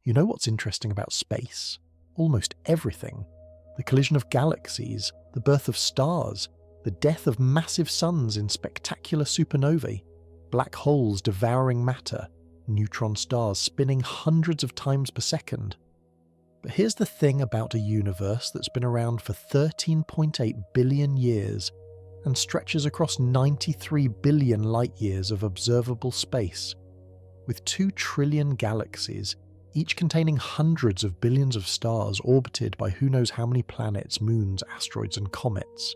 You know what's interesting about space? Almost everything. The collision of galaxies, the birth of stars, the death of massive suns in spectacular supernovae, black holes devouring matter, neutron stars spinning hundreds of times per second. But here's the thing about a universe that's been around for 13.8 billion years and stretches across 93 billion light-years of observable space. With 2 trillion galaxies, each containing hundreds of billions of stars orbited by who knows how many planets, moons, asteroids and comets.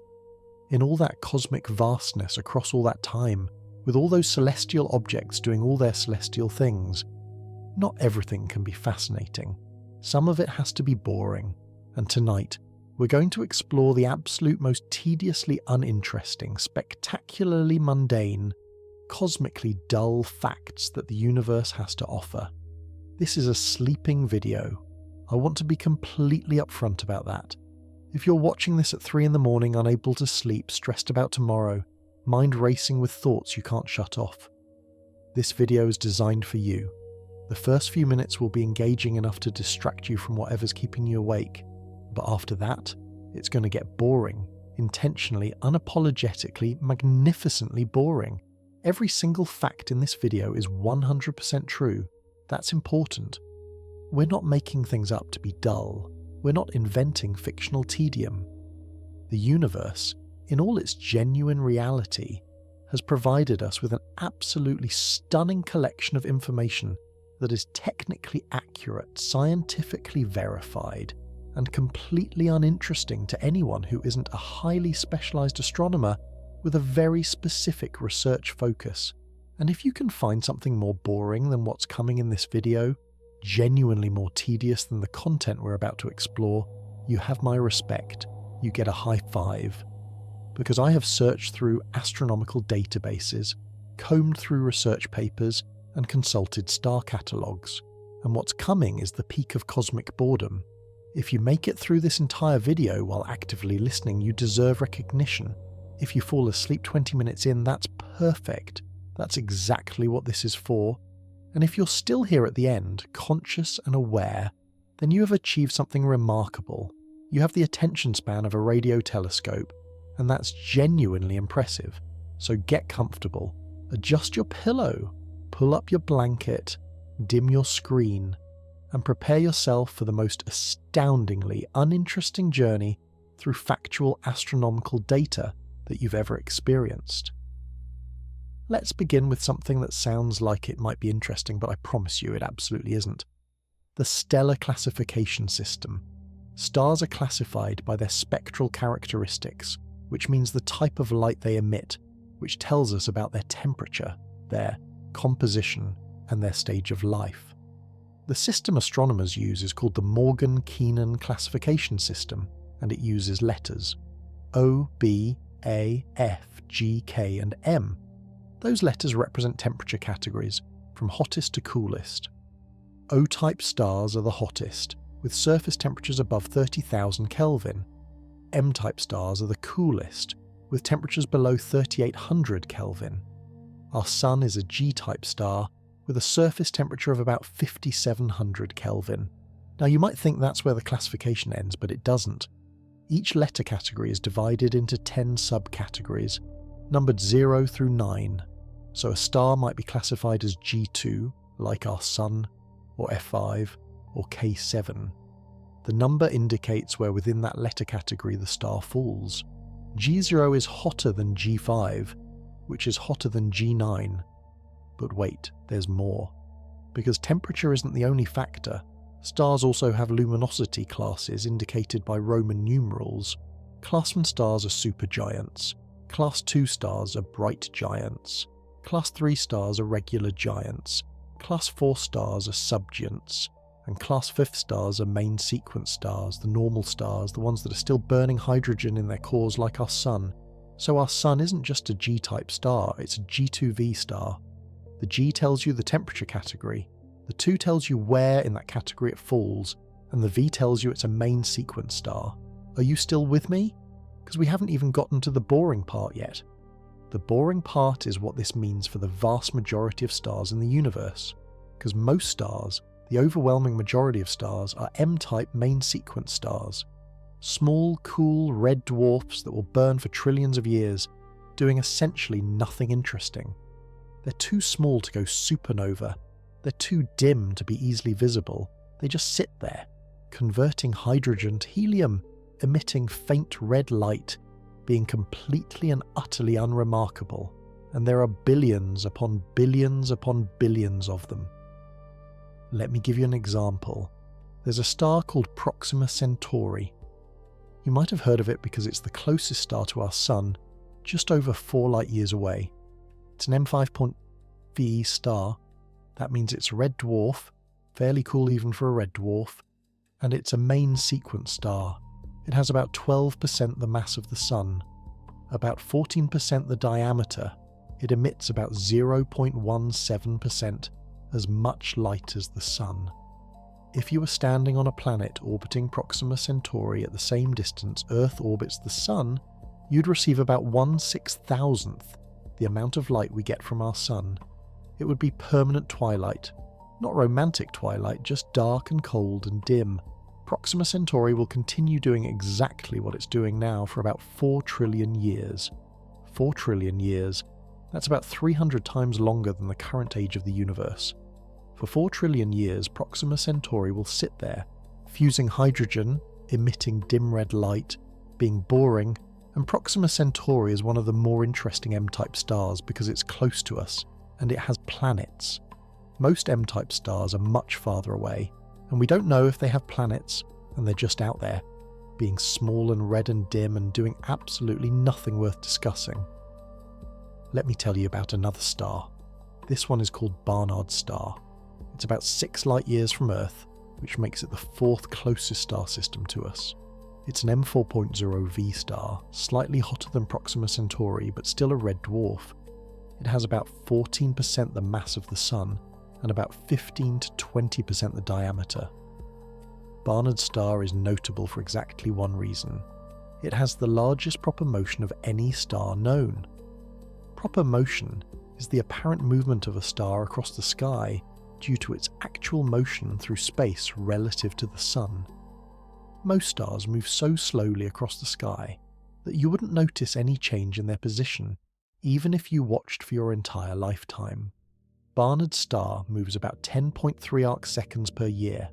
In all that cosmic vastness across all that time, with all those celestial objects doing all their celestial things, not everything can be fascinating. Some of it has to be boring, and tonight we're going to explore the absolute most tediously uninteresting, spectacularly mundane, cosmically dull facts that the universe has to offer. This is a sleeping video. I want to be completely upfront about that. If you're watching this at 3 in the morning, unable to sleep, stressed about tomorrow, mind racing with thoughts you can't shut off, this video is designed for you. The first few minutes will be engaging enough to distract you from whatever's keeping you awake, but after that, it's going to get boring, intentionally, unapologetically, magnificently boring. Every single fact in this video is 100% true. That's important. We're not making things up to be dull. We're not inventing fictional tedium. The universe, in all its genuine reality, has provided us with an absolutely stunning collection of information that is technically accurate, scientifically verified, and completely uninteresting to anyone who isn't a highly specialized astronomer with a very specific research focus. And if you can find something more boring than what's coming in this video, genuinely more tedious than the content we're about to explore, you have my respect. You get a high five. Because I have searched through astronomical databases, combed through research papers, and consulted star catalogues, and what's coming is the peak of cosmic boredom. If you make it through this entire video while actively listening, you deserve recognition. If you fall asleep 20 minutes in, that's perfect. That's exactly what this is for. And if you're still here at the end, conscious and aware, then you have achieved something remarkable. You have the attention span of a radio telescope, and that's genuinely impressive. So get comfortable, adjust your pillow, pull up your blanket, dim your screen, and prepare yourself for the most astoundingly uninteresting journey through factual astronomical data that you've ever experienced. Let's begin with something that sounds like it might be interesting, but I promise you it absolutely isn't. The stellar classification system. Stars are classified by their spectral characteristics, which means the type of light they emit, which tells us about their temperature, their composition, and their stage of life. The system astronomers use is called the Morgan-Keenan classification system, and it uses letters O, B, A, F, G, K, and M. Those letters represent temperature categories, from hottest to coolest. O-type stars are the hottest, with surface temperatures above 30,000 Kelvin. M-type stars are the coolest, with temperatures below 3,800 Kelvin. Our Sun is a G-type star, with a surface temperature of about 5,700 Kelvin. Now you might think that's where the classification ends, but it doesn't. Each letter category is divided into 10 subcategories, numbered 0 through 9. So a star might be classified as G2, like our Sun, or F5, or K7. The number indicates where within that letter category the star falls. G0 is hotter than G5, which is hotter than G9. But wait, there's more. Because temperature isn't the only factor, stars also have luminosity classes indicated by Roman numerals. Class 1 stars are supergiants, Class 2 stars are bright giants, Class 3 stars are regular giants, Class 4 stars are subgiants, and Class 5 stars are main sequence stars, the normal stars, the ones that are still burning hydrogen in their cores like our Sun. So our Sun isn't just a G-type star, it's a G2V star. The G tells you the temperature category, the 2 tells you where in that category it falls, and the V tells you it's a main sequence star. Are you still with me? Because we haven't even gotten to the boring part yet. The boring part is what this means for the vast majority of stars in the universe, because most stars The overwhelming majority of stars are M-type main sequence stars. Small, cool, red dwarfs that will burn for trillions of years, doing essentially nothing interesting. They're too small to go supernova. They're too dim to be easily visible. They just sit there, converting hydrogen to helium, emitting faint red light, being completely and utterly unremarkable. And there are billions upon billions upon billions of them. Let me give you an example. There's a star called Proxima Centauri. You might have heard of it because it's the closest star to our Sun, just over 4 light-years away. It's an M5.VE star. That means it's a red dwarf, fairly cool even for a red dwarf, and it's a main sequence star. It has about 12% the mass of the Sun, about 14% the diameter. It emits about 0.17% as much light as the Sun. If you were standing on a planet orbiting Proxima Centauri at the same distance Earth orbits the Sun, you'd receive about 1/6000th the amount of light we get from our Sun. It would be permanent twilight. Not romantic twilight, just dark and cold and dim. Proxima Centauri will continue doing exactly what it's doing now for about 4 trillion years. 4 trillion years. That's about 300 times longer than the current age of the universe. For 4 trillion years, Proxima Centauri will sit there, fusing hydrogen, emitting dim red light, being boring, and Proxima Centauri is one of the more interesting M-type stars because it's close to us, and it has planets. Most M-type stars are much farther away, and we don't know if they have planets, and they're just out there, being small and red and dim and doing absolutely nothing worth discussing. Let me tell you about another star. This one is called Barnard's star. It's about 6 light-years from Earth, which makes it the 4th closest star system to us. It's an M4.0V star, slightly hotter than Proxima Centauri, but still a red dwarf. It has about 14% the mass of the Sun, and about 15 to 20% the diameter. Barnard's star is notable for exactly one reason. It has the largest proper motion of any star known. Proper motion is the apparent movement of a star across the sky due to its actual motion through space relative to the Sun. Most stars move so slowly across the sky that you wouldn't notice any change in their position, even if you watched for your entire lifetime. Barnard's star moves about 10.3 arcseconds per year.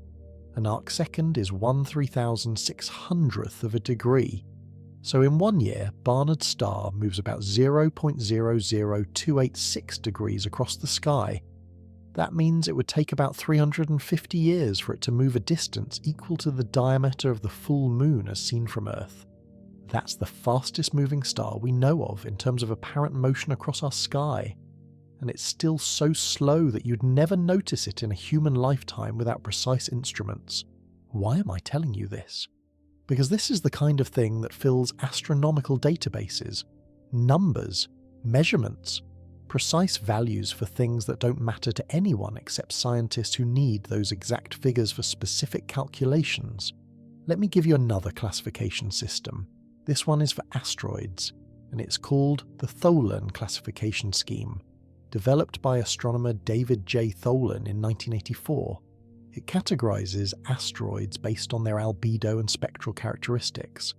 An arcsecond is 1/3600th of a degree. So in 1 year, Barnard's star moves about 0.00286 degrees across the sky. That means it would take about 350 years for it to move a distance equal to the diameter of the full moon as seen from Earth. That's the fastest moving star we know of in terms of apparent motion across our sky. And it's still so slow that you'd never notice it in a human lifetime without precise instruments. Why am I telling you this? Because this is the kind of thing that fills astronomical databases, numbers, measurements, precise values for things that don't matter to anyone except scientists who need those exact figures for specific calculations. Let me give you another classification system. This one is for asteroids, and it's called the Tholen classification scheme, developed by astronomer David J. Tholen in 1984. It categorizes asteroids based on their albedo and spectral characteristics.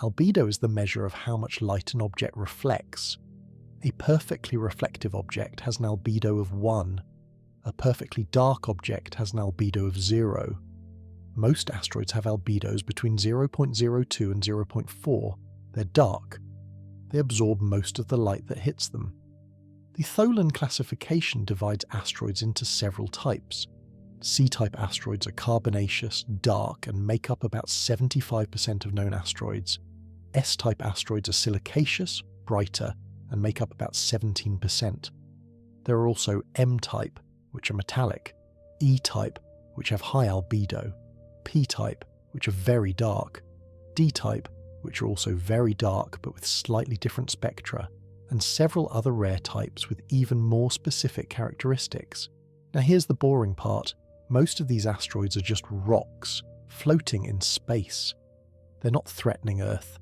Albedo is the measure of how much light an object reflects. A perfectly reflective object has an albedo of 1. A perfectly dark object has an albedo of 0. Most asteroids have albedos between 0.02 and 0.4. They're dark. They absorb most of the light that hits them. The Tholen classification divides asteroids into several types. C-type asteroids are carbonaceous, dark, and make up about 75% of known asteroids. S-type asteroids are silicaceous, brighter, and make up about 17%. There are also M-type, which are metallic, E-type, which have high albedo, P-type, which are very dark, D-type, which are also very dark but with slightly different spectra, and several other rare types with even more specific characteristics. Now here's the boring part. Most of these asteroids are just rocks, floating in space. They're not threatening Earth.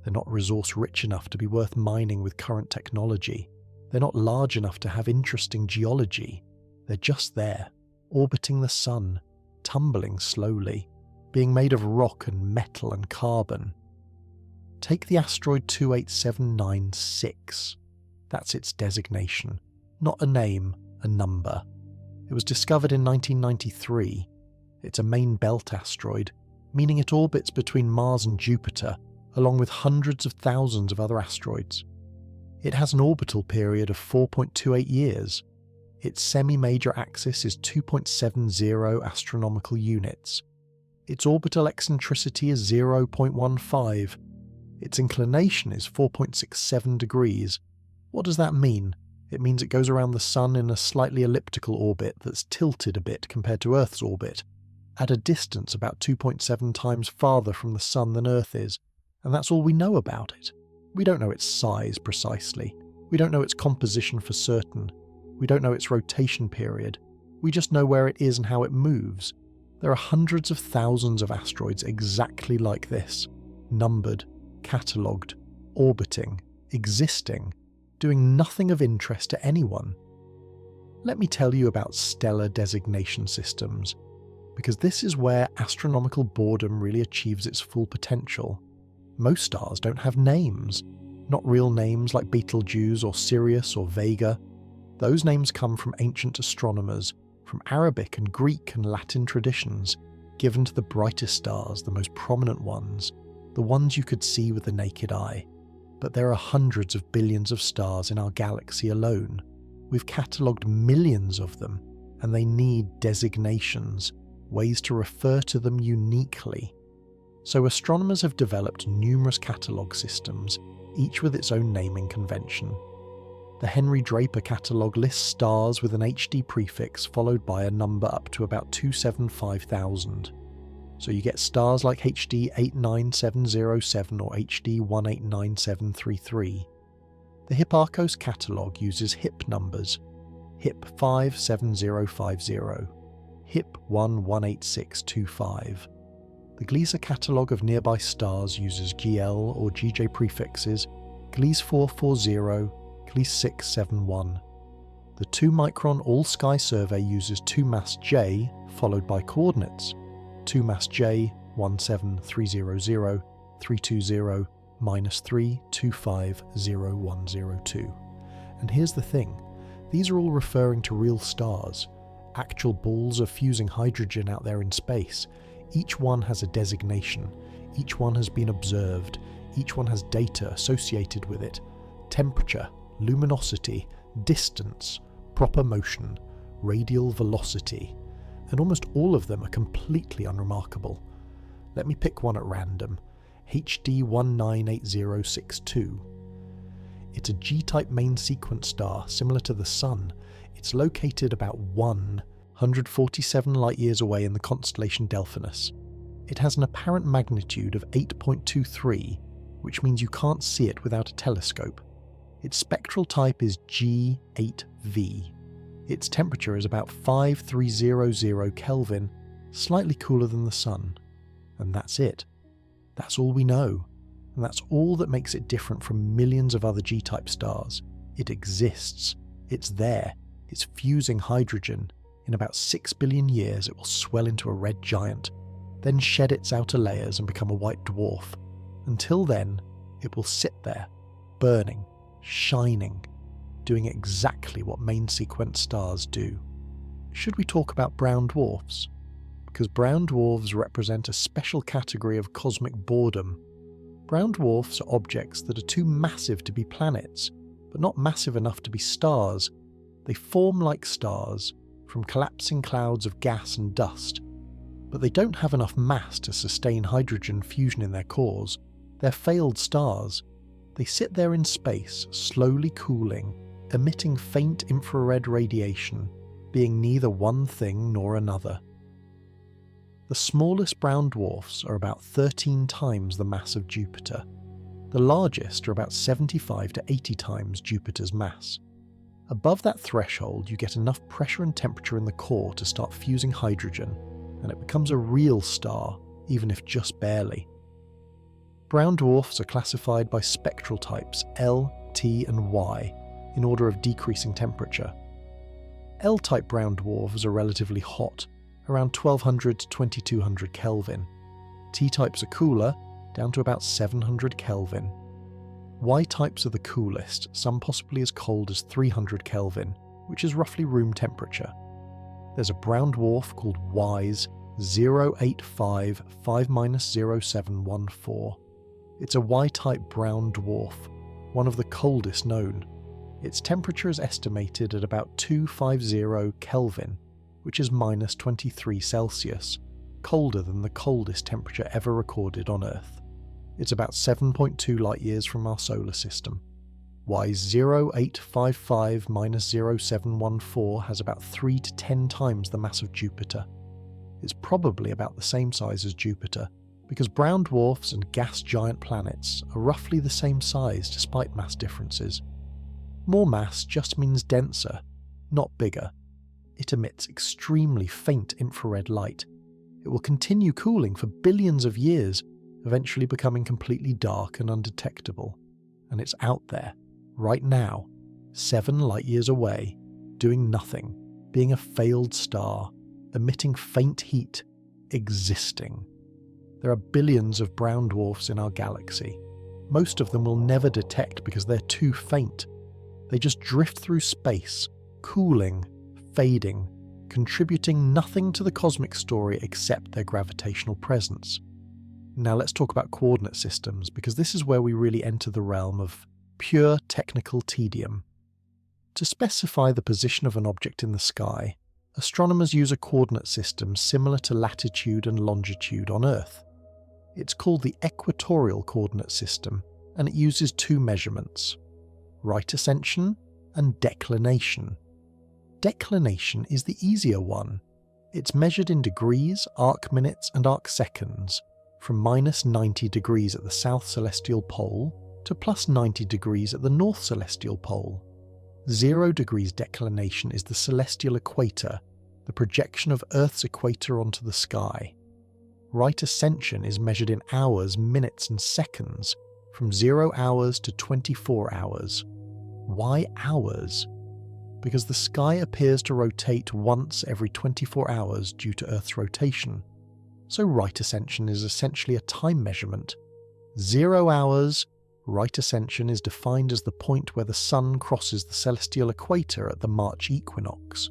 They're not resource-rich enough to be worth mining with current technology. They're not large enough to have interesting geology. They're just there. orbiting the Sun, tumbling slowly, being made of rock and metal and carbon. Take the asteroid 28796. That's its designation, not a name, a number. It was discovered in 1993. It's a main belt asteroid, meaning it orbits between Mars and Jupiter, along with hundreds of thousands of other asteroids. It has an orbital period of 4.28 years. Its semi-major axis is 2.70 astronomical units. Its orbital eccentricity is 0.15. Its inclination is 4.67 degrees. What does that mean? It means it goes around the Sun in a slightly elliptical orbit that's tilted a bit compared to Earth's orbit, at a distance about 2.7 times farther from the Sun than Earth is, and that's all we know about it. We don't know its size precisely. We don't know its composition for certain. We don't know its rotation period. We just know where it is and how it moves. There are hundreds of thousands of asteroids exactly like this, numbered, catalogued, orbiting, existing, doing nothing of interest to anyone. Let me tell you about stellar designation systems, because this is where astronomical boredom really achieves its full potential. Most stars don't have names, not real names like Betelgeuse or Sirius or Vega. Those names come from ancient astronomers, from Arabic and Greek and Latin traditions, given to the brightest stars, the most prominent ones, the ones you could see with the naked eye. But there are hundreds of billions of stars in our galaxy alone. We've catalogued millions of them, and they need designations, ways to refer to them uniquely. So astronomers have developed numerous catalogue systems, each with its own naming convention. The Henry Draper catalogue lists stars with an HD prefix followed by a number up to about 275,000. So you get stars like HD 89707 or HD 189733. The Hipparcos catalogue uses HIP numbers, HIP 57050, HIP 118625. The Gliese catalogue of nearby stars uses GL or GJ prefixes, Gliese 440, Gliese 671. The 2-micron all-sky survey uses 2-mass J followed by coordinates, 2-mass J 17300 320 -3250102. And here's the thing, these are all referring to real stars, actual balls of fusing hydrogen out there in space. Each one has a designation, each one has been observed, each one has data associated with it, temperature, luminosity, distance, proper motion, radial velocity, and almost all of them are completely unremarkable. Let me pick one at random, HD 198062. It's a G-type main sequence star similar to the Sun. It's located about 147 light-years away in the constellation Delphinus. It has an apparent magnitude of 8.23, which means you can't see it without a telescope. Its spectral type is G8V. Its temperature is about 5300 Kelvin, slightly cooler than the Sun. And that's it. That's all we know. And that's all that makes it different from millions of other G-type stars. It exists. It's there. It's fusing hydrogen. In about 6 billion years it will swell into a red giant, then shed its outer layers and become a white dwarf. Until then, it will sit there, burning, shining, doing exactly what main sequence stars do. Should we talk about brown dwarfs? Because brown dwarfs represent a special category of cosmic boredom. Brown dwarfs are objects that are too massive to be planets, but not massive enough to be stars. They form like stars, from collapsing clouds of gas and dust, but they don't have enough mass to sustain hydrogen fusion in their cores. They're failed stars. They sit there in space, slowly cooling, emitting faint infrared radiation, being neither one thing nor another. The smallest brown dwarfs are about 13 times the mass of Jupiter. The largest are about 75 to 80 times Jupiter's mass. Above that threshold, you get enough pressure and temperature in the core to start fusing hydrogen, and it becomes a real star, even if just barely. Brown dwarfs are classified by spectral types L, T, and Y, in order of decreasing temperature. L-type brown dwarfs are relatively hot, around 1200 to 2200 Kelvin. T-types are cooler, down to about 700 Kelvin. Y-types are the coolest, some possibly as cold as 300 Kelvin, which is roughly room temperature. There's a brown dwarf called Y's 085-5-0714. It's a Y-type brown dwarf, one of the coldest known. Its temperature is estimated at about 250 Kelvin, which is minus 23 Celsius, colder than the coldest temperature ever recorded on Earth. It's about 7.2 light-years from our solar system. Y's 0855-0714 has about 3 to 10 times the mass of Jupiter. It's probably about the same size as Jupiter, because brown dwarfs and gas giant planets are roughly the same size despite mass differences. More mass just means denser, not bigger. It emits extremely faint infrared light. It will continue cooling for billions of years, eventually becoming completely dark and undetectable. And it's out there, right now, 7 light-years away, doing nothing, being a failed star, emitting faint heat, existing. There are billions of brown dwarfs in our galaxy. Most of them we'll never detect because they're too faint. They just drift through space, cooling, fading, contributing nothing to the cosmic story except their gravitational presence. Now let's talk about coordinate systems, because this is where we really enter the realm of pure technical tedium. To specify the position of an object in the sky, astronomers use a coordinate system similar to latitude and longitude on Earth. It's called the equatorial coordinate system, and it uses 2 measurements: right ascension and declination. Declination is the easier one. It's measured in degrees, arc minutes and arc seconds, from minus 90 degrees at the south celestial pole to plus 90 degrees at the north celestial pole. 0 degrees declination is the celestial equator, the projection of Earth's equator onto the sky. Right ascension is measured in hours, minutes and seconds, from 0 hours to 24 hours. Why hours? Because the sky appears to rotate once every 24 hours due to Earth's rotation. So right ascension is essentially a time measurement. 0 hours, right ascension is defined as the point where the sun crosses the celestial equator at the March equinox.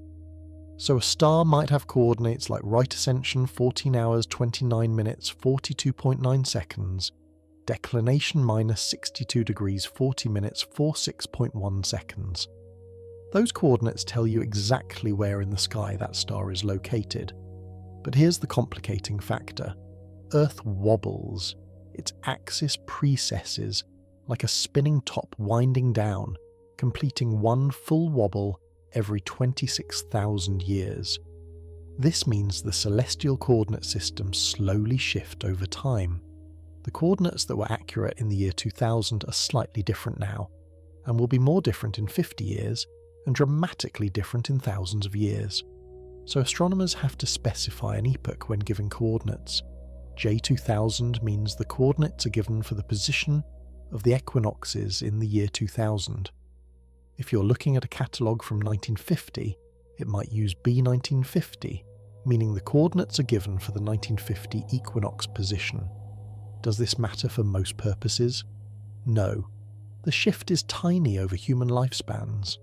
So a star might have coordinates like right ascension 14 hours 29 minutes 42.9 seconds, declination minus 62 degrees 40 minutes 46.1 seconds. Those coordinates tell you exactly where in the sky that star is located. But here's the complicating factor. Earth wobbles. Its axis precesses, like a spinning top winding down, completing one full wobble every 26,000 years. This means the celestial coordinate systems slowly shift over time. The coordinates that were accurate in the year 2000 are slightly different now, and will be more different in 50 years, and dramatically different in thousands of years. So astronomers have to specify an epoch when giving coordinates. J2000 means the coordinates are given for the position of the equinoxes in the year 2000. If you're looking at a catalogue from 1950, it might use B1950, meaning the coordinates are given for the 1950 equinox position. Does this matter for most purposes? No. The shift is tiny over human lifespans.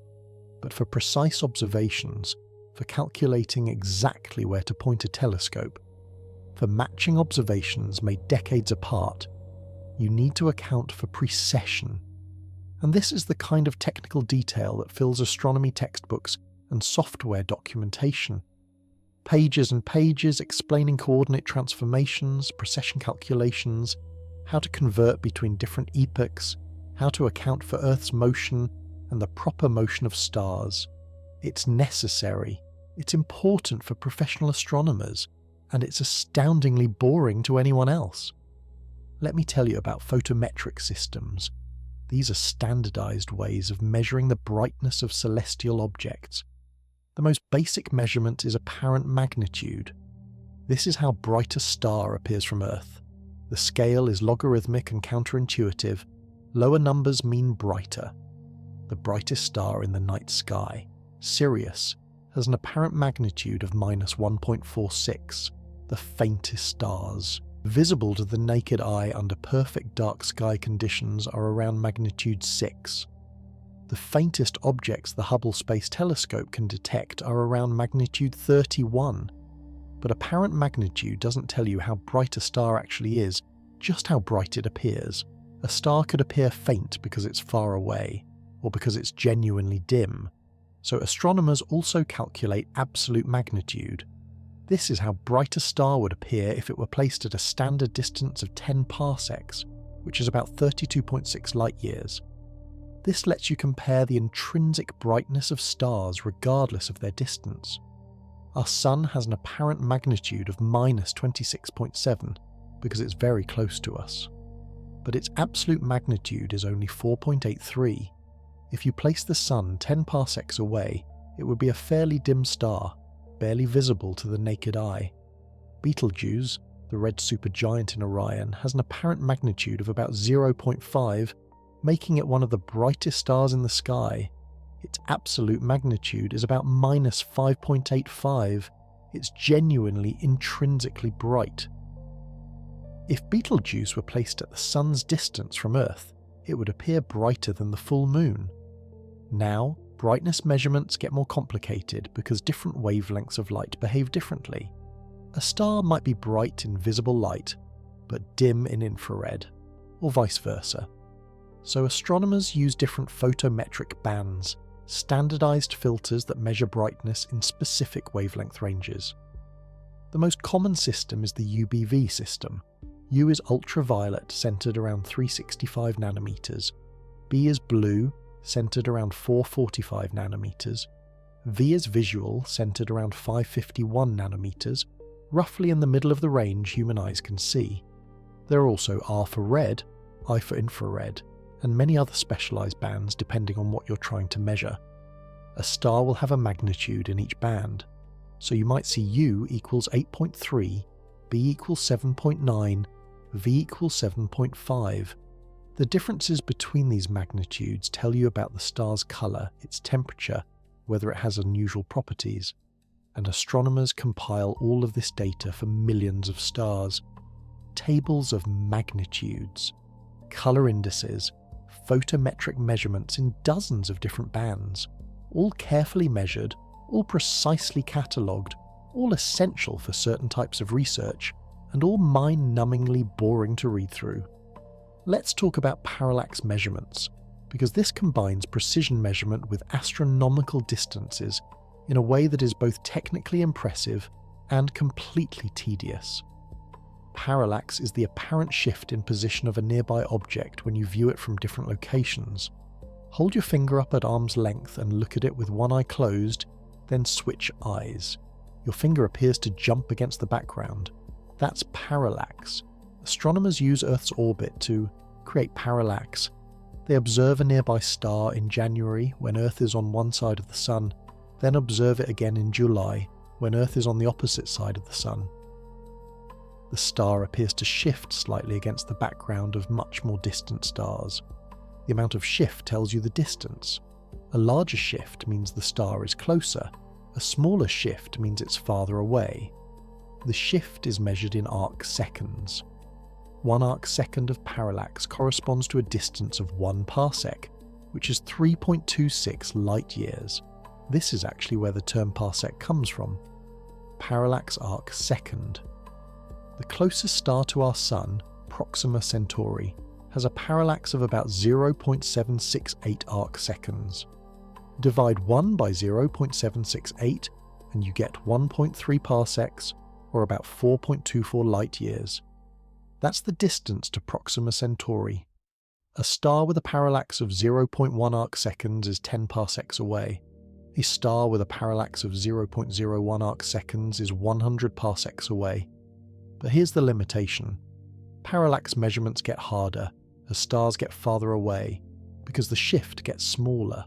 But for precise observations, for calculating exactly where to point a telescope, for matching observations made decades apart, you need to account for precession. And this is the kind of technical detail that fills astronomy textbooks and software documentation. Pages and pages explaining coordinate transformations, precession calculations, how to convert between different epochs, how to account for Earth's motion and the proper motion of stars. It's necessary, it's important for professional astronomers, and it's astoundingly boring to anyone else. Let me tell you about photometric systems. These are standardized ways of measuring the brightness of celestial objects. The most basic measurement is apparent magnitude. This is how bright a star appears from Earth. The scale is logarithmic and counterintuitive. Lower numbers mean brighter. The brightest star in the night sky, Sirius, has an apparent magnitude of -1.46, the faintest stars, visible to the naked eye under perfect dark sky conditions, are around magnitude 6. The faintest objects the Hubble Space Telescope can detect are around magnitude 31. But apparent magnitude doesn't tell you how bright a star actually is, just how bright it appears. A star could appear faint because it's far away, or because it's genuinely dim. So astronomers also calculate absolute magnitude. This is how bright a star would appear if it were placed at a standard distance of 10 parsecs, which is about 32.6 light-years. This lets you compare the intrinsic brightness of stars regardless of their distance. Our Sun has an apparent magnitude of -26.7 because it's very close to us. But its absolute magnitude is only 4.83. If you place the Sun 10 parsecs away, it would be a fairly dim star, barely visible to the naked eye. Betelgeuse, the red supergiant in Orion, has an apparent magnitude of about 0.5, making it one of the brightest stars in the sky. Its absolute magnitude is about -5.85. It's genuinely intrinsically bright. If Betelgeuse were placed at the Sun's distance from Earth, it would appear brighter than the full moon. Now, brightness measurements get more complicated because different wavelengths of light behave differently. A star might be bright in visible light, but dim in infrared, or vice versa. So astronomers use different photometric bands, standardized filters that measure brightness in specific wavelength ranges. The most common system is the UBV system. U is ultraviolet, centered around 365 nanometers. B is blue, centered around 445 nanometers. V is visual, centered around 551 nanometers, roughly in the middle of the range human eyes can see. There are also R for red, I for infrared, and many other specialized bands depending on what you're trying to measure. A star will have a magnitude in each band, so you might see U equals 8.3, B equals 7.9, V equals 7.5. The differences between these magnitudes tell you about the star's color, its temperature, whether it has unusual properties, and astronomers compile all of this data for millions of stars. Tables of magnitudes, color indices, photometric measurements in dozens of different bands, all carefully measured, all precisely catalogued, all essential for certain types of research, and all mind-numbingly boring to read through. Let's talk about parallax measurements, because this combines precision measurement with astronomical distances in a way that is both technically impressive and completely tedious. Parallax is the apparent shift in position of a nearby object when you view it from different locations. Hold your finger up at arm's length and look at it with one eye closed, then switch eyes. Your finger appears to jump against the background. That's parallax. Astronomers use Earth's orbit to create parallax. They observe a nearby star in January when Earth is on one side of the Sun, then observe it again in July when Earth is on the opposite side of the Sun. The star appears to shift slightly against the background of much more distant stars. The amount of shift tells you the distance. A larger shift means the star is closer. A smaller shift means it's farther away. The shift is measured in arc seconds. 1 arc second of parallax corresponds to a distance of 1 parsec, which is 3.26 light-years. This is actually where the term parsec comes from. Parallax arc second. The closest star to our Sun, Proxima Centauri, has a parallax of about 0.768 arc seconds. Divide 1 by 0.768 and you get 1.3 parsecs, or about 4.24 light-years. That's the distance to Proxima Centauri. A star with a parallax of 0.1 arc seconds is 10 parsecs away. A star with a parallax of 0.01 arc seconds is 100 parsecs away. But here's the limitation. Parallax measurements get harder as stars get farther away, because the shift gets smaller.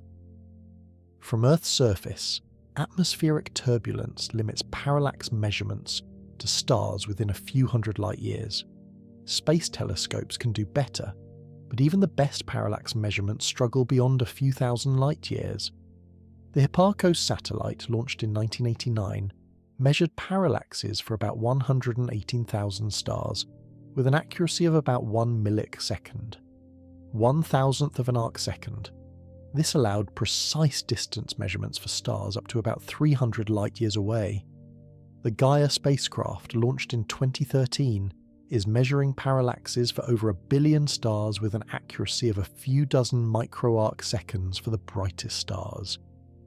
From Earth's surface, atmospheric turbulence limits parallax measurements to stars within a few hundred light-years. Space telescopes can do better, but even the best parallax measurements struggle beyond a few thousand light-years. The Hipparcos satellite, launched in 1989, measured parallaxes for about 118,000 stars, with an accuracy of about 1 millisecond. 1,000th of an arcsecond. This allowed precise distance measurements for stars up to about 300 light-years away. The Gaia spacecraft, launched in 2013, is measuring parallaxes for over 1 billion stars with an accuracy of a few dozen microarcseconds for the brightest stars.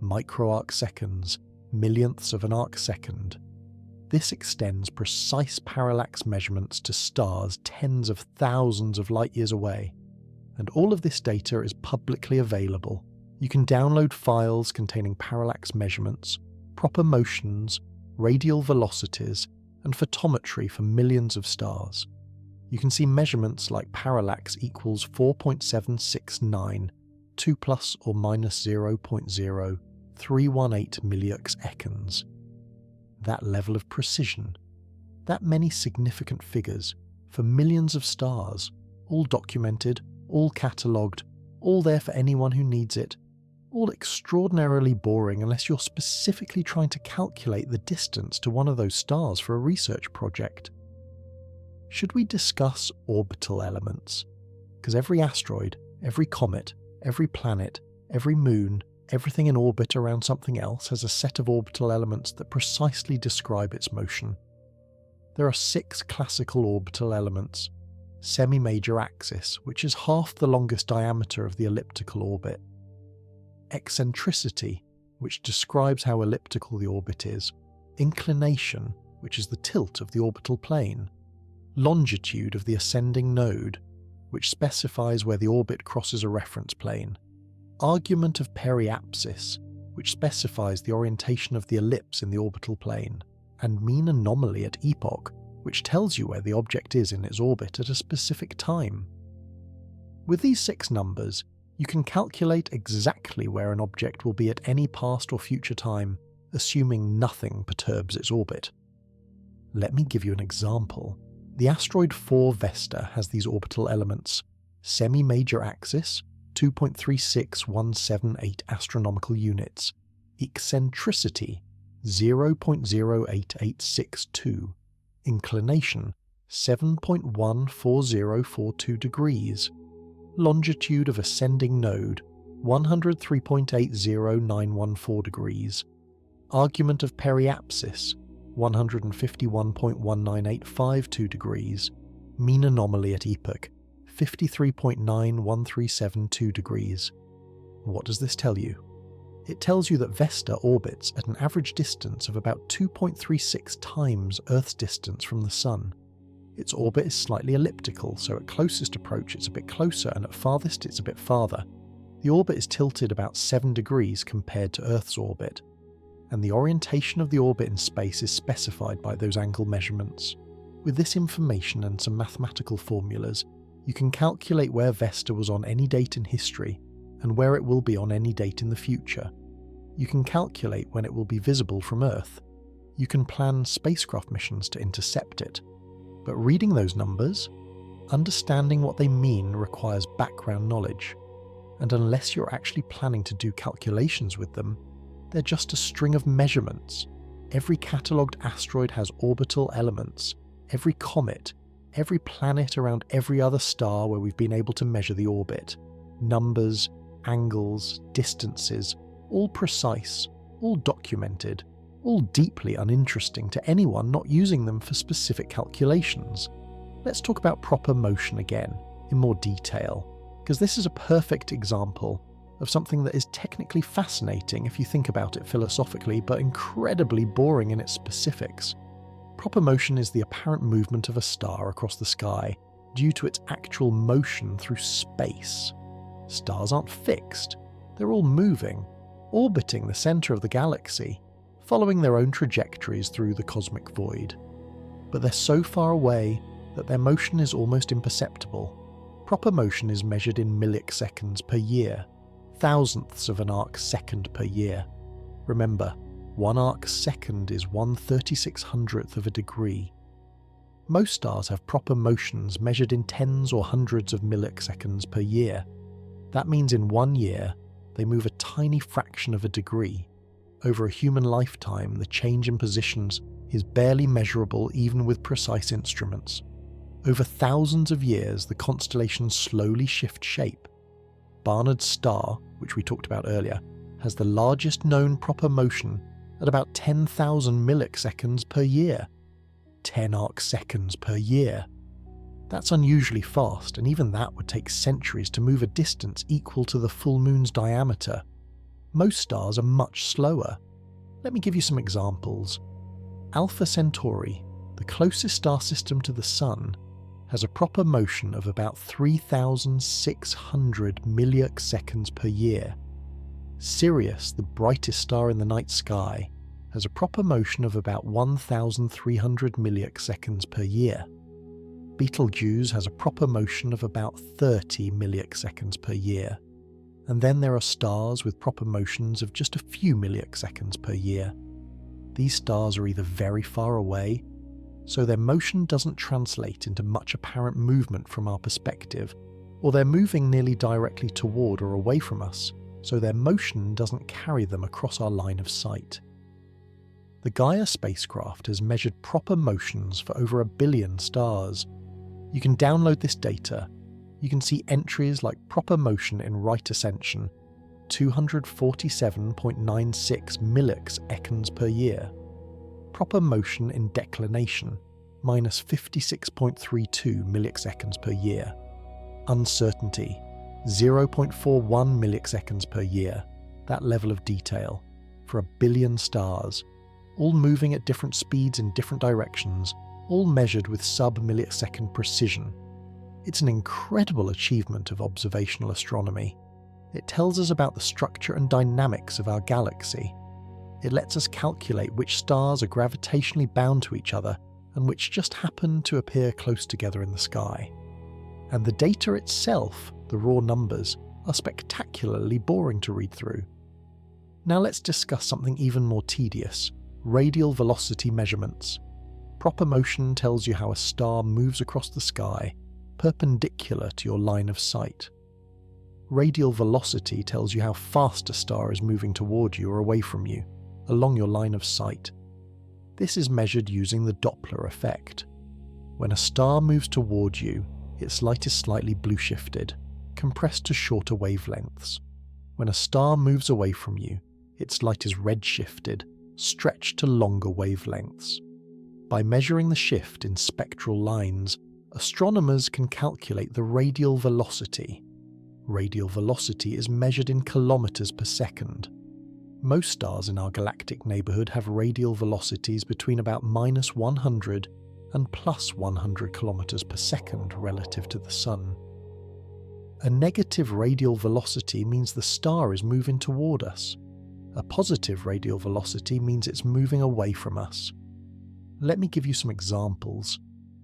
Microarcseconds, millionths of an arcsecond. This extends precise parallax measurements to stars tens of thousands of light-years away. And all of this data is publicly available. You can download files containing parallax measurements, proper motions, radial velocities, and photometry for millions of stars. You can see measurements like parallax equals 4.769, 2 plus or minus 0.0318 milliarcseconds. That level of precision, that many significant figures for millions of stars, all documented, all catalogued, all there for anyone who needs it, all extraordinarily boring unless you're specifically trying to calculate the distance to one of those stars for a research project. Should we discuss orbital elements? Because every asteroid, every comet, every planet, every moon, everything in orbit around something else has a set of orbital elements that precisely describe its motion. There are 6 classical orbital elements. Semi-major axis, which is half the longest diameter of the elliptical orbit. Eccentricity, which describes how elliptical the orbit is. Inclination, which is the tilt of the orbital plane. Longitude of the ascending node, which specifies where the orbit crosses a reference plane. Argument of periapsis, which specifies the orientation of the ellipse in the orbital plane. And mean anomaly at epoch, which tells you where the object is in its orbit at a specific time. With these 6 numbers, you can calculate exactly where an object will be at any past or future time, assuming nothing perturbs its orbit. Let me give you an example. The asteroid 4 Vesta has these orbital elements: semi-major axis, 2.36178 astronomical units, eccentricity, 0.08862, inclination, 7.14042 degrees, longitude of ascending node, 103.80914 degrees, argument of periapsis, 151.1985 degrees, mean anomaly at epoch, 53.91372 degrees. What does this tell you? It tells you that Vesta orbits at an average distance of about 2.36 times Earth's distance from the Sun. Its orbit is slightly elliptical, so at closest approach it's a bit closer and at farthest it's a bit farther. The orbit is tilted about 7 degrees compared to Earth's orbit, and the orientation of the orbit in space is specified by those angle measurements. With this information and some mathematical formulas, you can calculate where Vesta was on any date in history and where it will be on any date in the future. You can calculate when it will be visible from Earth. You can plan spacecraft missions to intercept it. But reading those numbers, understanding what they mean requires background knowledge. And unless you're actually planning to do calculations with them, they're just a string of measurements. Every catalogued asteroid has orbital elements. Every comet, every planet around every other star where we've been able to measure the orbit. Numbers, angles, distances, all precise, all documented, all deeply uninteresting to anyone not using them for specific calculations. Let's talk about proper motion again, in more detail, because this is a perfect example of something that is technically fascinating if you think about it philosophically, but incredibly boring in its specifics. Proper motion is the apparent movement of a star across the sky due to its actual motion through space. Stars aren't fixed, they're all moving, orbiting the centre of the galaxy, following their own trajectories through the cosmic void. But they're so far away that their motion is almost imperceptible. Proper motion is measured in milliseconds per year, thousandths of an arcsecond per year. Remember, 1 arcsecond is 1/3600th of a degree. Most stars have proper motions measured in tens or hundreds of milliseconds per year. That means in 1 year, they move a tiny fraction of a degree. Over a human lifetime, the change in positions is barely measurable even with precise instruments. Over thousands of years, the constellations slowly shift shape. Barnard's star, which we talked about earlier, has the largest known proper motion at about 10,000 milliseconds per year. 10 arc seconds per year. That's unusually fast, and even that would take centuries to move a distance equal to the full moon's diameter. Most stars are much slower. Let me give you some examples. Alpha Centauri, the closest star system to the Sun, has a proper motion of about 3,600 milliseconds per year. Sirius, the brightest star in the night sky, has a proper motion of about 1,300 milliseconds per year. Betelgeuse has a proper motion of about 30 milliseconds per year. And then there are stars with proper motions of just a few milliseconds per year. These stars are either very far away, so their motion doesn't translate into much apparent movement from our perspective, or they're moving nearly directly toward or away from us, so their motion doesn't carry them across our line of sight. The Gaia spacecraft has measured proper motions for over 1 billion stars. You can download this data. You can see entries like proper motion in right ascension, 247.96 milliseconds per year. Proper motion in declination, minus 56.32 milliseconds per year. Uncertainty, 0.41 milliseconds per year. That level of detail, for 1 billion stars, all moving at different speeds in different directions, all measured with sub-millisecond precision. It's an incredible achievement of observational astronomy. It tells us about the structure and dynamics of our galaxy. It lets us calculate which stars are gravitationally bound to each other and which just happen to appear close together in the sky. And the data itself, the raw numbers, are spectacularly boring to read through. Now let's discuss something even more tedious: radial velocity measurements. Proper motion tells you how a star moves across the sky, perpendicular to your line of sight. Radial velocity tells you how fast a star is moving toward you or away from you, along your line of sight. This is measured using the Doppler effect. When a star moves toward you, its light is slightly blue-shifted, compressed to shorter wavelengths. When a star moves away from you, its light is red-shifted, stretched to longer wavelengths. By measuring the shift in spectral lines, astronomers can calculate the radial velocity. Radial velocity is measured in kilometers per second. Most stars in our galactic neighborhood have radial velocities between about minus 100 and plus 100 kilometers per second relative to the Sun. A negative radial velocity means the star is moving toward us. A positive radial velocity means it's moving away from us. Let me give you some examples.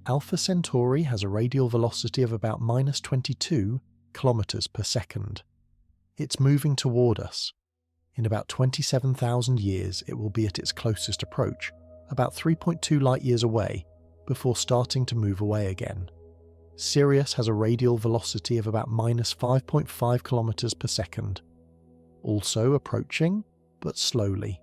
Alpha Centauri has a radial velocity of about minus 22 kilometers per second. It's moving toward us. In about 27,000 years, it will be at its closest approach, about 3.2 light-years away, before starting to move away again. Sirius has a radial velocity of about minus 5.5 kilometers per second. Also approaching, but slowly.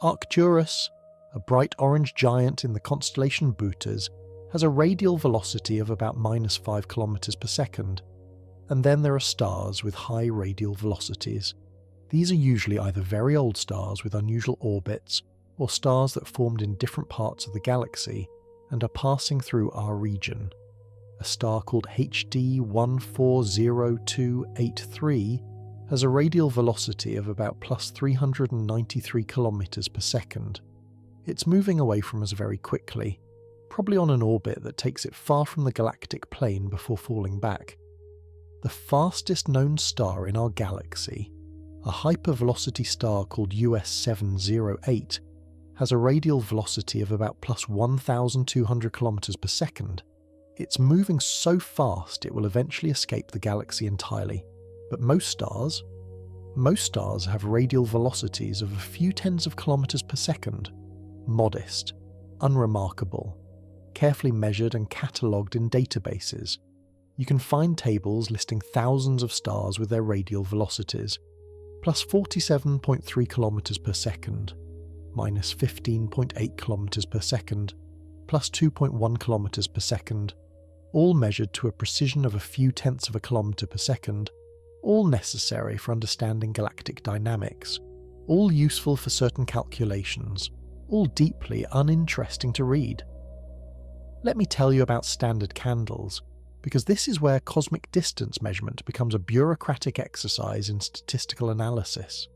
Arcturus, a bright orange giant in the constellation Bootes, has a radial velocity of about minus 5 kilometers per second. And then there are stars with high radial velocities. These are usually either very old stars with unusual orbits, or stars that formed in different parts of the galaxy and are passing through our region. A star called HD 140283 has a radial velocity of about plus 393 kilometers per second. It's moving away from us very quickly, probably on an orbit that takes it far from the galactic plane before falling back. The fastest known star in our galaxy, a hypervelocity star called US 708, has a radial velocity of about plus 1,200 kilometers per second. It's moving so fast it will eventually escape the galaxy entirely. But most stars have radial velocities of a few tens of kilometers per second. Modest, unremarkable, carefully measured and catalogued in databases. You can find tables listing thousands of stars with their radial velocities. plus 47.3 kilometers per second, minus 15.8 kilometers per second, plus 2.1 kilometers per second, all measured to a precision of a few tenths of a kilometer per second, all necessary for understanding galactic dynamics, all useful for certain calculations, all deeply uninteresting to read. Let me tell you about standard candles, because this is where cosmic distance measurement becomes a bureaucratic exercise in statistical analysis.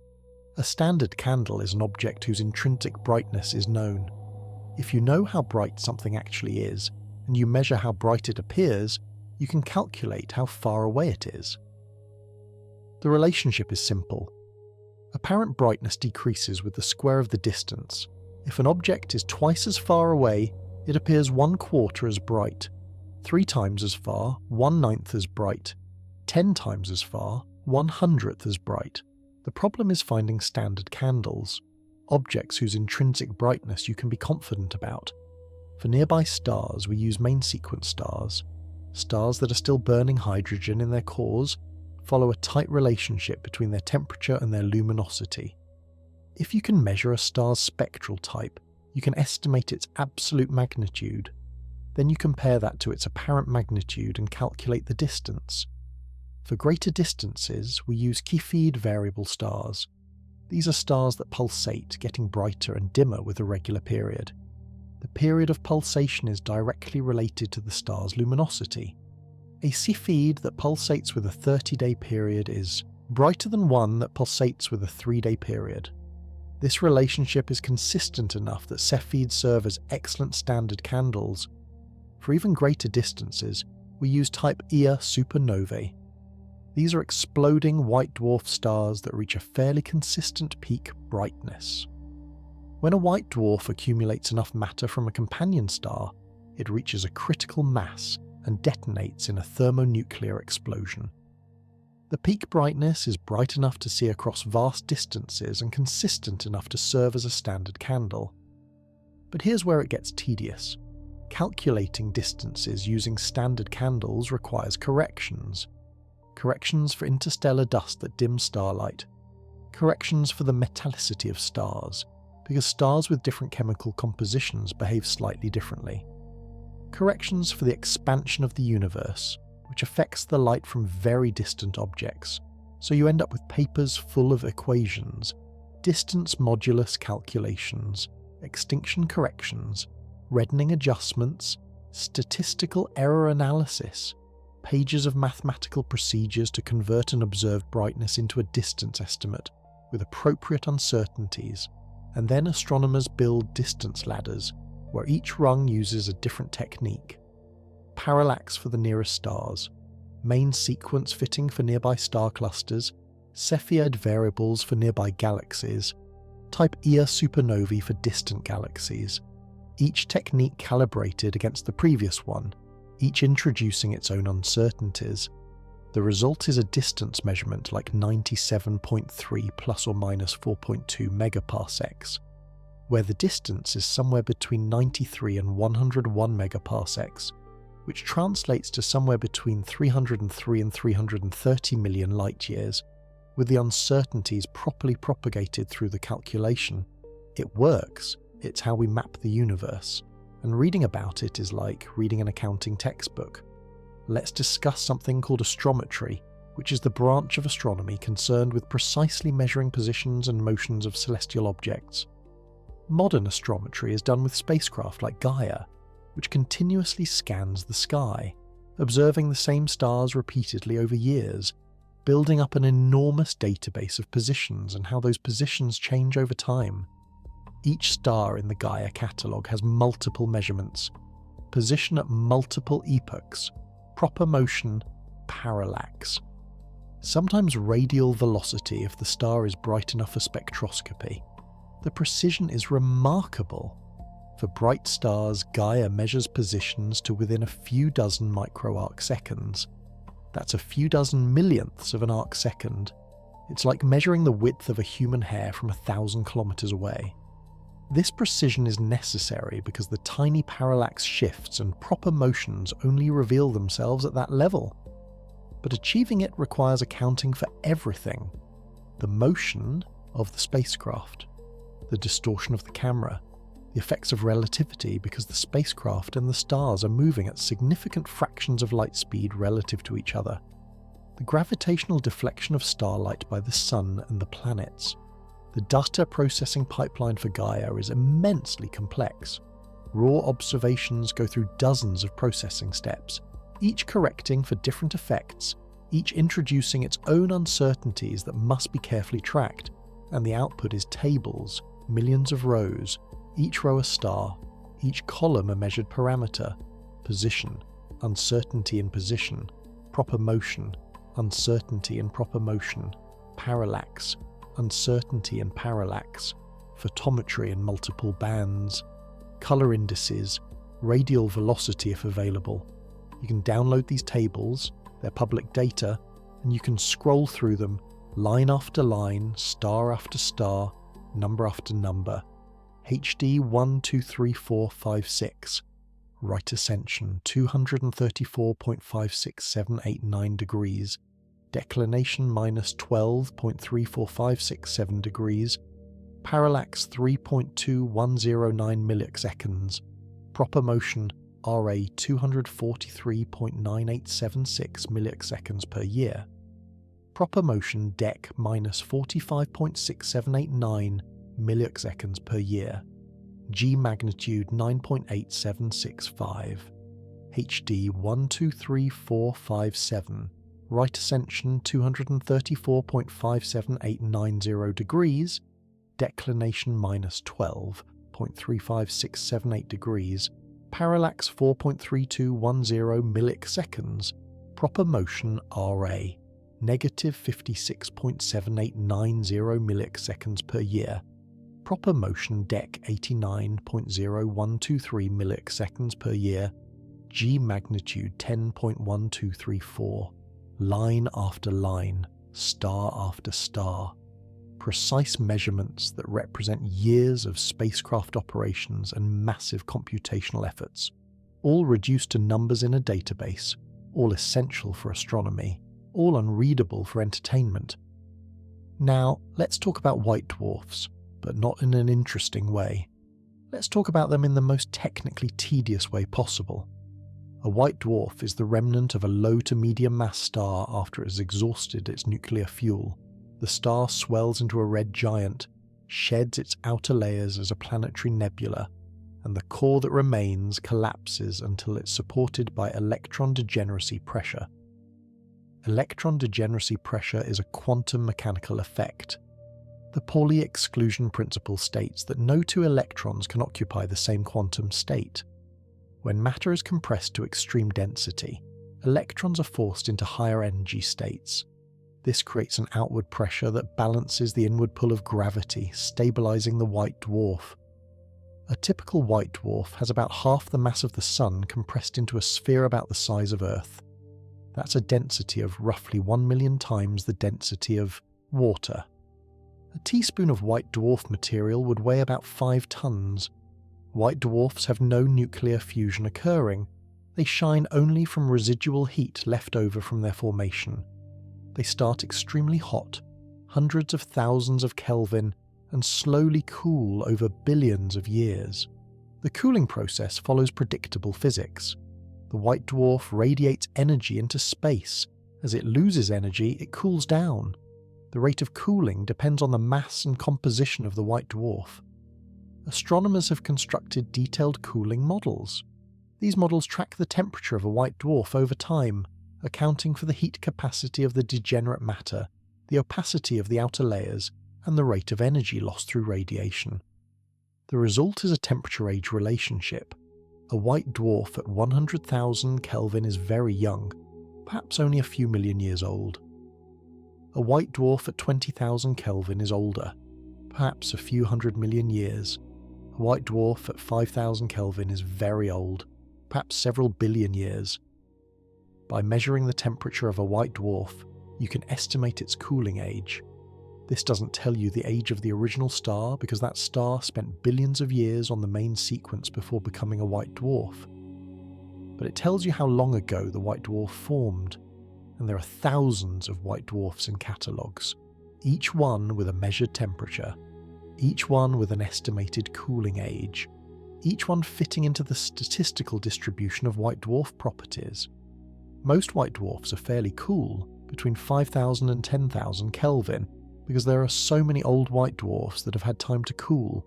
A standard candle is an object whose intrinsic brightness is known. If you know how bright something actually is, and you measure how bright it appears, you can calculate how far away it is. The relationship is simple. Apparent brightness decreases with the square of the distance. If an object is twice as far away, it appears 1/4 as bright, 3 times as far, 1/9 as bright, 10 times as far, 1/100th as bright. The problem is finding standard candles, objects whose intrinsic brightness you can be confident about. For nearby stars, we use main sequence stars. Stars that are still burning hydrogen in their cores follow a tight relationship between their temperature and their luminosity. If you can measure a star's spectral type, you can estimate its absolute magnitude. Then you compare that to its apparent magnitude and calculate the distance. For greater distances, we use Cepheid variable stars. These are stars that pulsate, getting brighter and dimmer with a regular period. The period of pulsation is directly related to the star's luminosity. A Cepheid that pulsates with a 30-day period is brighter than one that pulsates with a 3-day period. This relationship is consistent enough that Cepheids serve as excellent standard candles. For even greater distances, we use type Ia supernovae. These are exploding white dwarf stars that reach a fairly consistent peak brightness. When a white dwarf accumulates enough matter from a companion star, it reaches a critical mass and detonates in a thermonuclear explosion. The peak brightness is bright enough to see across vast distances and consistent enough to serve as a standard candle. But here's where it gets tedious. Calculating distances using standard candles requires corrections. Corrections for interstellar dust that dims starlight. Corrections for the metallicity of stars, because stars with different chemical compositions behave slightly differently. Corrections for the expansion of the universe, which affects the light from very distant objects, so you end up with papers full of equations, distance modulus calculations, extinction corrections, reddening adjustments, statistical error analysis, pages of mathematical procedures to convert an observed brightness into a distance estimate with appropriate uncertainties, and then astronomers build distance ladders where each rung uses a different technique. Parallax for the nearest stars, main sequence fitting for nearby star clusters, Cepheid variables for nearby galaxies, type Ia supernovae for distant galaxies, each technique calibrated against the previous one, each introducing its own uncertainties. The result is a distance measurement like 97.3 plus or minus 4.2 megaparsecs, where the distance is somewhere between 93 and 101 megaparsecs, which translates to somewhere between 303 and 330 million light-years, with the uncertainties properly propagated through the calculation. It works, it's how we map the universe, and reading about it is like reading an accounting textbook. Let's discuss something called astrometry, which is the branch of astronomy concerned with precisely measuring positions and motions of celestial objects. Modern astrometry is done with spacecraft like Gaia, which continuously scans the sky, observing the same stars repeatedly over years, building up an enormous database of positions and how those positions change over time. Each star in the Gaia catalogue has multiple measurements, position at multiple epochs, proper motion, parallax. Sometimes radial velocity if the star is bright enough for spectroscopy. The precision is remarkable. For bright stars, Gaia measures positions to within a few dozen microarc seconds. That's a few dozen millionths of an arc second. It's like measuring the width of a human hair from 1,000 kilometers away. This precision is necessary because the tiny parallax shifts and proper motions only reveal themselves at that level. But achieving it requires accounting for everything. the motion of the spacecraft, the distortion of the camera, the effects of relativity because the spacecraft and the stars are moving at significant fractions of light speed relative to each other, the gravitational deflection of starlight by the Sun and the planets. The data processing pipeline for Gaia is immensely complex. Raw observations go through dozens of processing steps, each correcting for different effects, each introducing its own uncertainties that must be carefully tracked, and the output is tables, millions of rows, each row a star, each column a measured parameter, position, uncertainty in position, proper motion, uncertainty in proper motion, parallax, uncertainty and parallax, photometry in multiple bands, color indices, radial velocity if available. You can download these tables, they're public data, and you can scroll through them, line after line, star after star, number after number. HD 123456, right ascension 234.56789 degrees, declination minus 12.34567 degrees, parallax 3.2109 milliseconds, proper motion RA 243.9876 milliseconds per year, proper motion DEC minus 45.6789 milliseconds per year, G magnitude 9.8765, HD 123457, right ascension 234.57890 degrees, declination minus 12.35678 degrees, parallax 4.3210 milliseconds, proper motion RA, negative 56.7890 milliseconds per year, proper motion DEC 89.0123 milliseconds per year, G magnitude 10.1234, line after line, star after star. Precise measurements that represent years of spacecraft operations and massive computational efforts, all reduced to numbers in a database, all essential for astronomy, all unreadable for entertainment. Now, let's talk about white dwarfs, but not in an interesting way. Let's talk about them in the most technically tedious way possible. A white dwarf is the remnant of a low to medium mass star after it has exhausted its nuclear fuel. The star swells into a red giant, sheds its outer layers as a planetary nebula, and the core that remains collapses until it's supported by electron degeneracy pressure. Electron degeneracy pressure is a quantum mechanical effect. The Pauli exclusion principle states that no two electrons can occupy the same quantum state. When matter is compressed to extreme density, electrons are forced into higher energy states. This creates an outward pressure that balances the inward pull of gravity, stabilizing the white dwarf. A typical white dwarf has about half the mass of the Sun compressed into a sphere about the size of Earth. That's a density of roughly 1 million times the density of water. A teaspoon of white dwarf material would weigh about 5 tons. White dwarfs have no nuclear fusion occurring. They shine only from residual heat left over from their formation. They start extremely hot, hundreds of thousands of Kelvin, and slowly cool over billions of years. The cooling process follows predictable physics. The white dwarf radiates energy into space. As it loses energy, it cools down. The rate of cooling depends on the mass and composition of the white dwarf. Astronomers have constructed detailed cooling models. These models track the temperature of a white dwarf over time, accounting for the heat capacity of the degenerate matter, the opacity of the outer layers, and the rate of energy lost through radiation. The result is a temperature-age relationship. A white dwarf at 100,000 Kelvin is very young, perhaps only a few million years old. A white dwarf at 20,000 Kelvin is older, perhaps a few 100 million years. A white dwarf at 5,000 Kelvin is very old, perhaps several billion years. By measuring the temperature of a white dwarf, you can estimate its cooling age. This doesn't tell you the age of the original star because that star spent billions of years on the main sequence before becoming a white dwarf. But it tells you how long ago the white dwarf formed, and there are thousands of white dwarfs in catalogues. each one with a measured temperature, each one with an estimated cooling age, each one fitting into the statistical distribution of white dwarf properties. Most white dwarfs are fairly cool, between 5,000 and 10,000 Kelvin, because there are so many old white dwarfs that have had time to cool.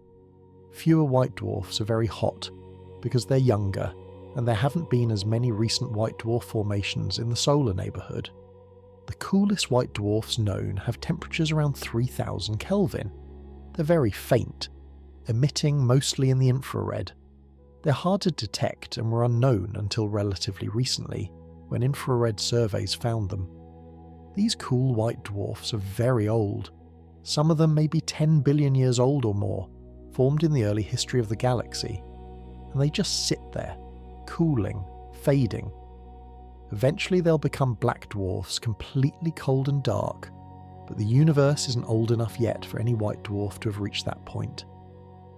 Fewer white dwarfs are very hot, because they're younger, and there haven't been as many recent white dwarf formations in the solar neighbourhood. The coolest white dwarfs known have temperatures around 3,000 Kelvin. They're very faint, emitting mostly in the infrared. They're hard to detect and were unknown until relatively recently, when infrared surveys found them. These cool white dwarfs are very old. Some of them may be 10 billion years old or more, formed in the early history of the galaxy, and they just sit there, cooling, fading. Eventually they'll become black dwarfs, completely cold and dark, but the universe isn't old enough yet for any white dwarf to have reached that point.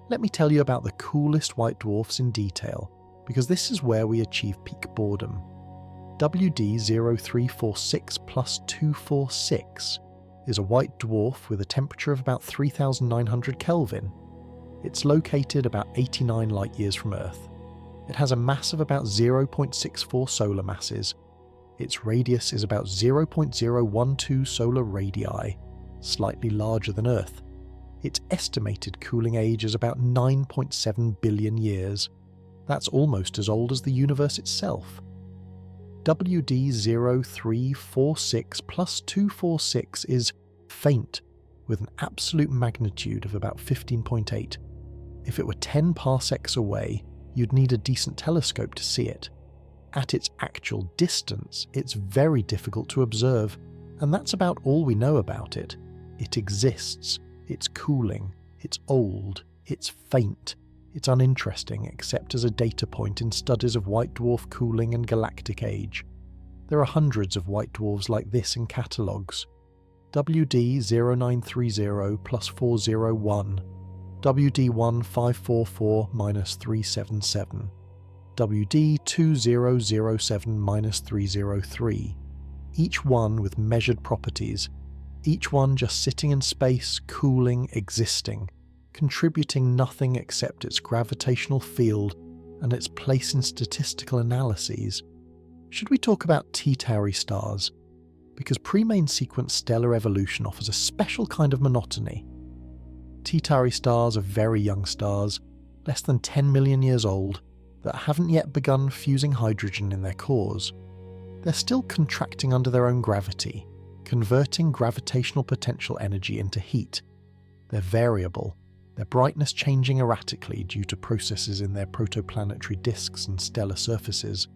Let me tell you about the coolest white dwarfs in detail, because this is where we achieve peak boredom. WD0346 plus 246 is a white dwarf with a temperature of about 3,900 Kelvin. It's located about 89 light-years from Earth. It has a mass of about 0.64 solar masses. Its radius is about 0.012 solar radii, slightly larger than Earth. Its estimated cooling age is about 9.7 billion years. That's almost as old as the universe itself. WD0346 plus 246 is faint, with an absolute magnitude of about 15.8. If it were 10 parsecs away, you'd need a decent telescope to see it. At its actual distance, it's very difficult to observe, and that's about all we know about it. It exists, it's cooling, it's old, it's faint, it's uninteresting except as a data point in studies of white dwarf cooling and galactic age. There are hundreds of white dwarfs like this in catalogues. WD0930 plus 401, WD1544 minus 377, WD2007 minus 303, each one with measured properties, each one just sitting in space, cooling, existing, contributing nothing except its gravitational field and its place in statistical analyses. Should we talk about T-Tauri stars? Because pre-main sequence stellar evolution offers a special kind of monotony. T-Tauri stars are very young stars, less than 10 million years old, that haven't yet begun fusing hydrogen in their cores. They're still contracting under their own gravity, converting gravitational potential energy into heat. They're variable, their brightness changing erratically due to processes in their protoplanetary disks and stellar surfaces.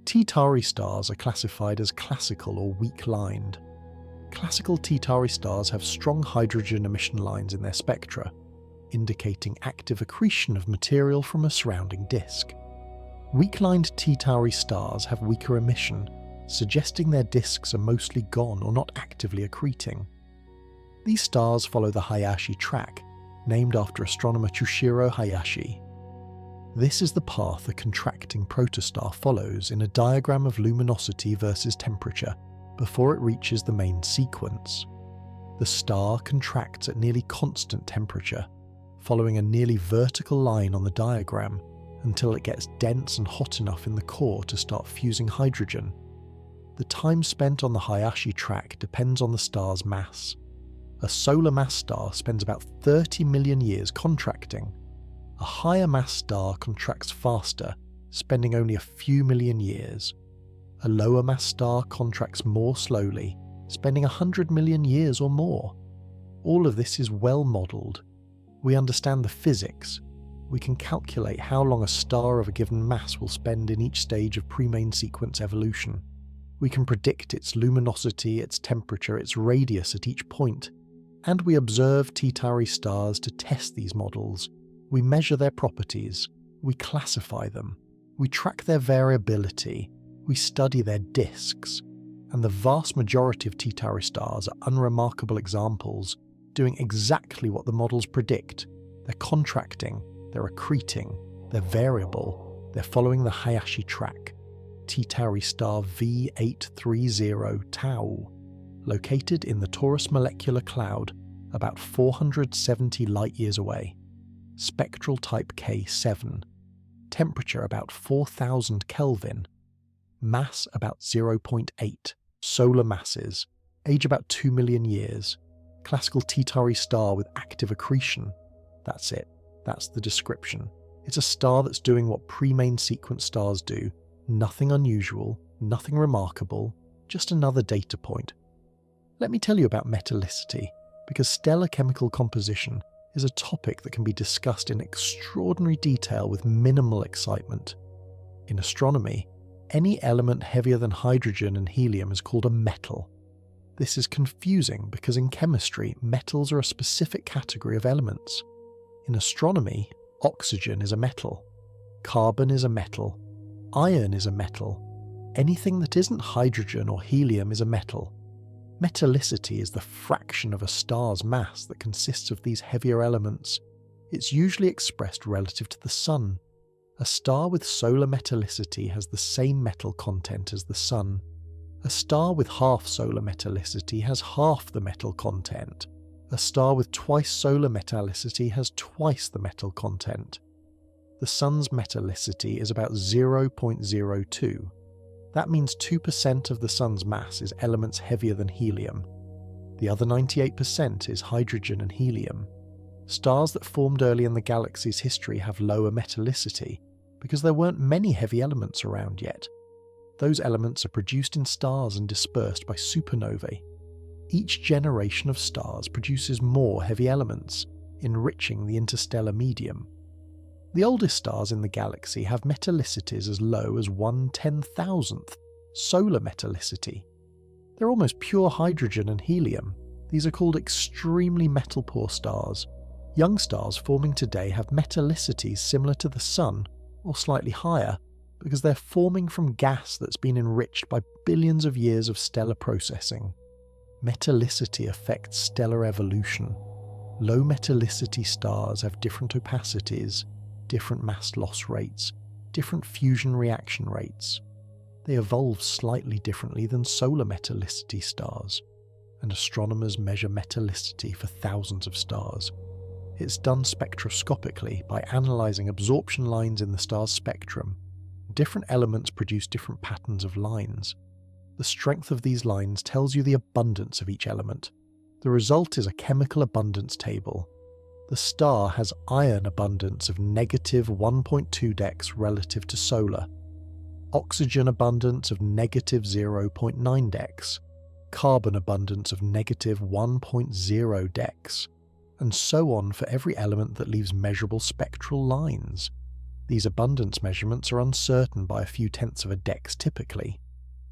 T-Tauri stars are classified as classical or weak-lined. Classical T-Tauri stars have strong hydrogen emission lines in their spectra, indicating active accretion of material from a surrounding disk. Weak-lined T-Tauri stars have weaker emission, suggesting their disks are mostly gone or not actively accreting. These stars follow the Hayashi track, named after astronomer Chushiro Hayashi. This is the path a contracting protostar follows in a diagram of luminosity versus temperature before it reaches the main sequence. The star contracts at nearly constant temperature, following a nearly vertical line on the diagram until it gets dense and hot enough in the core to start fusing hydrogen. The time spent on the Hayashi track depends on the star's mass. A solar mass star spends about 30 million years contracting. A higher mass star contracts faster, spending only a few million years. A lower mass star contracts more slowly, spending 100 million years or more. All of this is well modelled. We understand the physics. We can calculate how long a star of a given mass will spend in each stage of pre-main sequence evolution. We can predict its luminosity, its temperature, its radius at each point. And we observe T-Tauri stars to test these models. We measure their properties. We classify them. We track their variability. We study their disks. And the vast majority of T-Tauri stars are unremarkable examples, doing exactly what the models predict. They're contracting, they're accreting, they're variable, they're following the Hayashi track. T-Tauri star V830 Tau. located in the Taurus molecular cloud about 470 light-years away. Spectral type K7. Temperature about 4000 Kelvin. Mass about 0.8. Solar masses. Age about 2 million years. Classical T-Tauri star with active accretion. That's it. That's the description. It's a star that's doing what pre-main sequence stars do. Nothing unusual, nothing remarkable, just another data point. Let me tell you about metallicity, because stellar chemical composition is a topic that can be discussed in extraordinary detail with minimal excitement. In astronomy, any element heavier than hydrogen and helium is called a metal. This is confusing because in chemistry, metals are a specific category of elements. In astronomy, oxygen is a metal, carbon is a metal, iron is a metal. Anything that isn't hydrogen or helium is a metal. Metallicity is the fraction of a star's mass that consists of these heavier elements. It's usually expressed relative to the Sun. A star with solar metallicity has the same metal content as the Sun. A star with half solar metallicity has half the metal content. A star with twice solar metallicity has twice the metal content. The Sun's metallicity is about 0.02. That means 2% of the Sun's mass is elements heavier than helium. The other 98% is hydrogen and helium. Stars that formed early in the galaxy's history have lower metallicity because there weren't many heavy elements around yet. Those elements are produced in stars and dispersed by supernovae. Each generation of stars produces more heavy elements, enriching the interstellar medium. The oldest stars in the galaxy have metallicities as low as 1/10,000th solar metallicity. They're almost pure hydrogen and helium. These are called extremely metal-poor stars. Young stars forming today have metallicities similar to the Sun, or slightly higher, because they're forming from gas that's been enriched by billions of years of stellar processing. Metallicity affects stellar evolution. Low metallicity stars have different opacities, different mass loss rates, different fusion reaction rates. They evolve slightly differently than solar metallicity stars, and astronomers measure metallicity for thousands of stars. It's done spectroscopically by analysing absorption lines in the star's spectrum. Different elements produce different patterns of lines. The strength of these lines tells you the abundance of each element. The result is a chemical abundance table. The star has iron abundance of negative 1.2 dex relative to solar, oxygen abundance of negative 0.9 dex, carbon abundance of negative 1.0 dex, and so on for every element that leaves measurable spectral lines. These abundance measurements are uncertain by a few tenths of a dex typically.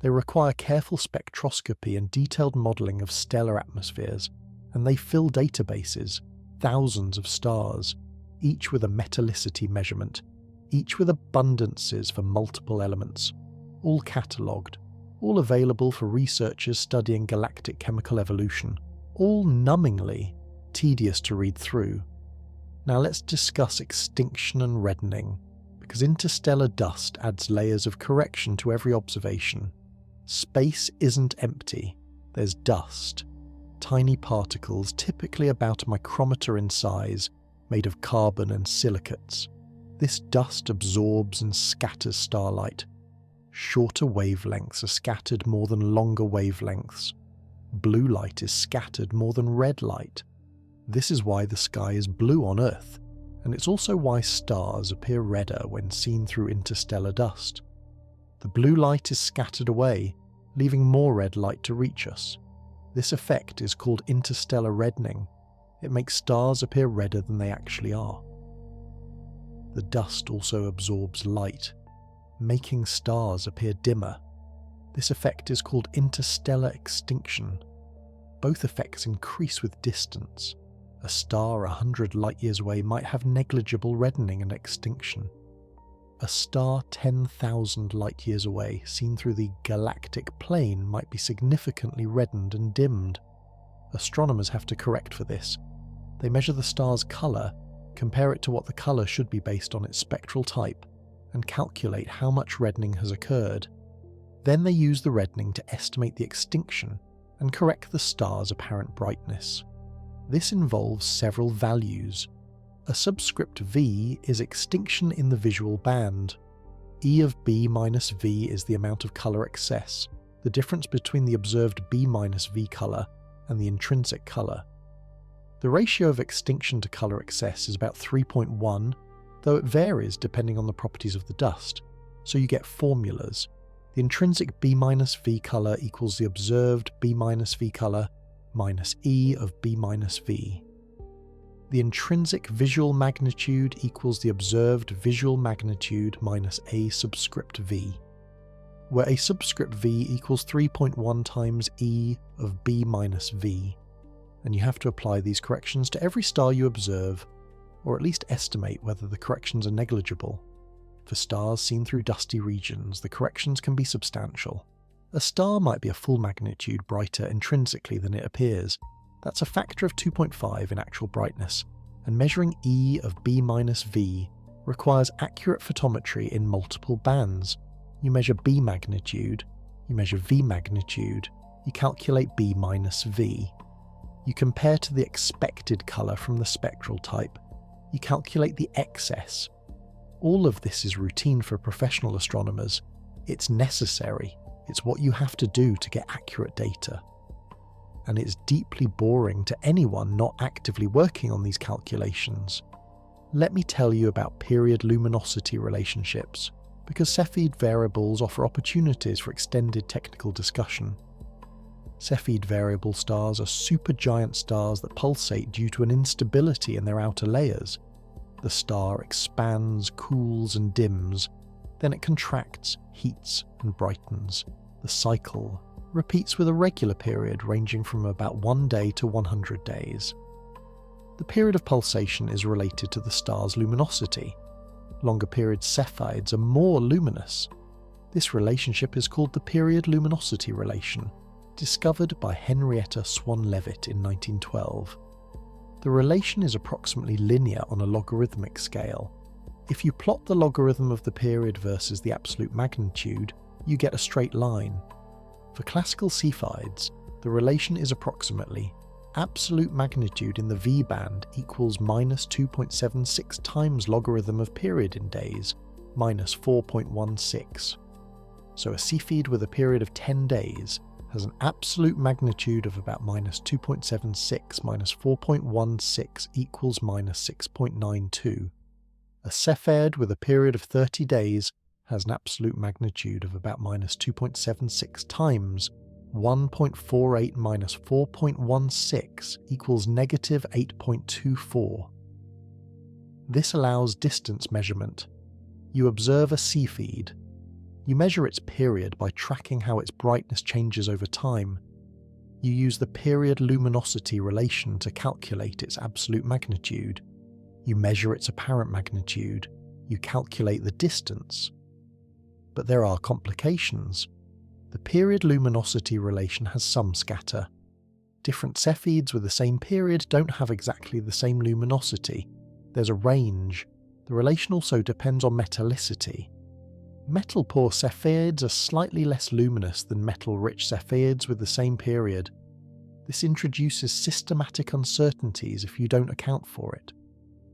They require careful spectroscopy and detailed modelling of stellar atmospheres, and they fill databases, thousands of stars, each with a metallicity measurement, each with abundances for multiple elements, all catalogued, all available for researchers studying galactic chemical evolution, all numbingly tedious to read through. Now let's discuss extinction and reddening, because interstellar dust adds layers of correction to every observation. Space isn't empty, there's dust. Tiny particles, typically about a micrometer in size, made of carbon and silicates. This dust absorbs and scatters starlight. Shorter wavelengths are scattered more than longer wavelengths. Blue light is scattered more than red light. This is why the sky is blue on Earth, and it's also why stars appear redder when seen through interstellar dust. The blue light is scattered away, leaving more red light to reach us. This effect is called interstellar reddening. It makes stars appear redder than they actually are. The dust also absorbs light, making stars appear dimmer. This effect is called interstellar extinction. Both effects increase with distance. A star 100 light-years away might have negligible reddening and extinction. A star 10,000 light-years away, seen through the galactic plane, might be significantly reddened and dimmed. Astronomers have to correct for this. They measure the star's colour, compare it to what the colour should be based on its spectral type, and calculate how much reddening has occurred. Then they use the reddening to estimate the extinction, and correct the star's apparent brightness. This involves several values. A subscript V is extinction in the visual band. E of B minus V is the amount of colour excess, the difference between the observed B minus V colour and the intrinsic colour. The ratio of extinction to colour excess is about 3.1, though it varies depending on the properties of the dust, so you get formulas. The intrinsic B minus V colour equals the observed B minus V colour minus E of B minus V. The intrinsic visual magnitude equals the observed visual magnitude minus A subscript V, where A subscript V equals 3.1 times E of B minus V, and you have to apply these corrections to every star you observe, or at least estimate whether the corrections are negligible. For stars seen through dusty regions, the corrections can be substantial. A star might be a full magnitude brighter intrinsically than it appears. That's a factor of 2.5 in actual brightness, and measuring E of B minus V requires accurate photometry in multiple bands. You measure B magnitude, you measure V magnitude, you calculate B minus V. You compare to the expected colour from the spectral type, you calculate the excess. All of this is routine for professional astronomers. It's necessary, it's what you have to do to get accurate data. And it's deeply boring to anyone not actively working on these calculations. Let me tell you about period luminosity relationships, because Cepheid variables offer opportunities for extended technical discussion. Cepheid variable stars are supergiant stars that pulsate due to an instability in their outer layers. The star expands, cools and dims, then it contracts, heats and brightens. The cycle repeats with a regular period ranging from about 1 day to 100 days. The period of pulsation is related to the star's luminosity. Longer period Cepheids are more luminous. This relationship is called the period luminosity relation, discovered by Henrietta Swan-Leavitt in 1912. The relation is approximately linear on a logarithmic scale. If you plot the logarithm of the period versus the absolute magnitude, you get a straight line. For classical Cepheids, the relation is approximately absolute magnitude in the V band equals minus 2.76 times logarithm of period in days, minus 4.16. So a Cepheid with a period of 10 days has an absolute magnitude of about minus 2.76 minus 4.16 equals minus 6.92. A Cepheid with a period of 30 days has an absolute magnitude of about minus 2.76 times 1.48 minus 4.16 equals negative 8.24. This allows distance measurement. You observe a Cepheid. You measure its period by tracking how its brightness changes over time. You use the period luminosity relation to calculate its absolute magnitude. You measure its apparent magnitude. You calculate the distance. But there are complications. The period luminosity relation has some scatter. Different Cepheids with the same period don't have exactly the same luminosity. There's a range. The relation also depends on metallicity. Metal-poor Cepheids are slightly less luminous than metal-rich Cepheids with the same period. This introduces systematic uncertainties if you don't account for it.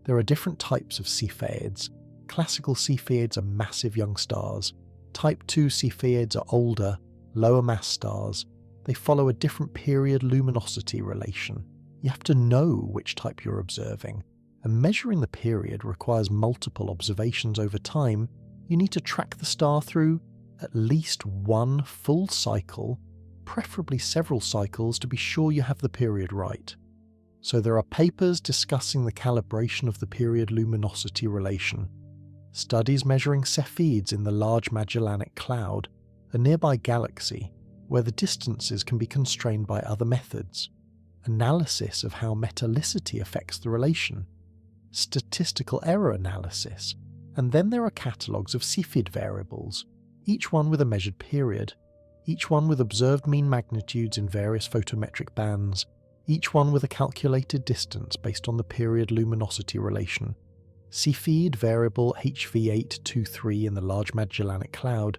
There are different types of Cepheids. Classical Cepheids are massive young stars. Type 2 Cepheids are older, lower mass stars. They follow a different period luminosity relation. You have to know which type you're observing, and measuring the period requires multiple observations over time. You need to track the star through at least one full cycle, preferably several cycles, to be sure you have the period right. So there are papers discussing the calibration of the period luminosity relation. Studies measuring Cepheids in the Large Magellanic Cloud, a nearby galaxy, where the distances can be constrained by other methods. Analysis of how metallicity affects the relation. Statistical error analysis. And then there are catalogues of Cepheid variables, each one with a measured period, each one with observed mean magnitudes in various photometric bands, each one with a calculated distance based on the period luminosity relation. Cepheid variable HV823 in the Large Magellanic Cloud,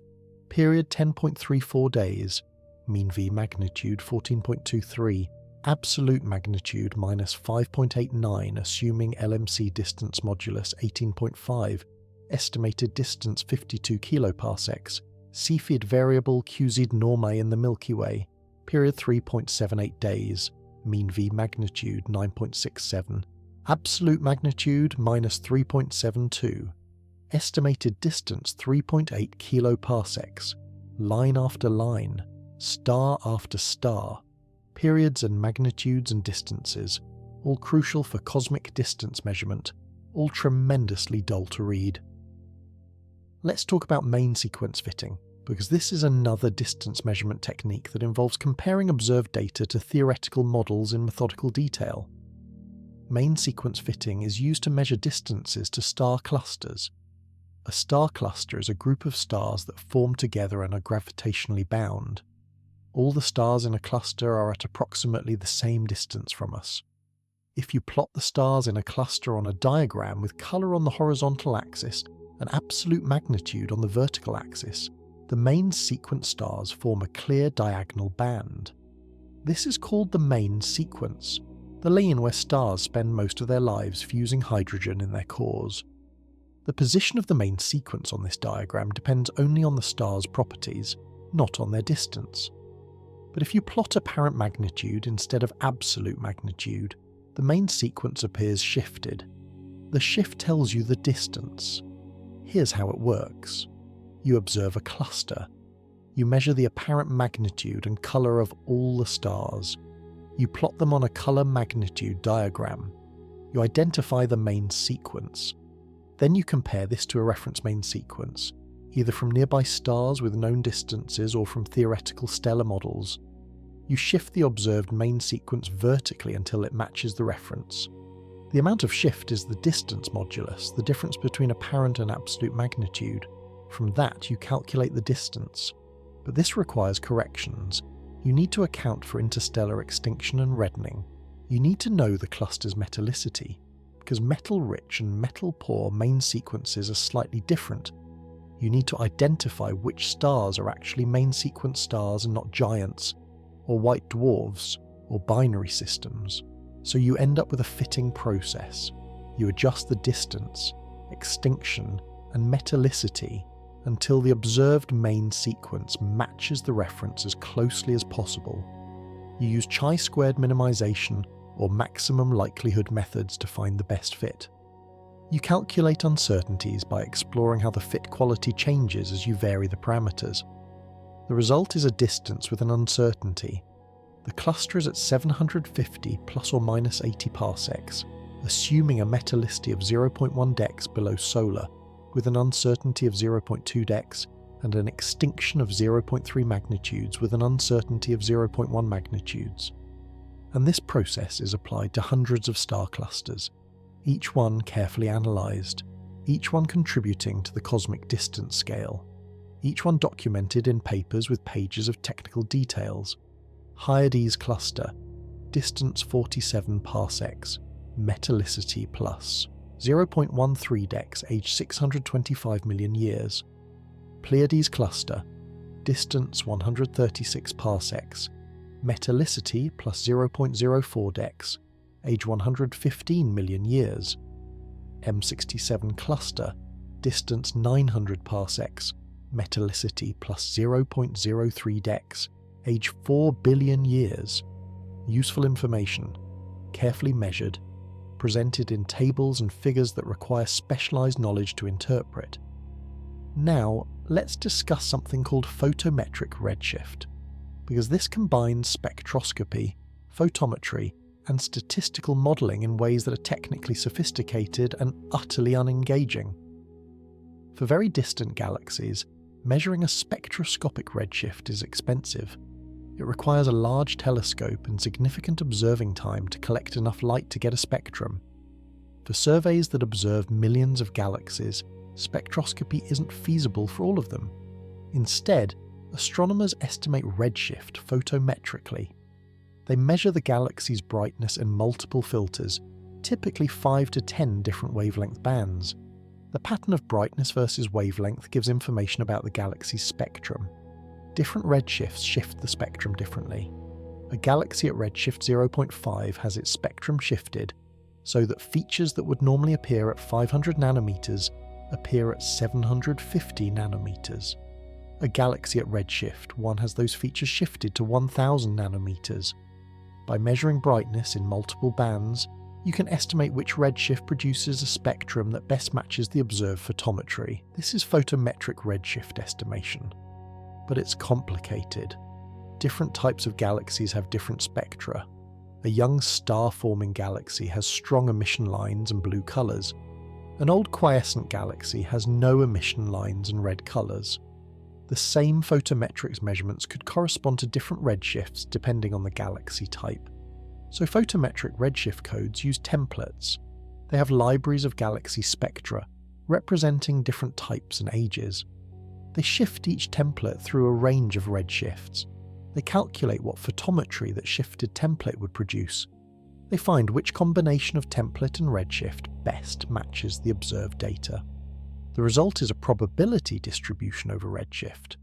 period 10.34 days, mean V magnitude 14.23, absolute magnitude minus 5.89 assuming LMC distance modulus 18.5, estimated distance 52 kiloparsecs, Cepheid variable QZ normae in the Milky Way, period 3.78 days, mean V magnitude 9.67, absolute magnitude minus 3.72, estimated distance 3.8 kiloparsecs, line after line, star after star, periods and magnitudes and distances, all crucial for cosmic distance measurement, all tremendously dull to read. Let's talk about main sequence fitting, because this is another distance measurement technique that involves comparing observed data to theoretical models in methodical detail. Main sequence fitting is used to measure distances to star clusters. A star cluster is a group of stars that form together and are gravitationally bound. All the stars in a cluster are at approximately the same distance from us. If you plot the stars in a cluster on a diagram with colour on the horizontal axis and absolute magnitude on the vertical axis, the main sequence stars form a clear diagonal band. This is called the main sequence, the lane where stars spend most of their lives fusing hydrogen in their cores. The position of the main sequence on this diagram depends only on the star's properties, not on their distance. But if you plot apparent magnitude instead of absolute magnitude, the main sequence appears shifted. The shift tells you the distance. Here's how it works. You observe a cluster. You measure the apparent magnitude and colour of all the stars. You plot them on a colour magnitude diagram. You identify the main sequence. Then you compare this to a reference main sequence, either from nearby stars with known distances or from theoretical stellar models. You shift the observed main sequence vertically until it matches the reference. The amount of shift is the distance modulus, the difference between apparent and absolute magnitude. From that you calculate the distance. But this requires corrections. You need to account for interstellar extinction and reddening. You need to know the cluster's metallicity, because metal-rich and metal-poor main sequences are slightly different. You need to identify which stars are actually main sequence stars and not giants, or white dwarfs, or binary systems. So you end up with a fitting process. You adjust the distance, extinction, and metallicity until the observed main sequence matches the reference as closely as possible. You use chi-squared minimization or maximum likelihood methods to find the best fit. You calculate uncertainties by exploring how the fit quality changes as you vary the parameters. The result is a distance with an uncertainty. The cluster is at 750 plus or minus 80 parsecs, assuming a metallicity of 0.1 dex below solar, with an uncertainty of 0.2 dex and an extinction of 0.3 magnitudes with an uncertainty of 0.1 magnitudes. And this process is applied to hundreds of star clusters, each one carefully analysed, each one contributing to the cosmic distance scale, each one documented in papers with pages of technical details. Hyades cluster, distance 47 parsecs, metallicity plus 0.13 dex aged 625 million years. Pleiades cluster, distance 136 parsecs, metallicity plus 0.04 dex, age 115 million years. M67 cluster, distance 900 parsecs, metallicity plus 0.03 dex, age 4 billion years. Useful information, carefully measured, presented in tables and figures that require specialised knowledge to interpret. Now, let's discuss something called photometric redshift, because this combines spectroscopy, photometry, and statistical modelling in ways that are technically sophisticated and utterly unengaging. For very distant galaxies, measuring a spectroscopic redshift is expensive. It requires a large telescope and significant observing time to collect enough light to get a spectrum. For surveys that observe millions of galaxies, spectroscopy isn't feasible for all of them. Instead, astronomers estimate redshift photometrically. They measure the galaxy's brightness in multiple filters, typically 5 to 10 different wavelength bands. The pattern of brightness versus wavelength gives information about the galaxy's spectrum. Different redshifts shift the spectrum differently. A galaxy at redshift 0.5 has its spectrum shifted so that features that would normally appear at 500 nanometers appear at 750 nanometers. A galaxy at redshift 1 has those features shifted to 1000 nanometers. By measuring brightness in multiple bands, you can estimate which redshift produces a spectrum that best matches the observed photometry. This is photometric redshift estimation. But it's complicated. Different types of galaxies have different spectra. A young star-forming galaxy has strong emission lines and blue colours. An old quiescent galaxy has no emission lines and red colours. The same photometrics measurements could correspond to different redshifts depending on the galaxy type. So photometric redshift codes use templates. They have libraries of galaxy spectra, representing different types and ages. They shift each template through a range of redshifts. They calculate what photometry that shifted template would produce. They find which combination of template and redshift best matches the observed data. The result is a probability distribution over redshift.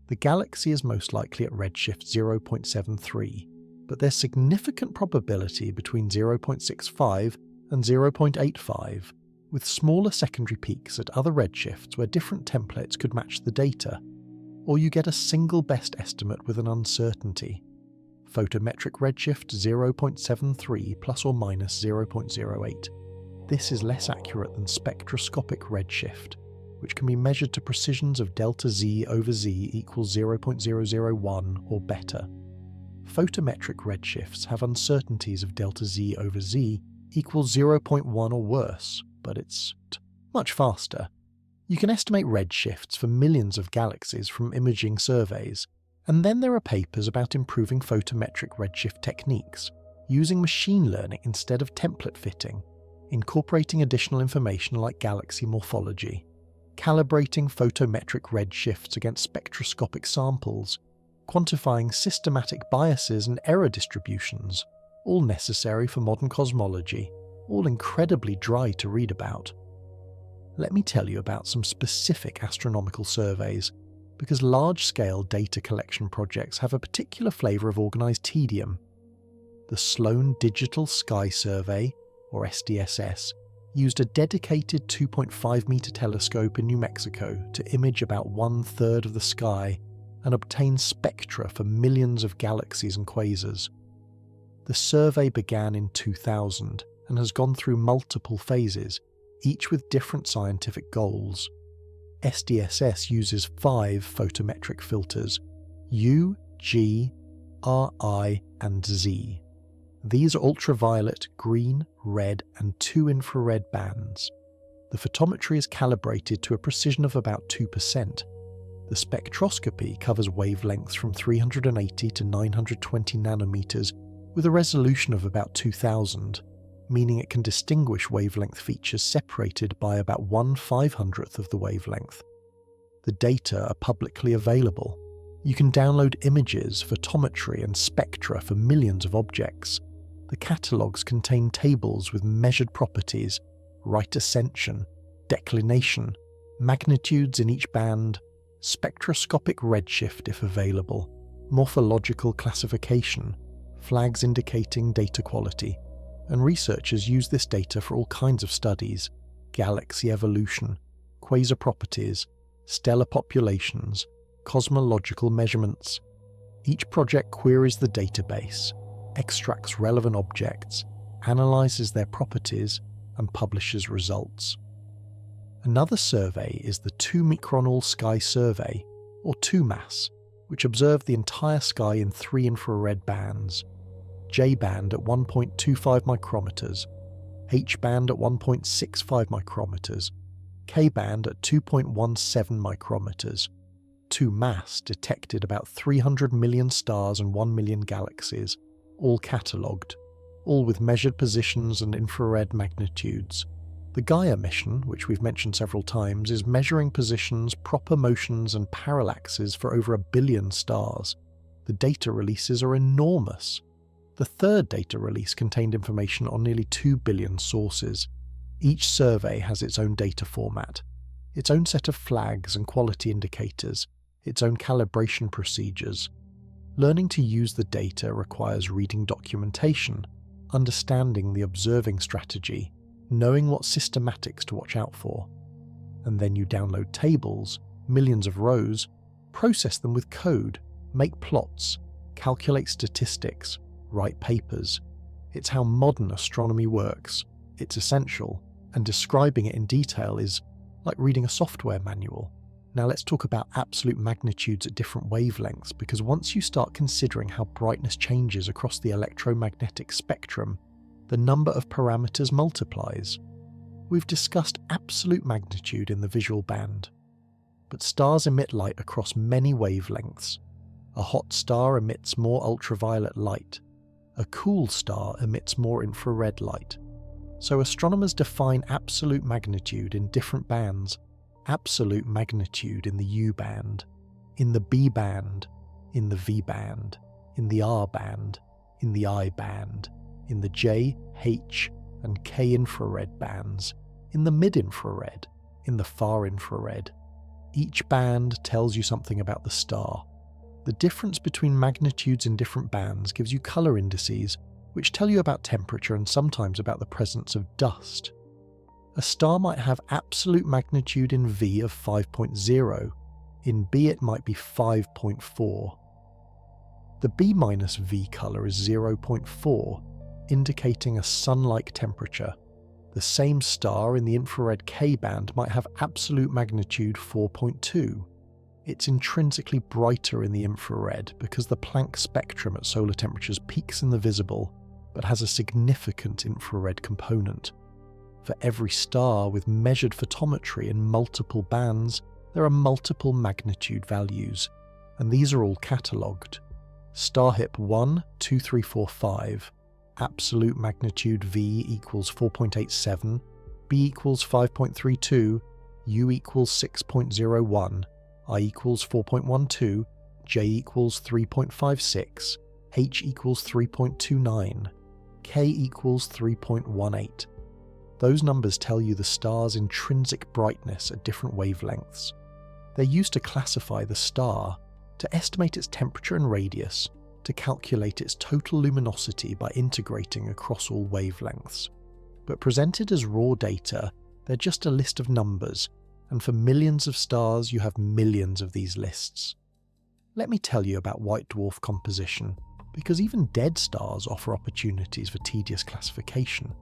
The galaxy is most likely at redshift 0.73, but there's significant probability between 0.65 and 0.85, with smaller secondary peaks at other redshifts where different templates could match the data, or you get a single best estimate with an uncertainty. Photometric redshift 0.73 plus or minus 0.08. This is less accurate than spectroscopic redshift, which can be measured to precisions of delta z over z equals 0.001 or better. Photometric redshifts have uncertainties of delta z over z equals 0.1 or worse, but it's much faster. You can estimate redshifts for millions of galaxies from imaging surveys, and then there are papers about improving photometric redshift techniques, using machine learning instead of template fitting, incorporating additional information like galaxy morphology, calibrating photometric redshifts against spectroscopic samples, quantifying systematic biases and error distributions, all necessary for modern cosmology, all incredibly dry to read about. Let me tell you about some specific astronomical surveys, because large-scale data collection projects have a particular flavour of organised tedium. The Sloan Digital Sky Survey, or SDSS, used a dedicated 2.5-metre telescope in New Mexico to image about 1/3 of the sky and obtain spectra for millions of galaxies and quasars. The survey began in 2000 and has gone through multiple phases, each with different scientific goals. SDSS uses 5 photometric filters: U, G, RI, and Z. These are ultraviolet, green, red, and 2 infrared bands. The photometry is calibrated to a precision of about 2%. The spectroscopy covers wavelengths from 380 to 920 nanometers with a resolution of about 2000, meaning it can distinguish wavelength features separated by about 1/500th of the wavelength. The data are publicly available. You can download images, photometry, and spectra for millions of objects. The catalogues contain tables with measured properties, right ascension, declination, magnitudes in each band, spectroscopic redshift if available, morphological classification, flags indicating data quality, and researchers use this data for all kinds of studies: galaxy evolution, quasar properties, stellar populations, cosmological measurements. Each project queries the database, extracts relevant objects, analyzes their properties, and publishes results. Another survey is the 2-micron All-Sky Survey, or 2MASS, which observed the entire sky in 3 infrared bands: J-band at 1.25 micrometers, H-band at 1.65 micrometers, K-band at 2.17 micrometers. 2MASS detected about 300 million stars and 1 million galaxies, all catalogued, all with measured positions and infrared magnitudes. The Gaia mission, which we've mentioned several times, is measuring positions, proper motions, and parallaxes for over 1 billion stars. The data releases are enormous. The third data release contained information on nearly 2 billion sources. Each survey has its own data format, its own set of flags and quality indicators, its own calibration procedures. Learning to use the data requires reading documentation, understanding the observing strategy, knowing what systematics to watch out for. And then you download tables, millions of rows, process them with code, make plots, calculate statistics, write papers. It's how modern astronomy works. It's essential, and describing it in detail is like reading a software manual. Now let's talk about absolute magnitudes at different wavelengths, because once you start considering how brightness changes across the electromagnetic spectrum, the number of parameters multiplies. We've discussed absolute magnitude in the visual band, but stars emit light across many wavelengths. A hot star emits more ultraviolet light. A cool star emits more infrared light. So astronomers define absolute magnitude in different bands. Absolute magnitude in the U band, in the B band, in the V band, in the R band, in the I band, in the J, H, and K infrared bands, in the mid-infrared, in the far infrared. Each band tells you something about the star. The difference between magnitudes in different bands gives you colour indices, which tell you about temperature and sometimes about the presence of dust. A star might have absolute magnitude in V of 5.0, in B it might be 5.4. The B-V colour is 0.4, indicating a sun-like temperature. The same star in the infrared K band might have absolute magnitude 4.2. It's intrinsically brighter in the infrared because the Planck spectrum at solar temperatures peaks in the visible, but has a significant infrared component. For every star with measured photometry in multiple bands, there are multiple magnitude values, and these are all catalogued. Star HIP 1, 2, 3, 4, 5, absolute magnitude V equals 4.87, B equals 5.32, U equals 6.01, I equals 4.12, J equals 3.56, H equals 3.29, K equals 3.18. Those numbers tell you the star's intrinsic brightness at different wavelengths. They're used to classify the star, to estimate its temperature and radius, to calculate its total luminosity by integrating across all wavelengths. But presented as raw data, they're just a list of numbers, and for millions of stars you have millions of these lists. Let me tell you about white dwarf composition, because even dead stars offer opportunities for tedious classification.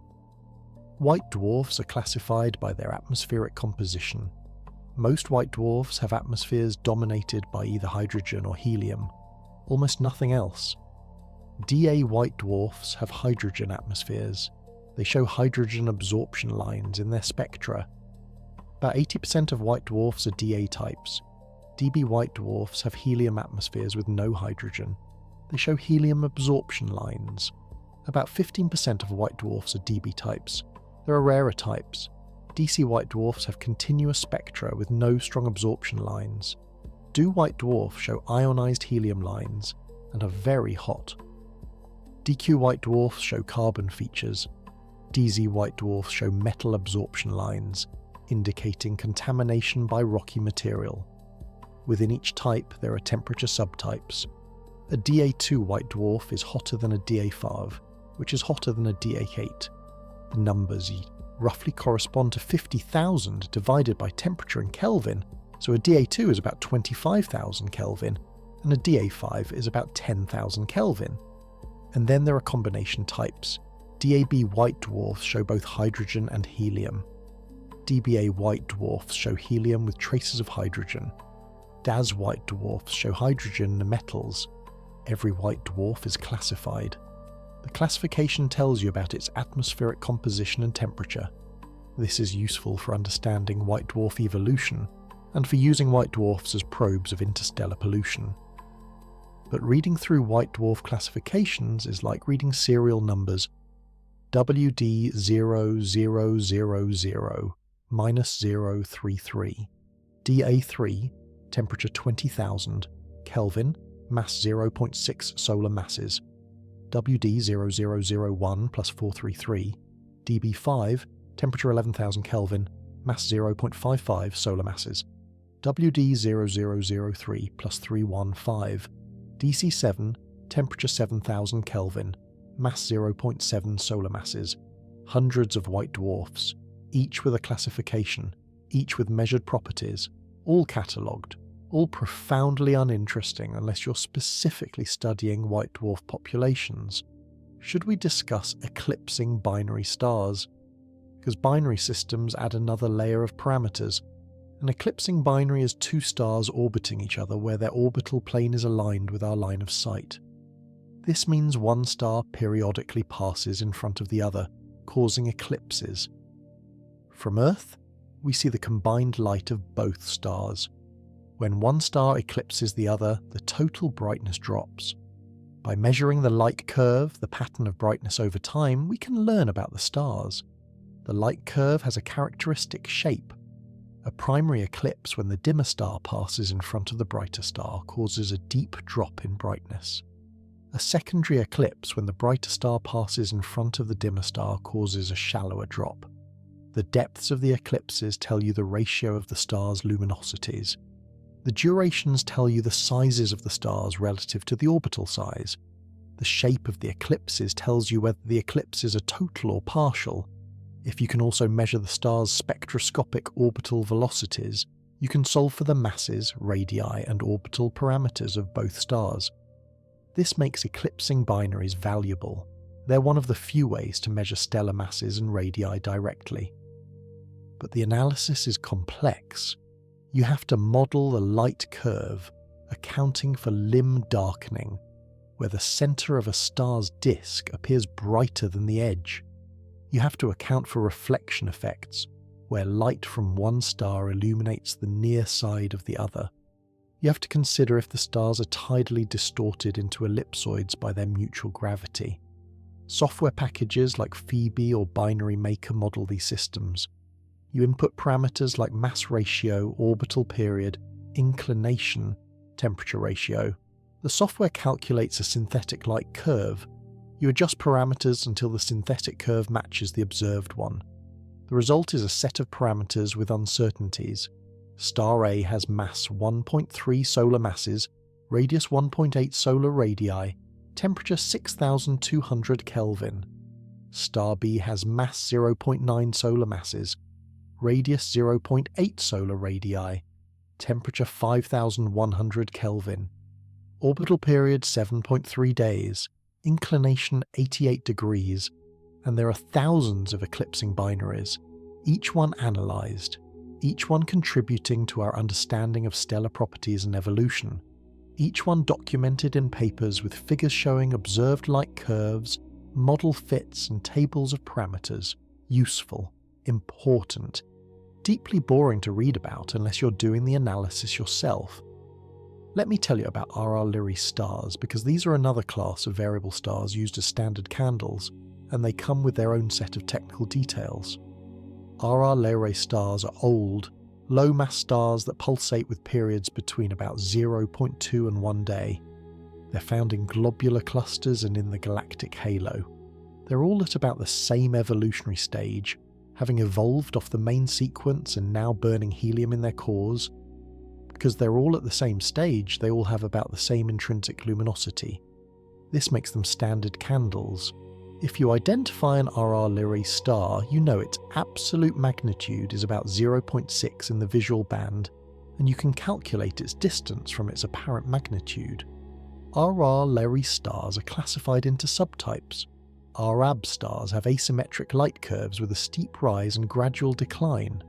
White dwarfs are classified by their atmospheric composition. Most white dwarfs have atmospheres dominated by either hydrogen or helium, almost nothing else. DA white dwarfs have hydrogen atmospheres. They show hydrogen absorption lines in their spectra. About 80% of white dwarfs are DA types. DB white dwarfs have helium atmospheres with no hydrogen. They show helium absorption lines. About 15% of white dwarfs are DB types. There are rarer types. DC white dwarfs have continuous spectra with no strong absorption lines. Do white dwarfs show ionized helium lines and are very hot. DQ white dwarfs show carbon features. DZ white dwarfs show metal absorption lines, indicating contamination by rocky material. Within each type there are temperature subtypes. A DA2 white dwarf is hotter than a DA5, which is hotter than a DA8. The numbers roughly correspond to 50,000 divided by temperature in Kelvin, so a DA2 is about 25,000 Kelvin, and a DA5 is about 10,000 Kelvin. And then there are combination types. DAB white dwarfs show both hydrogen and helium. DBA white dwarfs show helium with traces of hydrogen. DAS white dwarfs show hydrogen and metals. Every white dwarf is classified. The classification tells you about its atmospheric composition and temperature. This is useful for understanding white dwarf evolution, and for using white dwarfs as probes of interstellar pollution. But reading through white dwarf classifications is like reading serial numbers. WD0000 -033, DA3, temperature 20,000, Kelvin, mass 0.6 solar masses. WD0001 plus 433, DB5, temperature 11,000 Kelvin, mass 0.55 solar masses. WD0003 plus 315, DC7, temperature 7000 Kelvin, mass 0.7 solar masses, hundreds of white dwarfs, each with a classification, each with measured properties, all catalogued, all profoundly uninteresting unless you're specifically studying white dwarf populations. Should we discuss eclipsing binary stars? Because binary systems add another layer of parameters. An eclipsing binary is two stars orbiting each other where their orbital plane is aligned with our line of sight. This means one star periodically passes in front of the other, causing eclipses. From Earth, we see the combined light of both stars. When one star eclipses the other, the total brightness drops. By measuring the light curve, the pattern of brightness over time, we can learn about the stars. The light curve has a characteristic shape. A primary eclipse when the dimmer star passes in front of the brighter star causes a deep drop in brightness. A secondary eclipse when the brighter star passes in front of the dimmer star causes a shallower drop. The depths of the eclipses tell you the ratio of the star's luminosities. The durations tell you the sizes of the stars relative to the orbital size. The shape of the eclipses tells you whether the eclipses are total or partial. If you can also measure the star's spectroscopic orbital velocities, you can solve for the masses, radii, and orbital parameters of both stars. This makes eclipsing binaries valuable. They're one of the few ways to measure stellar masses and radii directly. But the analysis is complex. You have to model the light curve, accounting for limb darkening, where the centre of a star's disk appears brighter than the edge. You have to account for reflection effects, where light from one star illuminates the near side of the other. You have to consider if the stars are tidally distorted into ellipsoids by their mutual gravity. Software packages like Phoebe or Binary Maker model these systems. You input parameters like mass ratio, orbital period, inclination, temperature ratio. The software calculates a synthetic light curve. You adjust parameters until the synthetic curve matches the observed one. The result is a set of parameters with uncertainties. Star A has mass 1.3 solar masses, radius 1.8 solar radii, temperature 6200 Kelvin. Star B has mass 0.9 solar masses, radius 0.8 solar radii, temperature 5100 Kelvin. Orbital period 7.3 days, inclination 88 degrees, and there are thousands of eclipsing binaries, each one analysed, each one contributing to our understanding of stellar properties and evolution, each one documented in papers with figures showing observed light curves, model fits and tables of parameters, useful, important, deeply boring to read about unless you're doing the analysis yourself. Let me tell you about RR Lyrae stars, because these are another class of variable stars used as standard candles, and they come with their own set of technical details. RR Lyrae stars are old, low-mass stars that pulsate with periods between about 0.2 and 1 day. They're found in globular clusters and in the galactic halo. They're all at about the same evolutionary stage, having evolved off the main sequence and now burning helium in their cores. Because they're all at the same stage, they all have about the same intrinsic luminosity. This makes them standard candles. If you identify an RR Lyrae star, you know its absolute magnitude is about 0.6 in the visual band, and you can calculate its distance from its apparent magnitude. RR Lyrae stars are classified into subtypes. RAB stars have asymmetric light curves with a steep rise and gradual decline.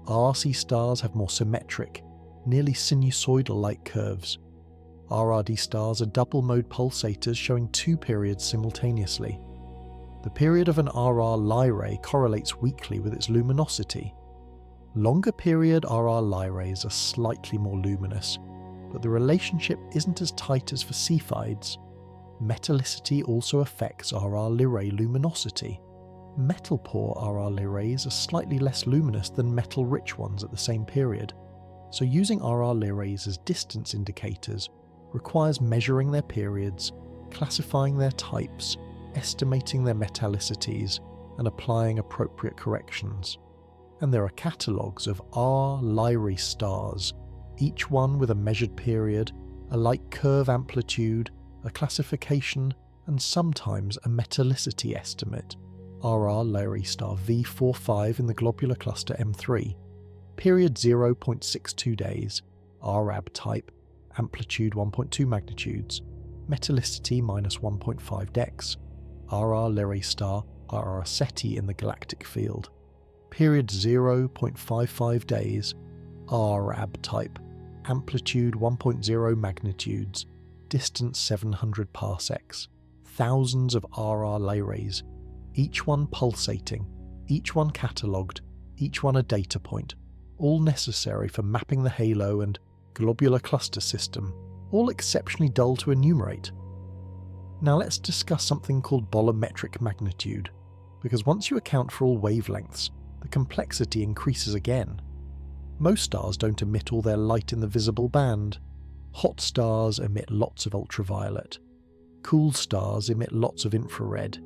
RRC stars have more symmetric, nearly sinusoidal light curves. RRD stars are double-mode pulsators showing two periods simultaneously. The period of an RR Lyrae correlates weakly with its luminosity. Longer period RR Lyraes are slightly more luminous, but the relationship isn't as tight as for Cepheids. Metallicity also affects RR Lyrae luminosity. Metal-poor RR Lyraes are slightly less luminous than metal-rich ones at the same period, so using RR Lyraes as distance indicators requires measuring their periods, classifying their types, estimating their metallicities, and applying appropriate corrections. and there are catalogues of R Lyrae stars, each one with a measured period, a light curve amplitude, a classification, and sometimes a metallicity estimate. RR Lyrae star V45 in the globular cluster M3, period 0.62 days, RAB type, amplitude 1.2 magnitudes, metallicity -1.5 dex, RR Lyrae star RR Ceti in the galactic field, period 0.55 days, RAB type, amplitude 1.0 magnitudes, distance 700 parsecs, thousands of RR Lyraes, each one pulsating, each one catalogued, each one a data point, all necessary for mapping the halo and globular cluster system, all exceptionally dull to enumerate. Now let's discuss something called bolometric magnitude, because once you account for all wavelengths, the complexity increases again. Most stars don't emit all their light in the visible band. Hot stars emit lots of ultraviolet. Cool stars emit lots of infrared.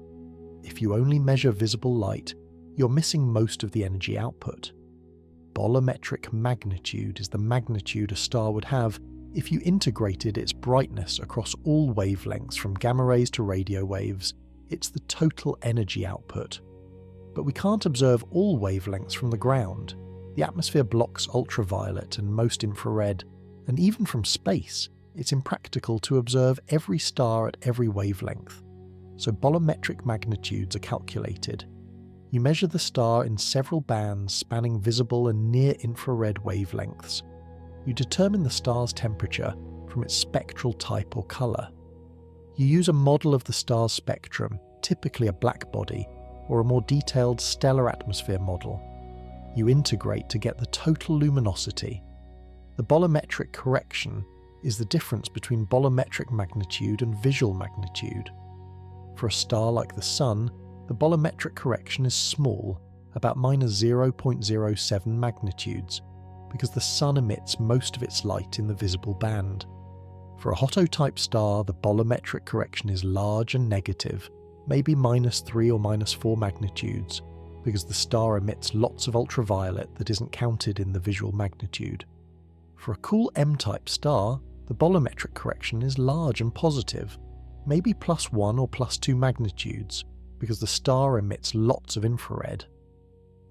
If you only measure visible light, you're missing most of the energy output. Bolometric magnitude is the magnitude a star would have if you integrated its brightness across all wavelengths from gamma rays to radio waves. It's the total energy output. But we can't observe all wavelengths from the ground. The atmosphere blocks ultraviolet and most infrared, and even from space, it's impractical to observe every star at every wavelength. So bolometric magnitudes are calculated. You measure the star in several bands spanning visible and near-infrared wavelengths. You determine the star's temperature from its spectral type or colour. You use a model of the star's spectrum, typically a black body, or a more detailed stellar atmosphere model. You integrate to get the total luminosity. The bolometric correction is the difference between bolometric magnitude and visual magnitude. For a star like the Sun, the bolometric correction is small, about -0.07 magnitudes, because the Sun emits most of its light in the visible band. For a Hotto-type star, the bolometric correction is large and negative, maybe -3 or -4 magnitudes, because the star emits lots of ultraviolet that isn't counted in the visual magnitude. For a cool M-type star, the bolometric correction is large and positive, maybe +1 or +2 magnitudes, because the star emits lots of infrared.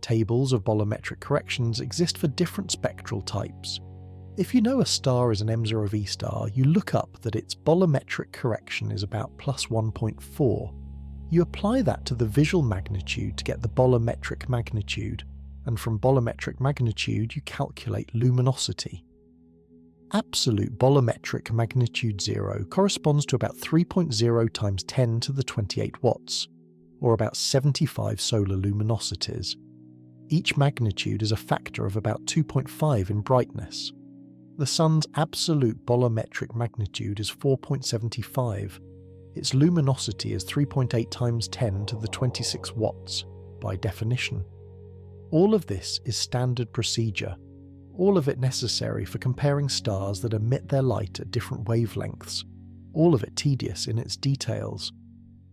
Tables of bolometric corrections exist for different spectral types. If you know a star is an M0V star, you look up that its bolometric correction is about +1.4. You apply that to the visual magnitude to get the bolometric magnitude, and from bolometric magnitude you calculate luminosity. Absolute bolometric magnitude 0 corresponds to about 3.0 times 10 to the 28 watts, or about 75 solar luminosities. Each magnitude is a factor of about 2.5 in brightness. The Sun's absolute bolometric magnitude is 4.75. Its luminosity is 3.8 times 10 to the 26 watts, by definition. All of this is standard procedure, all of it necessary for comparing stars that emit their light at different wavelengths, all of it tedious in its details.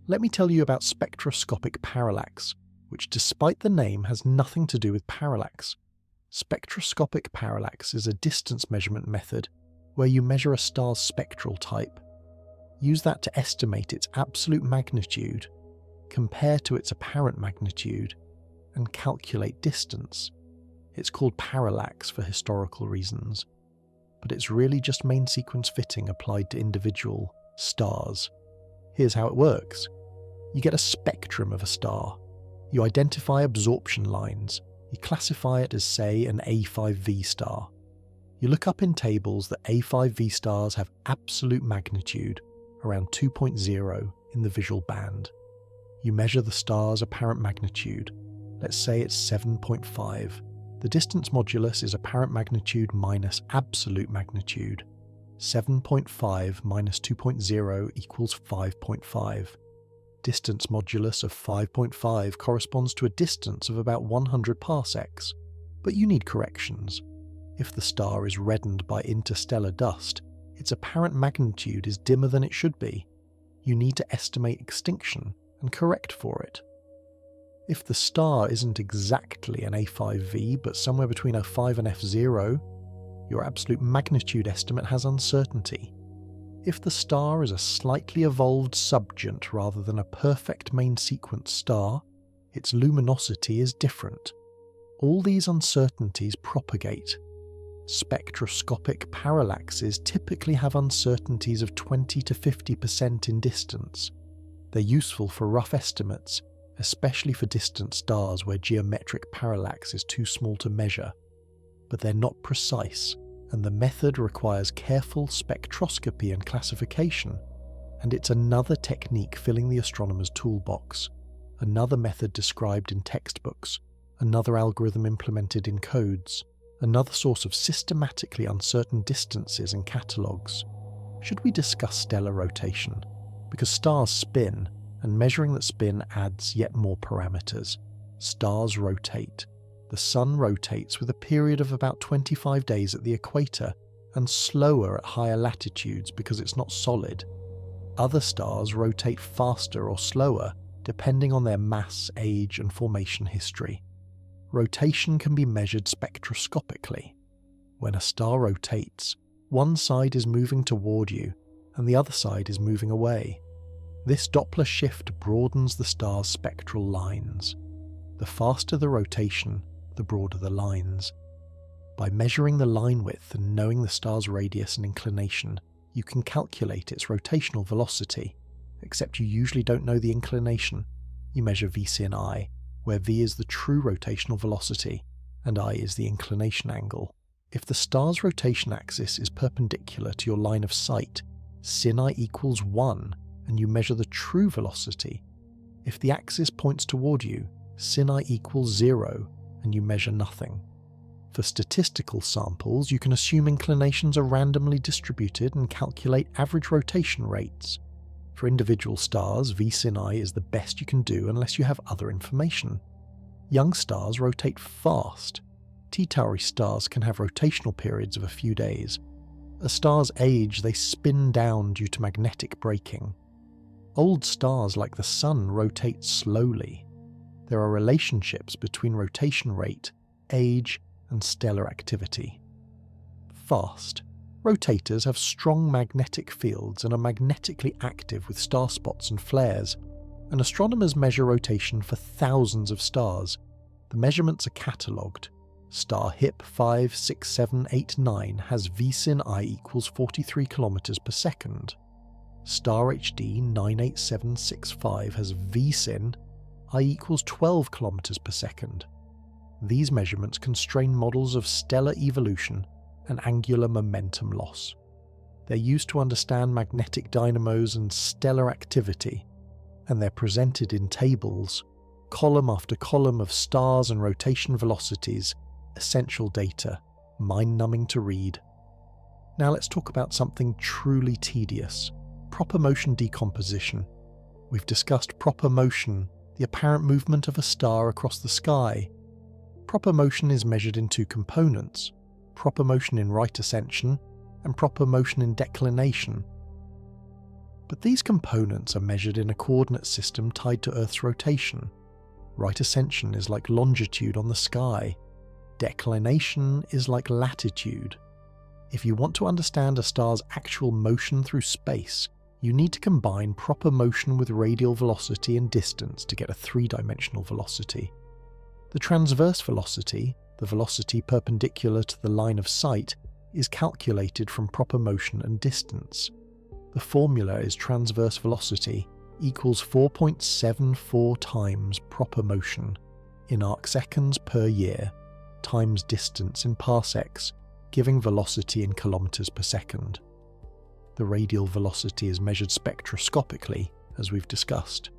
Let me tell you about spectroscopic parallax, which despite the name has nothing to do with parallax. Spectroscopic parallax is a distance measurement method where you measure a star's spectral type. Use that to estimate its absolute magnitude, compare to its apparent magnitude, and calculate distance. It's called parallax for historical reasons, but it's really just main sequence fitting applied to individual stars. Here's how it works. You get a spectrum of a star. You identify absorption lines. You classify it as, say, an A5V star. You look up in tables that A5V stars have absolute magnitude, around 2.0 in the visual band. You measure the star's apparent magnitude. Let's say it's 7.5. The distance modulus is apparent magnitude minus absolute magnitude. 7.5 minus 2.0 equals 5.5. Distance modulus of 5.5 corresponds to a distance of about 100 parsecs. But you need corrections. If the star is reddened by interstellar dust, its apparent magnitude is dimmer than it should be. You need to estimate extinction and correct for it. If the star isn't exactly an A5V but somewhere between F5 and F0, your absolute magnitude estimate has uncertainty. If the star is a slightly evolved subgiant rather than a perfect main sequence star, its luminosity is different. All these uncertainties propagate. Spectroscopic parallaxes typically have uncertainties of 20 to 50% in distance. They're useful for rough estimates, especially for distant stars where geometric parallax is too small to measure. But they're not precise, and the method requires careful spectroscopy and classification, and it's another technique filling the astronomer's toolbox, another method described in textbooks, another algorithm implemented in codes, another source of systematically uncertain distances in catalogues. Should we discuss stellar rotation? Because stars spin, and measuring that spin adds yet more parameters. Stars rotate. The Sun rotates with a period of about 25 days at the equator, and slower at higher latitudes because it's not solid. Other stars rotate faster or slower, depending on their mass, age, and formation history. Rotation can be measured spectroscopically. When a star rotates, one side is moving toward you, and the other side is moving away. This Doppler shift broadens the star's spectral lines. The faster the rotation, the broader the lines. By measuring the line width and knowing the star's radius and inclination, you can calculate its rotational velocity, except you usually don't know the inclination. You measure v sin I, where v is the true rotational velocity, and I is the inclination angle. If the star's rotation axis is perpendicular to your line of sight, sin I equals 1, and you measure the true velocity. If the axis points toward you, sin I equals 0, and you measure nothing. For statistical samples, you can assume inclinations are randomly distributed and calculate average rotation rates. For individual stars, v sin I is the best you can do unless you have other information. Young stars rotate fast. T-Tauri stars can have rotational periods of a few days. As stars age, they spin down due to magnetic braking. Old stars like the Sun rotate slowly. There are relationships between rotation rate, age, and stellar activity. Fast. Rotators have strong magnetic fields and are magnetically active with star spots and flares, and astronomers measure rotation for thousands of stars. The measurements are catalogued. Star HIP 56789 has v sin I equals 43 km per second. Star HD 98765 has v sin I equals 12 km per second. These measurements constrain models of stellar evolution and angular momentum loss. They're used to understand magnetic dynamos and stellar activity, and they're presented in tables, column after column of stars and rotation velocities, essential data, mind-numbing to read. Now let's talk about something truly tedious, proper motion decomposition. We've discussed proper motion, the apparent movement of a star across the sky. Proper motion is measured in two components, proper motion in right ascension and proper motion in declination. But these components are measured in a coordinate system tied to Earth's rotation. Right ascension is like longitude on the sky. Declination is like latitude. If you want to understand a star's actual motion through space, you need to combine proper motion with radial velocity and distance to get a three-dimensional velocity. The transverse velocity, the velocity perpendicular to the line of sight, is calculated from proper motion and distance. The formula is transverse velocity equals 4.74 times proper motion in arcseconds per year times distance in parsecs, giving velocity in kilometers per second. The radial velocity is measured spectroscopically, as we've discussed.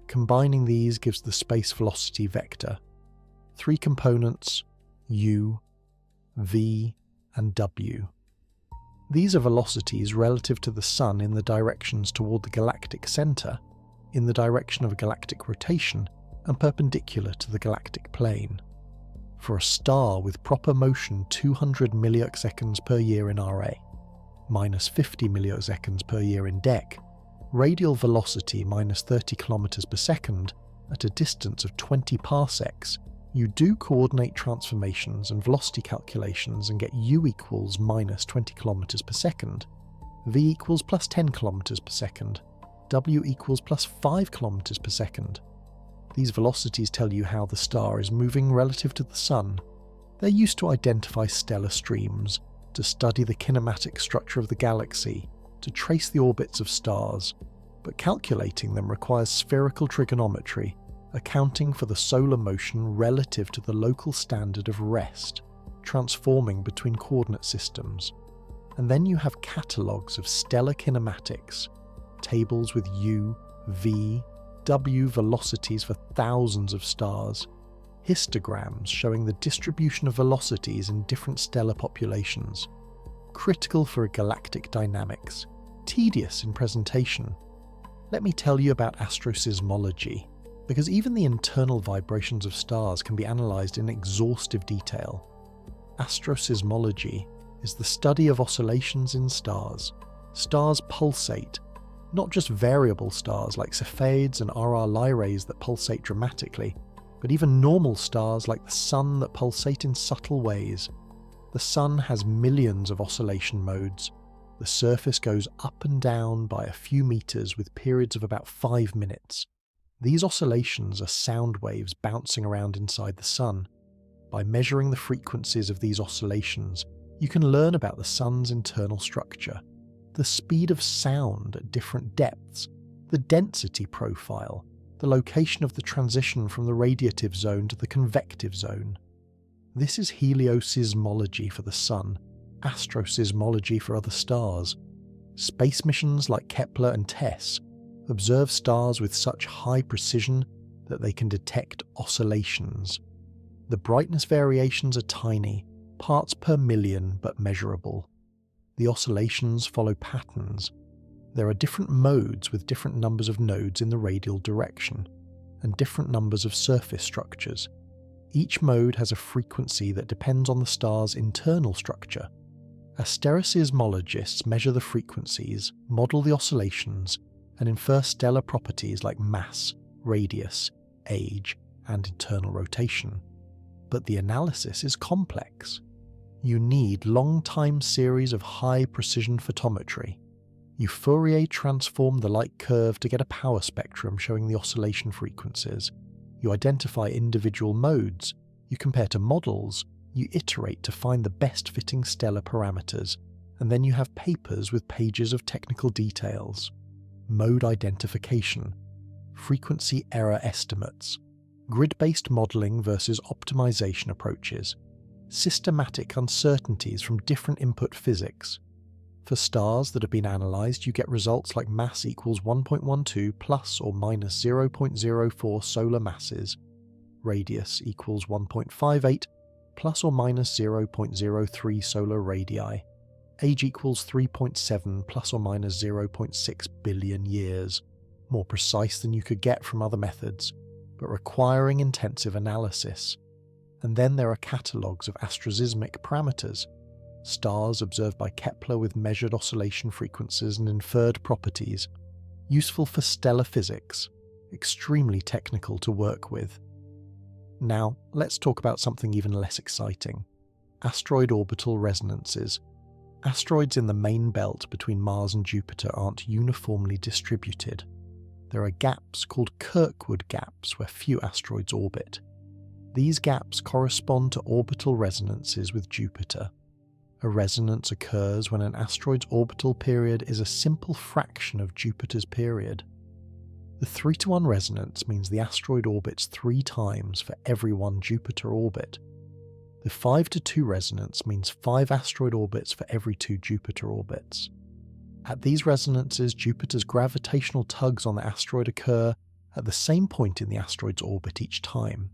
Combining these gives the space velocity vector. Three components, u, v, and w. These are velocities relative to the Sun in the directions toward the galactic center, in the direction of galactic rotation, and perpendicular to the galactic plane. For a star with proper motion 200 milliseconds per year in Ra, minus 50 milliseconds per year in Dec, radial velocity minus 30 km per second, at a distance of 20 parsecs, you do coordinate transformations and velocity calculations and get u equals minus 20 kilometers per second, v equals plus 10 kilometers per second, w equals plus 5 kilometers per second. These velocities tell you how the star is moving relative to the Sun. They're used to identify stellar streams, to study the kinematic structure of the galaxy, to trace the orbits of stars, but calculating them requires spherical trigonometry, accounting for the solar motion relative to the local standard of rest, transforming between coordinate systems. And then you have catalogues of stellar kinematics, tables with u, v, w velocities for thousands of stars, histograms showing the distribution of velocities in different stellar populations, critical for galactic dynamics, tedious in presentation. Let me tell you about astroseismology, because even the internal vibrations of stars can be analysed in exhaustive detail. Astroseismology is the study of oscillations in stars. Stars pulsate, not just variable stars like Cepheids and RR Lyraes that pulsate dramatically, but even normal stars like the Sun that pulsate in subtle ways. The Sun has millions of oscillation modes. The surface goes up and down by a few meters with periods of about 5 minutes. These oscillations are sound waves bouncing around inside the Sun. By measuring the frequencies of these oscillations, you can learn about the Sun's internal structure, the speed of sound at different depths, the density profile, the location of the transition from the radiative zone to the convective zone. This is helioseismology for the Sun, astroseismology for other stars. Space missions like Kepler and TESS observe stars with such high precision that they can detect oscillations. The brightness variations are tiny, parts per million but measurable. The oscillations follow patterns. There are different modes with different numbers of nodes in the radial direction, and different numbers of surface structures. Each mode has a frequency that depends on the star's internal structure. Asteroseismologists measure the frequencies, model the oscillations, and infer stellar properties like mass, radius, age, and internal rotation. But the analysis is complex. You need long time series of high precision photometry. You Fourier transform the light curve to get a power spectrum showing the oscillation frequencies. You identify individual modes. You compare to models. You iterate to find the best fitting stellar parameters. And then you have papers with pages of technical details. Mode identification, frequency error estimates, grid-based modelling versus optimization approaches, systematic uncertainties from different input physics. For stars that have been analysed, you get results like mass equals 1.12 plus or minus 0.04 solar masses, radius equals 1.58 plus or minus 0.03 solar radii, age equals 3.7 plus or minus 0.6 billion years, more precise than you could get from other methods, but requiring intensive analysis. And then there are catalogues of astroseismic parameters, stars observed by Kepler with measured oscillation frequencies and inferred properties, useful for stellar physics, extremely technical to work with. Now, let's talk about something even less exciting: asteroid orbital resonances. Asteroids in the main belt between Mars and Jupiter aren't uniformly distributed. There are gaps called Kirkwood gaps where few asteroids orbit. These gaps correspond to orbital resonances with Jupiter. A resonance occurs when an asteroid's orbital period is a simple fraction of Jupiter's period. The 3-to-1 resonance means the asteroid orbits 3 times for every one Jupiter orbit. The 5-to-2 resonance means 5 asteroid orbits for every 2 Jupiter orbits. At these resonances, Jupiter's gravitational tugs on the asteroid occur at the same point in the asteroid's orbit each time.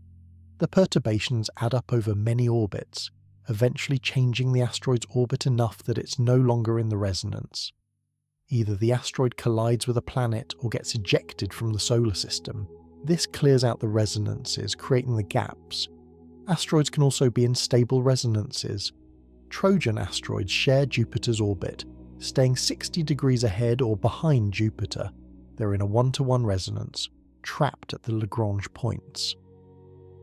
The perturbations add up over many orbits, eventually changing the asteroid's orbit enough that it's no longer in the resonance. Either the asteroid collides with a planet or gets ejected from the solar system. This clears out the resonances, creating the gaps. Asteroids can also be in stable resonances. Trojan asteroids share Jupiter's orbit, staying 60 degrees ahead or behind Jupiter. They're in a 1-to-1 resonance, trapped at the Lagrange points.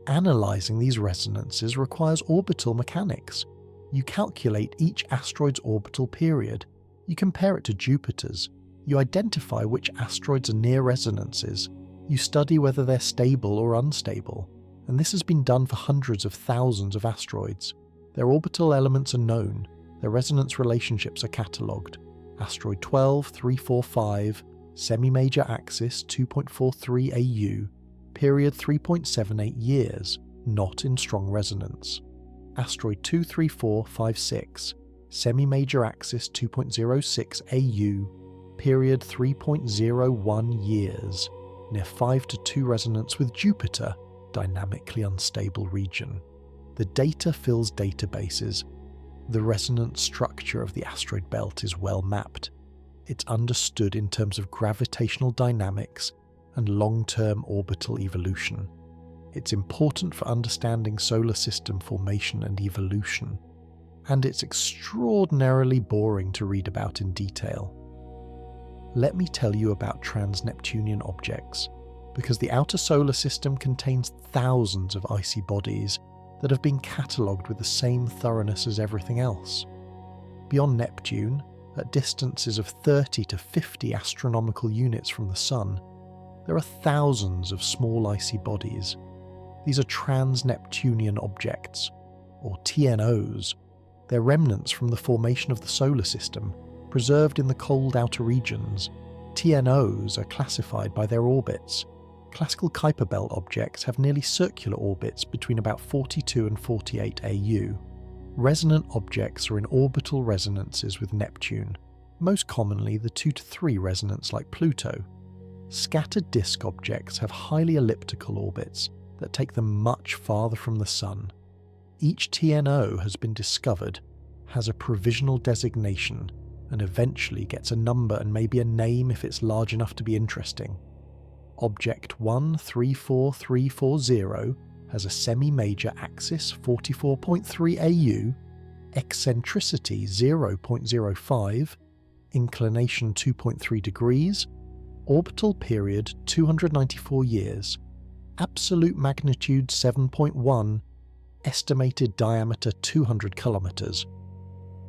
Analysing these resonances requires orbital mechanics. You calculate each asteroid's orbital period, you compare it to Jupiter's, you identify which asteroids are near resonances, you study whether they're stable or unstable, and this has been done for hundreds of thousands of asteroids. Their orbital elements are known, their resonance relationships are catalogued. Asteroid 12345, semi-major axis 2.43 AU, period 3.78 years, not in strong resonance. Asteroid 23456, semi-major axis 2.06 AU, period 3.01 years, near 5:2 resonance with Jupiter, dynamically unstable region. The data fills databases. The resonance structure of the asteroid belt is well mapped. It's understood in terms of gravitational dynamics and long-term orbital evolution. It's important for understanding solar system formation and evolution, and it's extraordinarily boring to read about in detail. Let me tell you about trans-Neptunian objects, because the outer solar system contains thousands of icy bodies that have been catalogued with the same thoroughness as everything else. Beyond Neptune, at distances of 30 to 50 astronomical units from the Sun, there are thousands of small icy bodies. These are trans-Neptunian objects, or TNOs. They're remnants from the formation of the solar system, preserved in the cold outer regions. TNOs are classified by their orbits. Classical Kuiper belt objects have nearly circular orbits between about 42 and 48 AU. Resonant objects are in orbital resonances with Neptune, most commonly the 2 to 3 resonance like Pluto. Scattered disk objects have highly elliptical orbits that take them much farther from the Sun. Each TNO has been discovered, has a provisional designation, and eventually gets a number and maybe a name if it's large enough to be interesting. Object 134340 has a semi-major axis 44.3 AU, eccentricity 0.05, inclination 2.3 degrees, orbital period 294 years, absolute magnitude 7.1, estimated diameter 200 kilometers.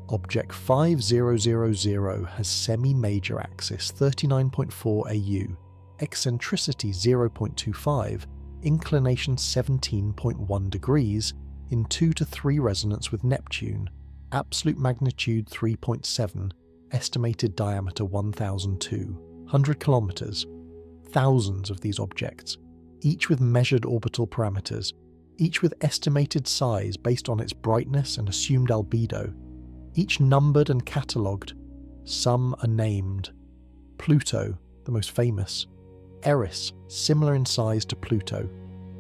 Object 5000 has semi-major axis 39.4 AU, eccentricity 0.25, inclination 17.1 degrees, in 2 to 3 resonance with Neptune, absolute magnitude 3.7, estimated diameter 1,200 kilometers. Thousands of these objects, each with measured orbital parameters, each with estimated size based on its brightness and assumed albedo, each numbered and catalogued. Some are named. Pluto, the most famous. Eris, similar in size to Pluto.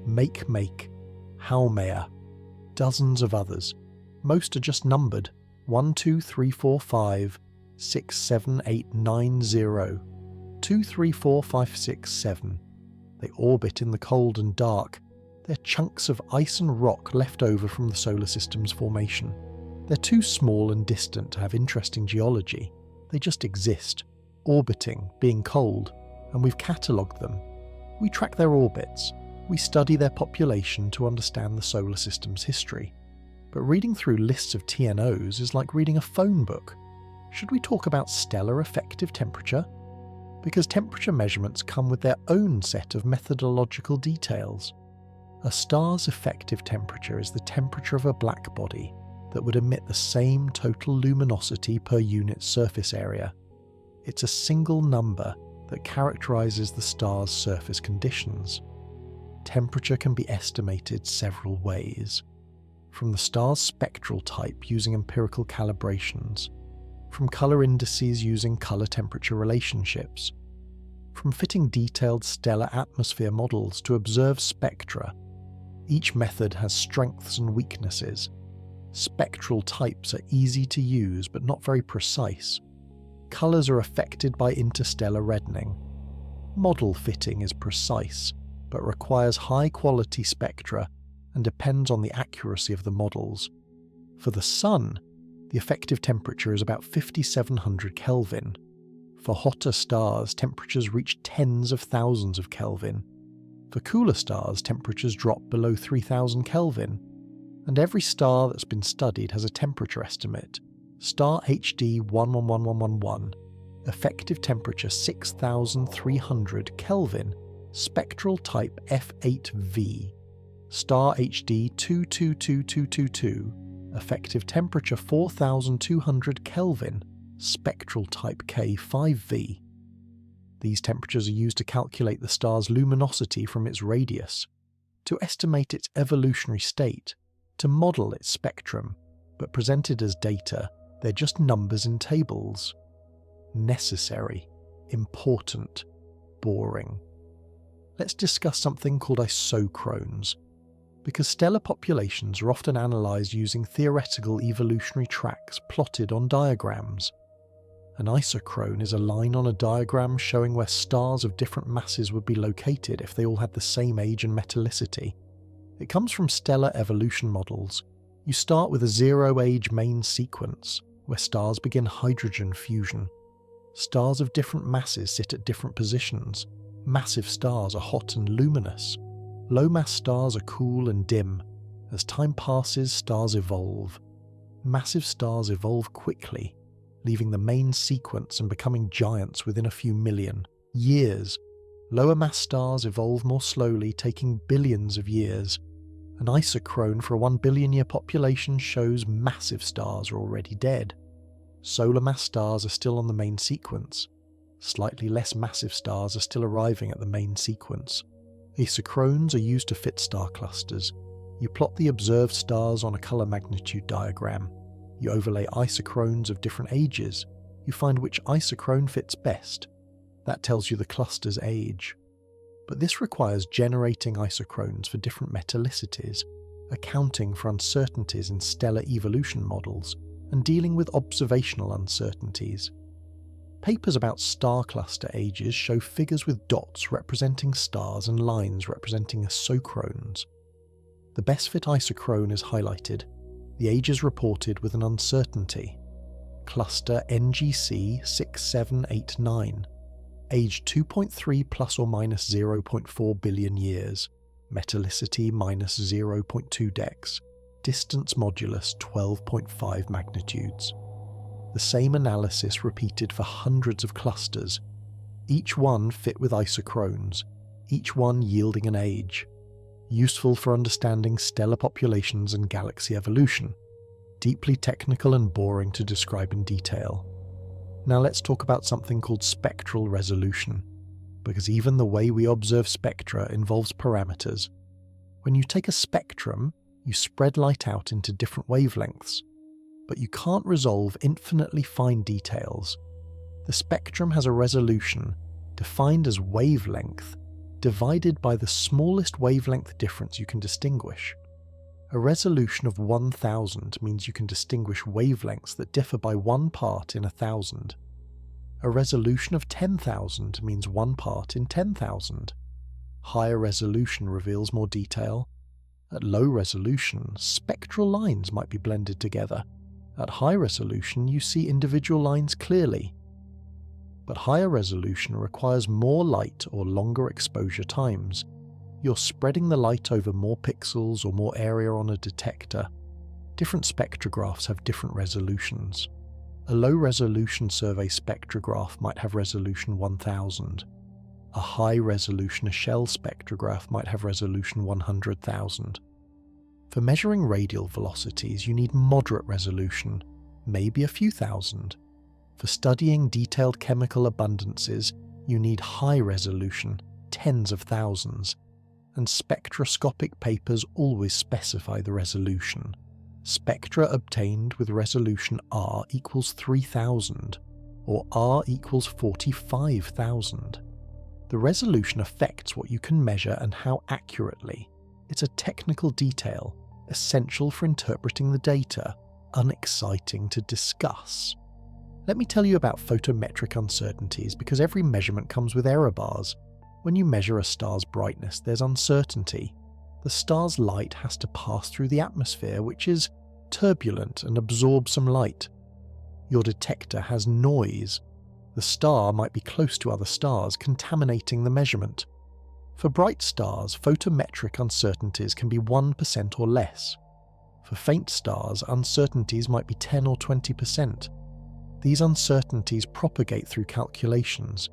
Make, Haumea. Dozens of others. Most are just numbered. 1, 2, 3, 4, 5, 6, 7, 8, 9, 0. 2, 3, 4, 5, 6, 7. They orbit in the cold and dark. They're chunks of ice and rock left over from the solar system's formation. They're too small and distant to have interesting geology. They just exist, orbiting, being cold, and we've catalogued them. We track their orbits. We study their population to understand the solar system's history. But reading through lists of TNOs is like reading a phone book. Should we talk about stellar effective temperature? Because temperature measurements come with their own set of methodological details. A star's effective temperature is the temperature of a black body that would emit the same total luminosity per unit surface area. It's a single number that characterizes the star's surface conditions. Temperature can be estimated several ways. From the star's spectral type using empirical calibrations, from color indices using color-temperature relationships, from fitting detailed stellar atmosphere models to observe spectra. Each method has strengths and weaknesses. Spectral types are easy to use but not very precise. Colors are affected by interstellar reddening. Model fitting is precise, but requires high-quality spectra and depends on the accuracy of the models. For the Sun, the effective temperature is about 5,700 Kelvin. For hotter stars, temperatures reach tens of thousands of Kelvin. For cooler stars, temperatures drop below 3000 Kelvin, and every star that's been studied has a temperature estimate. Star HD 111111, effective temperature 6300 Kelvin, spectral type F8V. Star HD 222222, effective temperature 4200 Kelvin, spectral type K5V. These temperatures are used to calculate the star's luminosity from its radius, to estimate its evolutionary state, to model its spectrum, but presented as data, they're just numbers in tables. Necessary, important, boring. Let's discuss something called isochrones, because stellar populations are often analysed using theoretical evolutionary tracks plotted on diagrams. An isochrone is a line on a diagram showing where stars of different masses would be located if they all had the same age and metallicity. It comes from stellar evolution models. You start with a zero-age main sequence, where stars begin hydrogen fusion. Stars of different masses sit at different positions. Massive stars are hot and luminous. Low-mass stars are cool and dim. As time passes, stars evolve. Massive stars evolve quickly, leaving the main sequence and becoming giants within a few million years. Lower mass stars evolve more slowly, taking billions of years. An isochrone for a 1 billion year population shows massive stars are already dead. Solar mass stars are still on the main sequence. Slightly less massive stars are still arriving at the main sequence. Isochrones are used to fit star clusters. You plot the observed stars on a colour magnitude diagram. You overlay isochrones of different ages. You find which isochrone fits best. That tells you the cluster's age. But this requires generating isochrones for different metallicities, accounting for uncertainties in stellar evolution models, and dealing with observational uncertainties. Papers about star cluster ages show figures with dots representing stars and lines representing isochrones. The best fit isochrone is highlighted. The age is reported with an uncertainty. Cluster NGC 6789. Age 2.3 plus or minus 0.4 billion years. Metallicity minus 0.2 dex. Distance modulus 12.5 magnitudes. The same analysis repeated for hundreds of clusters. Each one fit with isochrones, each one yielding an age. Useful for understanding stellar populations and galaxy evolution. Deeply technical and boring to describe in detail. Now let's talk about something called spectral resolution, because even the way we observe spectra involves parameters. When you take a spectrum, you spread light out into different wavelengths, but you can't resolve infinitely fine details. The spectrum has a resolution, defined as wavelength, divided by the smallest wavelength difference you can distinguish. A resolution of 1000 means you can distinguish wavelengths that differ by 1 part in 1000. A resolution of 10,000 means 1 part in 10,000. Higher resolution reveals more detail. At low resolution, spectral lines might be blended together. At high resolution, you see individual lines clearly. But higher resolution requires more light or longer exposure times. You're spreading the light over more pixels or more area on a detector. Different spectrographs have different resolutions. A low-resolution survey spectrograph might have resolution 1000. A high-resolution shell spectrograph might have resolution 100,000. For measuring radial velocities, you need moderate resolution, maybe a few thousand. For studying detailed chemical abundances, you need high resolution, tens of thousands. And spectroscopic papers always specify the resolution. Spectra obtained with resolution R equals 3000, or R equals 45,000. The resolution affects what you can measure and how accurately. It's a technical detail, essential for interpreting the data, unexciting to discuss. Let me tell you about photometric uncertainties, because every measurement comes with error bars. When you measure a star's brightness, there's uncertainty. The star's light has to pass through the atmosphere, which is turbulent and absorb some light. Your detector has noise. The star might be close to other stars, contaminating the measurement. For bright stars, photometric uncertainties can be 1% or less. For faint stars, uncertainties might be 10 or 20%. These uncertainties propagate through calculations.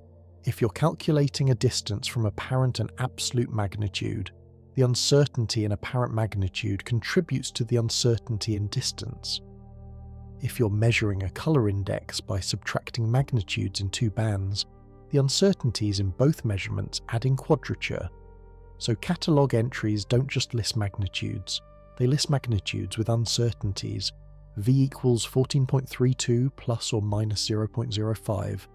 If you're calculating a distance from apparent and absolute magnitude, the uncertainty in apparent magnitude contributes to the uncertainty in distance. If you're measuring a color index by subtracting magnitudes in two bands, the uncertainties in both measurements add in quadrature. So catalogue entries don't just list magnitudes, they list magnitudes with uncertainties. V equals 14.32 plus or minus 0.05,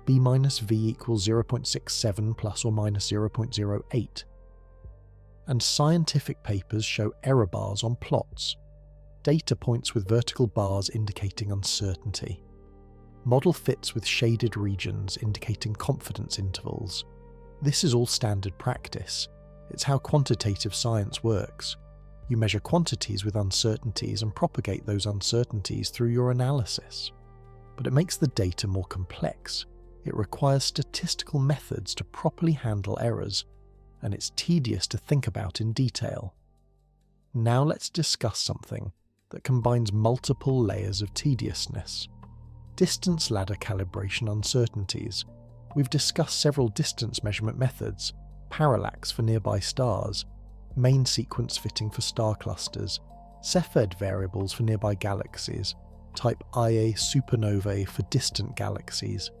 B minus V equals 0.67 plus or minus 0.08. And scientific papers show error bars on plots, data points with vertical bars indicating uncertainty. Model fits with shaded regions indicating confidence intervals. This is all standard practice. It's how quantitative science works. You measure quantities with uncertainties and propagate those uncertainties through your analysis. But it makes the data more complex. It requires statistical methods to properly handle errors, and it's tedious to think about in detail. Now let's discuss something that combines multiple layers of tediousness. Distance ladder calibration uncertainties. We've discussed several distance measurement methods: parallax for nearby stars, main sequence fitting for star clusters, Cepheid variables for nearby galaxies, type Ia supernovae for distant galaxies.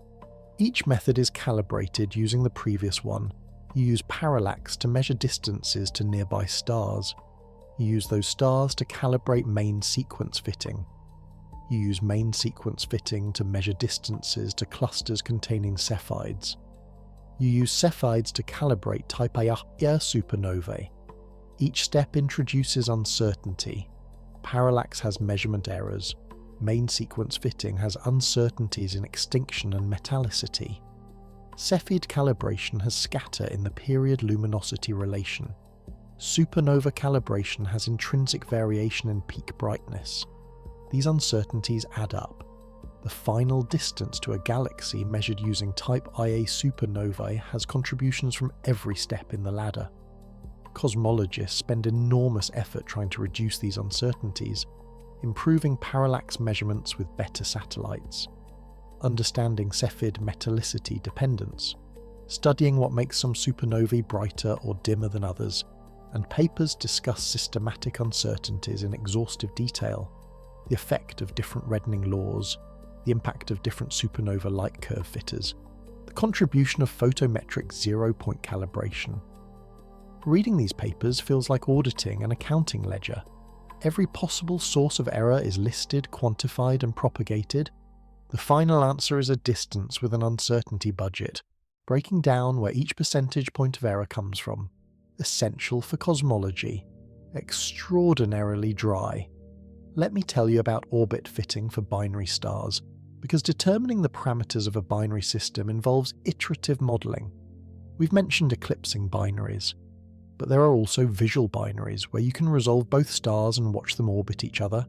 Each method is calibrated using the previous one. You use parallax to measure distances to nearby stars. You use those stars to calibrate main sequence fitting. You use main sequence fitting to measure distances to clusters containing Cepheids. You use Cepheids to calibrate type Ia supernovae. Each step introduces uncertainty. Parallax has measurement errors. Main sequence fitting has uncertainties in extinction and metallicity. Cepheid calibration has scatter in the period luminosity relation. Supernova calibration has intrinsic variation in peak brightness. These uncertainties add up. The final distance to a galaxy measured using type Ia supernovae has contributions from every step in the ladder. Cosmologists spend enormous effort trying to reduce these uncertainties, improving parallax measurements with better satellites, understanding Cepheid metallicity dependence, studying what makes some supernovae brighter or dimmer than others, and papers discuss systematic uncertainties in exhaustive detail, the effect of different reddening laws, the impact of different supernova light curve fitters, the contribution of photometric zero-point calibration. Reading these papers feels like auditing an accounting ledger. Every possible source of error is listed, quantified, and propagated. The final answer is a distance with an uncertainty budget, breaking down where each percentage point of error comes from. Essential for cosmology. Extraordinarily dry. Let me tell you about orbit fitting for binary stars, because determining the parameters of a binary system involves iterative modelling. We've mentioned eclipsing binaries, but there are also visual binaries where you can resolve both stars and watch them orbit each other,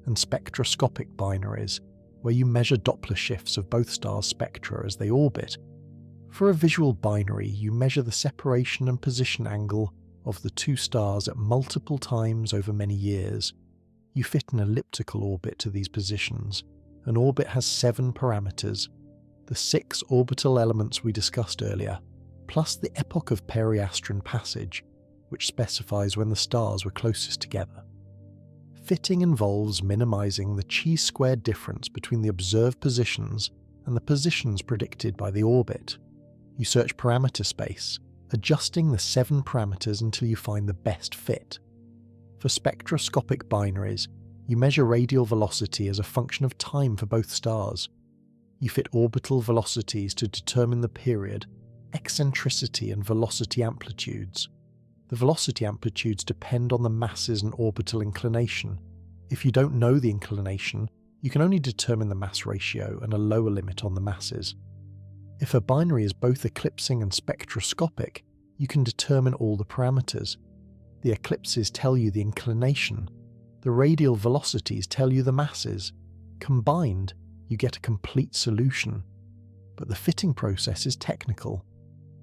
and spectroscopic binaries where you measure Doppler shifts of both stars' spectra as they orbit. For a visual binary, you measure the separation and position angle of the two stars at multiple times over many years. You fit an elliptical orbit to these positions. An orbit has 7 parameters, the 6 orbital elements we discussed earlier, plus the epoch of periastron passage, which specifies when the stars were closest together. Fitting involves minimizing the chi-squared difference between the observed positions and the positions predicted by the orbit. You search parameter space, adjusting the 7 parameters until you find the best fit. For spectroscopic binaries, you measure radial velocity as a function of time for both stars. You fit orbital velocities to determine the period, eccentricity and velocity amplitudes. The velocity amplitudes depend on the masses and orbital inclination. If you don't know the inclination, you can only determine the mass ratio and a lower limit on the masses. If a binary is both eclipsing and spectroscopic, you can determine all the parameters. The eclipses tell you the inclination. The radial velocities tell you the masses. Combined, you get a complete solution. But the fitting process is technical.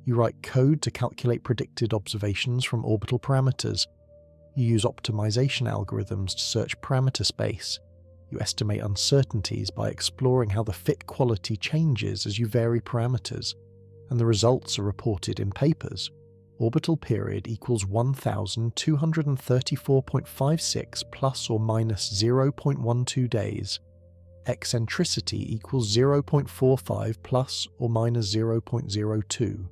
You write code to calculate predicted observations from orbital parameters. You use optimization algorithms to search parameter space. You estimate uncertainties by exploring how the fit quality changes as you vary parameters, and the results are reported in papers. Orbital period equals 1234.56 plus or minus 0.12 days. Eccentricity equals 0.45 plus or minus 0.02.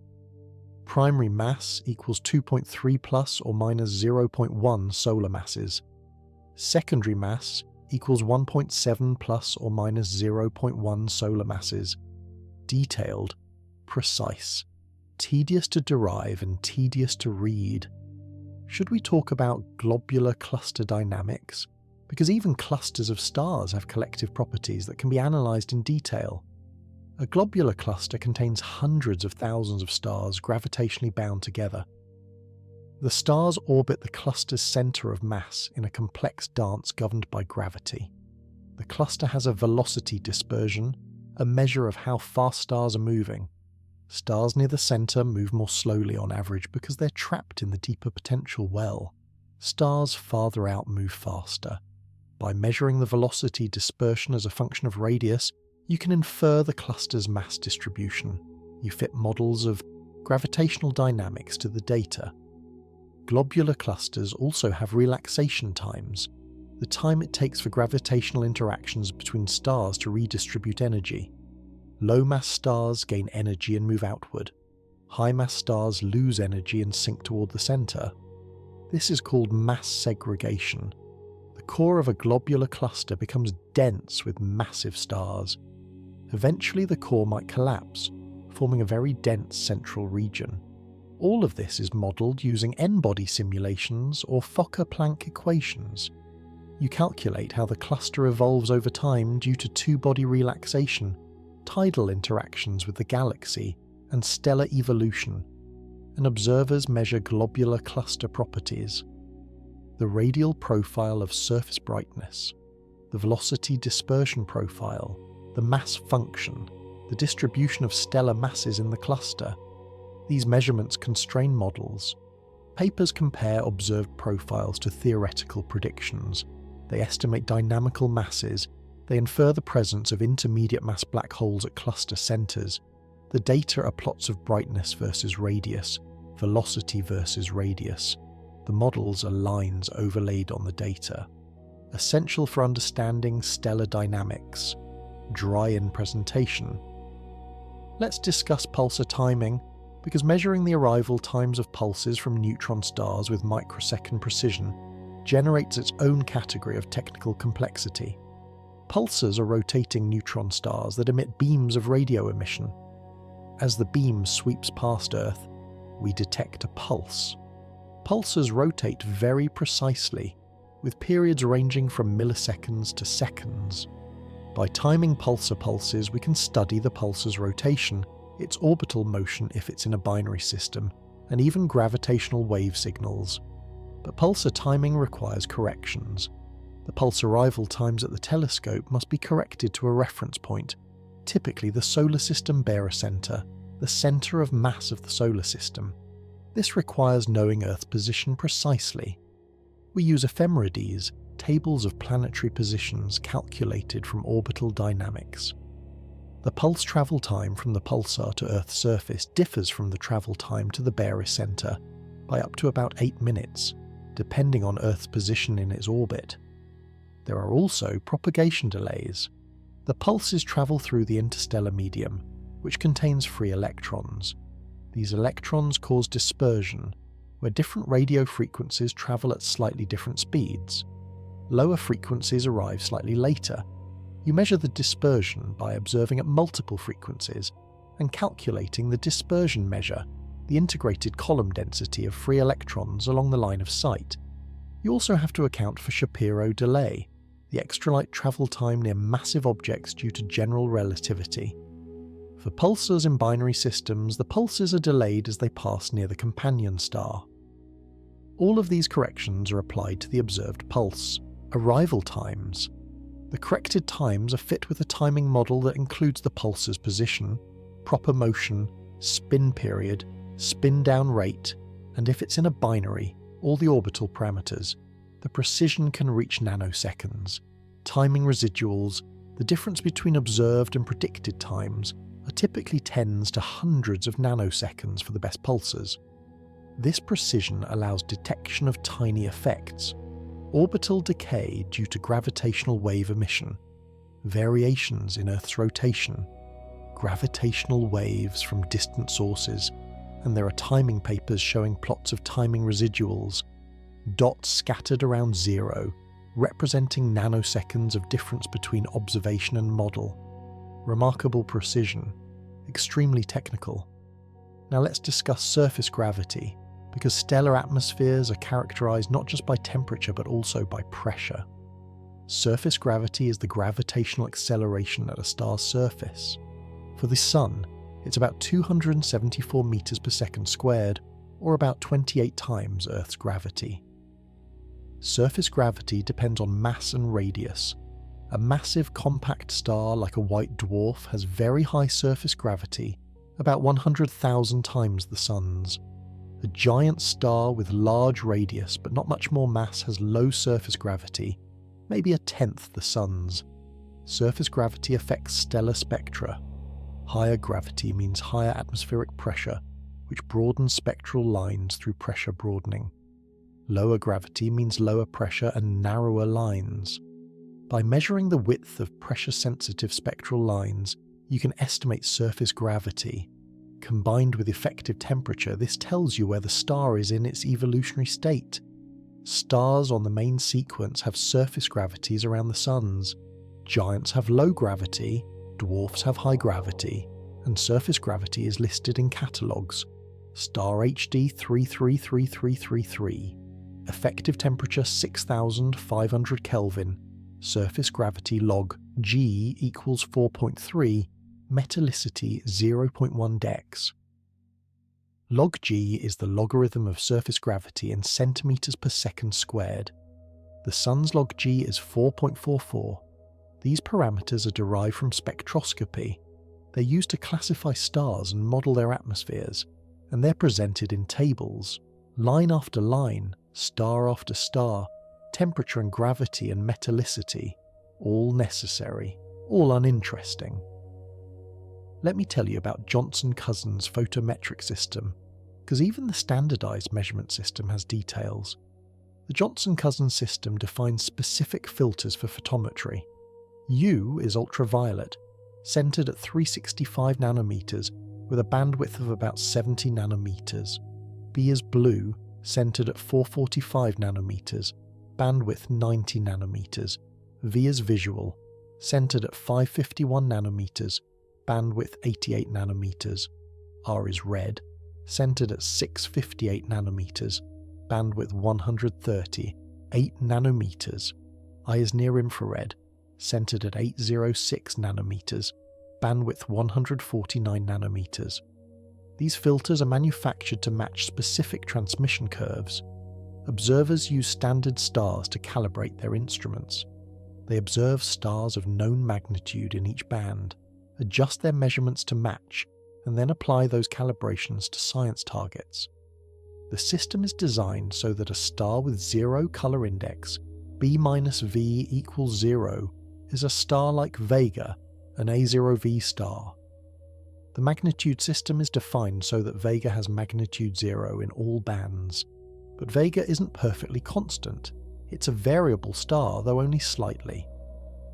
Primary mass equals 2.3 plus or minus 0.1 solar masses. Secondary mass equals 1.7 plus or minus 0.1 solar masses. Detailed, precise, tedious to derive and tedious to read. Should we talk about globular cluster dynamics? Because even clusters of stars have collective properties that can be analysed in detail. A globular cluster contains hundreds of thousands of stars gravitationally bound together. The stars orbit the cluster's centre of mass in a complex dance governed by gravity. The cluster has a velocity dispersion, a measure of how fast stars are moving. Stars near the centre move more slowly on average because they're trapped in the deeper potential well. Stars farther out move faster. By measuring the velocity dispersion as a function of radius, you can infer the cluster's mass distribution. You fit models of gravitational dynamics to the data. Globular clusters also have relaxation times, the time it takes for gravitational interactions between stars to redistribute energy. Low-mass stars gain energy and move outward. High-mass stars lose energy and sink toward the centre. This is called mass segregation. The core of a globular cluster becomes dense with massive stars. Eventually the core might collapse, forming a very dense central region. All of this is modelled using n-body simulations or Fokker-Planck equations. You calculate how the cluster evolves over time due to two-body relaxation, tidal interactions with the galaxy, and stellar evolution, and observers measure globular cluster properties. The radial profile of surface brightness, the velocity dispersion profile, the mass function, the distribution of stellar masses in the cluster. These measurements constrain models. Papers compare observed profiles to theoretical predictions. They estimate dynamical masses. They infer the presence of intermediate mass black holes at cluster centers. The data are plots of brightness versus radius, velocity versus radius. The models are lines overlaid on the data. Essential for understanding stellar dynamics. Dry in presentation. Let's discuss pulsar timing, because measuring the arrival times of pulses from neutron stars with microsecond precision generates its own category of technical complexity. Pulsars are rotating neutron stars that emit beams of radio emission. As the beam sweeps past Earth, we detect a pulse. Pulsars rotate very precisely, with periods ranging from milliseconds to seconds. By timing pulsar pulses, we can study the pulsar's rotation, its orbital motion if it's in a binary system, and even gravitational wave signals. But pulsar timing requires corrections. The pulse arrival times at the telescope must be corrected to a reference point, typically the solar system barycenter, the centre of mass of the solar system. This requires knowing Earth's position precisely. We use ephemerides, tables of planetary positions calculated from orbital dynamics. The pulse travel time from the pulsar to Earth's surface differs from the travel time to the barycenter by up to about 8 minutes, depending on Earth's position in its orbit. There are also propagation delays. The pulses travel through the interstellar medium, which contains free electrons. These electrons cause dispersion, where different radio frequencies travel at slightly different speeds. Lower frequencies arrive slightly later. You measure the dispersion by observing at multiple frequencies and calculating the dispersion measure, the integrated column density of free electrons along the line of sight. You also have to account for Shapiro delay, the extra light travel time near massive objects due to general relativity. For pulsars in binary systems, the pulses are delayed as they pass near the companion star. All of these corrections are applied to the observed pulse. Arrival times. The corrected times are fit with a timing model that includes the pulse's position, proper motion, spin period, spin-down rate, and if it's in a binary, all the orbital parameters, the precision can reach nanoseconds. Timing residuals, the difference between observed and predicted times, are typically tens to hundreds of nanoseconds for the best pulsars. This precision allows detection of tiny effects, orbital decay due to gravitational wave emission, variations in Earth's rotation, gravitational waves from distant sources, and there are timing papers showing plots of timing residuals, dots scattered around zero, representing nanoseconds of difference between observation and model. Remarkable precision, extremely technical. Now let's discuss surface gravity, because stellar atmospheres are characterized not just by temperature but also by pressure. Surface gravity is the gravitational acceleration at a star's surface. For the Sun, it's about 274 meters per second squared, or about 28 times Earth's gravity. Surface gravity depends on mass and radius. A massive compact star like a white dwarf has very high surface gravity, about 100,000 times the Sun's. A giant star with large radius but not much more mass has low surface gravity, maybe a tenth the Sun's. Surface gravity affects stellar spectra. Higher gravity means higher atmospheric pressure, which broadens spectral lines through pressure broadening. Lower gravity means lower pressure and narrower lines. By measuring the width of pressure-sensitive spectral lines, you can estimate surface gravity. Combined with effective temperature, this tells you where the star is in its evolutionary state. Stars on the main sequence have surface gravities around the Sun's. Giants have low gravity, dwarfs have high gravity, and surface gravity is listed in catalogues. Star HD 333333, effective temperature 6,500 Kelvin, surface gravity log G equals 4.3, metallicity 0.1 dex. Log G is the logarithm of surface gravity in centimeters per second squared. The Sun's log G is 4.44. These parameters are derived from spectroscopy. They're used to classify stars and model their atmospheres, and they're presented in tables, line after line, star after star, temperature and gravity and metallicity, all necessary, all uninteresting. Let me tell you about Johnson-Cousins' photometric system, because even the standardized measurement system has details. The Johnson-Cousins system defines specific filters for photometry. U is ultraviolet, centered at 365 nanometers with a bandwidth of about 70 nanometers. B is blue, centered at 445 nanometers, bandwidth 90 nanometers. V is visual, centered at 551 nanometers, bandwidth 88 nanometers. R is red, centered at 658 nanometers, bandwidth 130, 8 nanometers. I is near infrared, centered at 806 nanometers, bandwidth 149 nanometers. These filters are manufactured to match specific transmission curves. Observers use standard stars to calibrate their instruments. They observe stars of known magnitude in each band, adjust their measurements to match, and then apply those calibrations to science targets. The system is designed so that a star with zero color index, B minus V equals 0, is a star like Vega, an A0V star. The magnitude system is defined so that Vega has magnitude 0 in all bands. But Vega isn't perfectly constant. It's a variable star, though only slightly.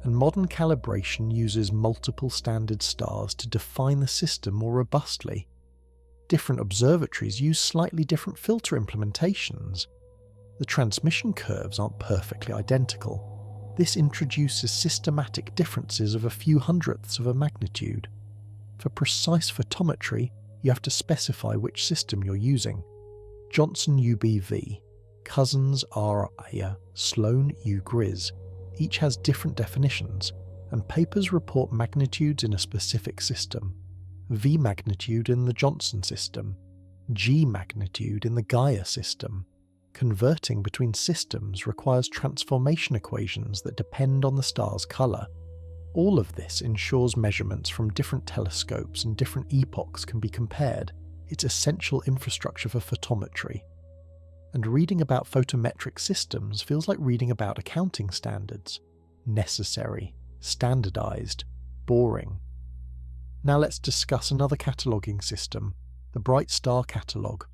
And modern calibration uses multiple standard stars to define the system more robustly. Different observatories use slightly different filter implementations. The transmission curves aren't perfectly identical. This introduces systematic differences of a few hundredths of a magnitude. For precise photometry, you have to specify which system you're using. Johnson UBV, Cousins RIA, Sloan UGRIZ, each has different definitions, and papers report magnitudes in a specific system. V magnitude in the Johnson system, G magnitude in the Gaia system. Converting between systems requires transformation equations that depend on the star's colour. All of this ensures measurements from different telescopes and different epochs can be compared. it's essential infrastructure for photometry. And reading about photometric systems feels like reading about accounting standards. Necessary, standardized, boring. Now let's discuss another cataloguing system, the Bright Star Catalogue.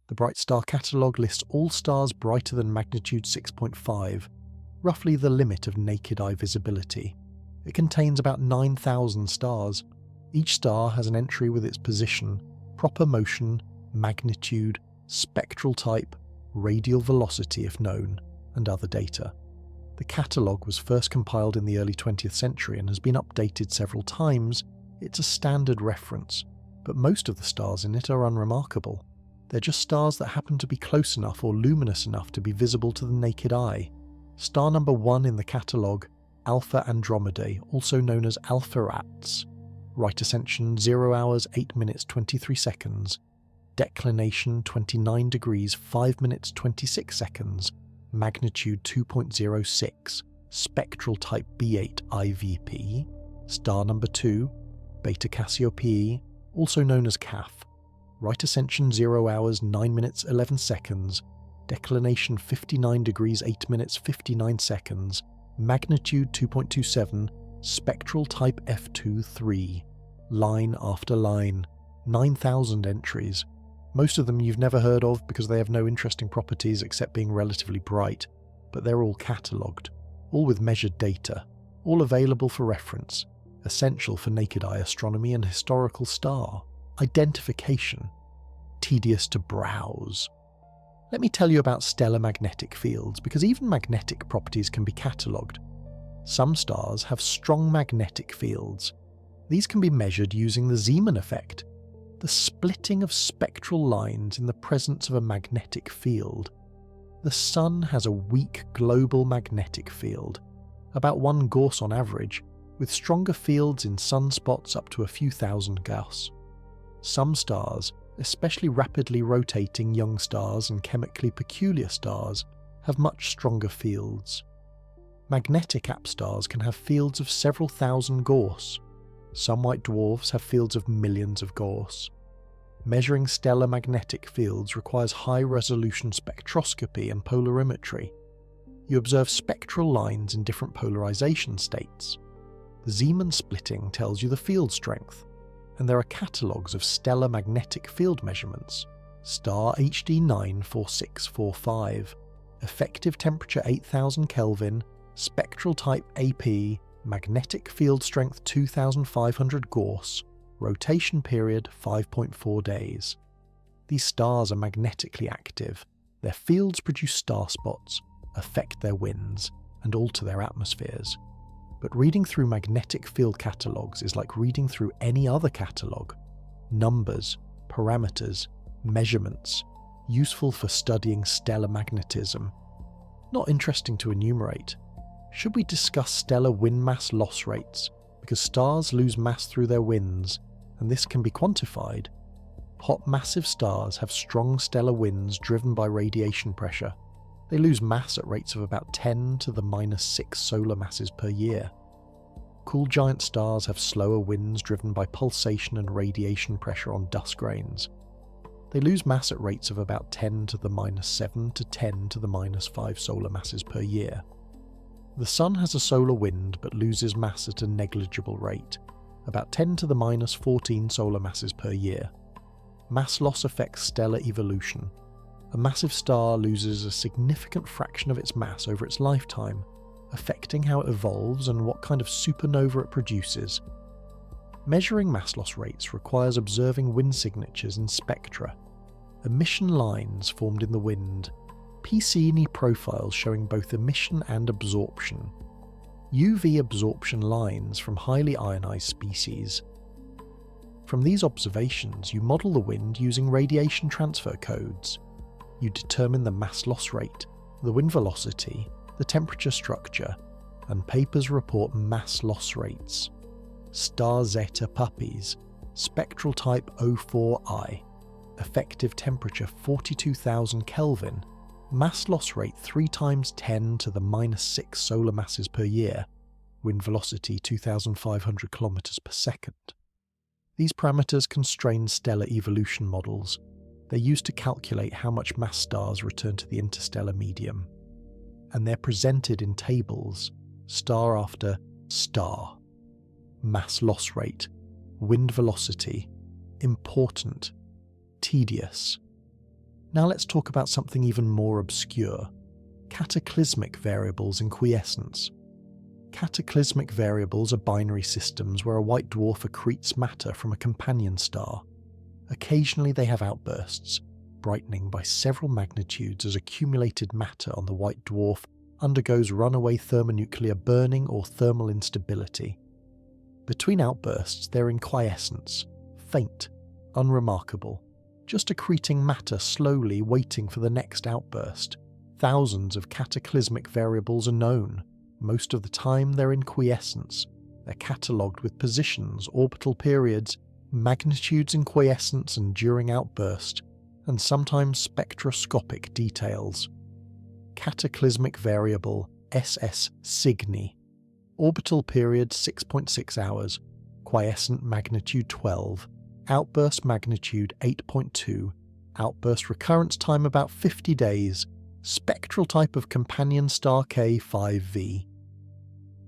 The Bright Star Catalogue lists all stars brighter than magnitude 6.5, roughly the limit of naked eye visibility. It contains about 9,000 stars. Each star has an entry with its position, proper motion, magnitude, spectral type, radial velocity if known, and other data. The catalogue was first compiled in the early 20th century and has been updated several times. It's a standard reference, but most of the stars in it are unremarkable. They're just stars that happen to be close enough or luminous enough to be visible to the naked eye. Star number 1 in the catalogue, Alpha Andromedae, also known as Alpha-Rats. Right ascension 0 hours 8 minutes 23 seconds. Declination 29 degrees 5 minutes 26 seconds. Magnitude 2.06. Spectral type B8 IVP. Star number 2, Beta Cassiopeiae, also known as CAF. Right ascension 0 hours 9 minutes 11 seconds. Declination 59 degrees 8 minutes 59 seconds. Magnitude 2.27. Spectral type F2-3. Line after line. 9,000 entries. Most of them you've never heard of because they have no interesting properties except being relatively bright, but they're all catalogued, all with measured data, all available for reference, essential for naked eye astronomy and historical star identification. Tedious to browse. Let me tell you about stellar magnetic fields, because even magnetic properties can be catalogued. Some stars have strong magnetic fields. These can be measured using the Zeeman effect, the splitting of spectral lines in the presence of a magnetic field. The Sun has a weak global magnetic field, about 1 Gauss on average, with stronger fields in sunspots up to a few thousand Gauss. Some stars, especially rapidly rotating young stars and chemically peculiar stars, have much stronger fields. Magnetic app stars can have fields of several thousand Gauss. Some white dwarfs have fields of millions of Gauss. Measuring stellar magnetic fields requires high-resolution spectroscopy and polarimetry. You observe spectral lines in different polarization states. The Zeeman splitting tells you the field strength, and there are catalogues of stellar magnetic field measurements. Star HD 94645, effective temperature 8000 Kelvin, spectral type AP, magnetic field strength 2500 Gauss, rotation period 5.4 days. These stars are magnetically active. Their fields produce star spots, affect their winds, and alter their atmospheres. But reading through magnetic field catalogues is like reading through any other catalogue. Numbers, parameters, measurements, useful for studying stellar magnetism. Not interesting to enumerate. Should we discuss stellar wind mass loss rates? Because stars lose mass through their winds, and this can be quantified. Hot massive stars have strong stellar winds driven by radiation pressure. They lose mass at rates of about 10 to the -6 solar masses per year. Cool giant stars have slower winds driven by pulsation and radiation pressure on dust grains. They lose mass at rates of about 10 to the -7 to 10 to the -5 solar masses per year. The Sun has a solar wind but loses mass at a negligible rate, about 10 to the -14 solar masses per year. Mass loss affects stellar evolution. A massive star loses a significant fraction of its mass over its lifetime, affecting how it evolves and what kind of supernova it produces. Measuring mass loss rates requires observing wind signatures in spectra, emission lines formed in the wind, Piscini profiles showing both emission and absorption, UV absorption lines from highly ionized species. From these observations, you model the wind using radiation transfer codes. You determine the mass loss rate, the wind velocity, the temperature structure, and papers report mass loss rates. Star Zeta Puppies, spectral type O4I, effective temperature 42,000 Kelvin, mass loss rate 3 times 10 to the -6 solar masses per year, wind velocity 2,500 km per second. These parameters constrain stellar evolution models. They're used to calculate how much mass stars return to the interstellar medium. And they're presented in tables, star after star. Mass loss rate, wind velocity, important, tedious. Now let's talk about something even more obscure: cataclysmic variables in quiescence. Cataclysmic variables are binary systems where a white dwarf accretes matter from a companion star. Occasionally they have outbursts, brightening by several magnitudes as accumulated matter on the white dwarf undergoes runaway thermonuclear burning or thermal instability. Between outbursts they're in quiescence, faint, unremarkable, just accreting matter slowly waiting for the next outburst. Thousands of cataclysmic variables are known. Most of the time they're in quiescence. They're catalogued with positions, orbital periods, magnitudes in quiescence and during outburst, and sometimes spectroscopic details. Cataclysmic variable SS Cygni. Orbital period 6.6 hours, quiescent magnitude 12, outburst magnitude 8.2, outburst recurrence time about 50 days, spectral type of companion star K5V.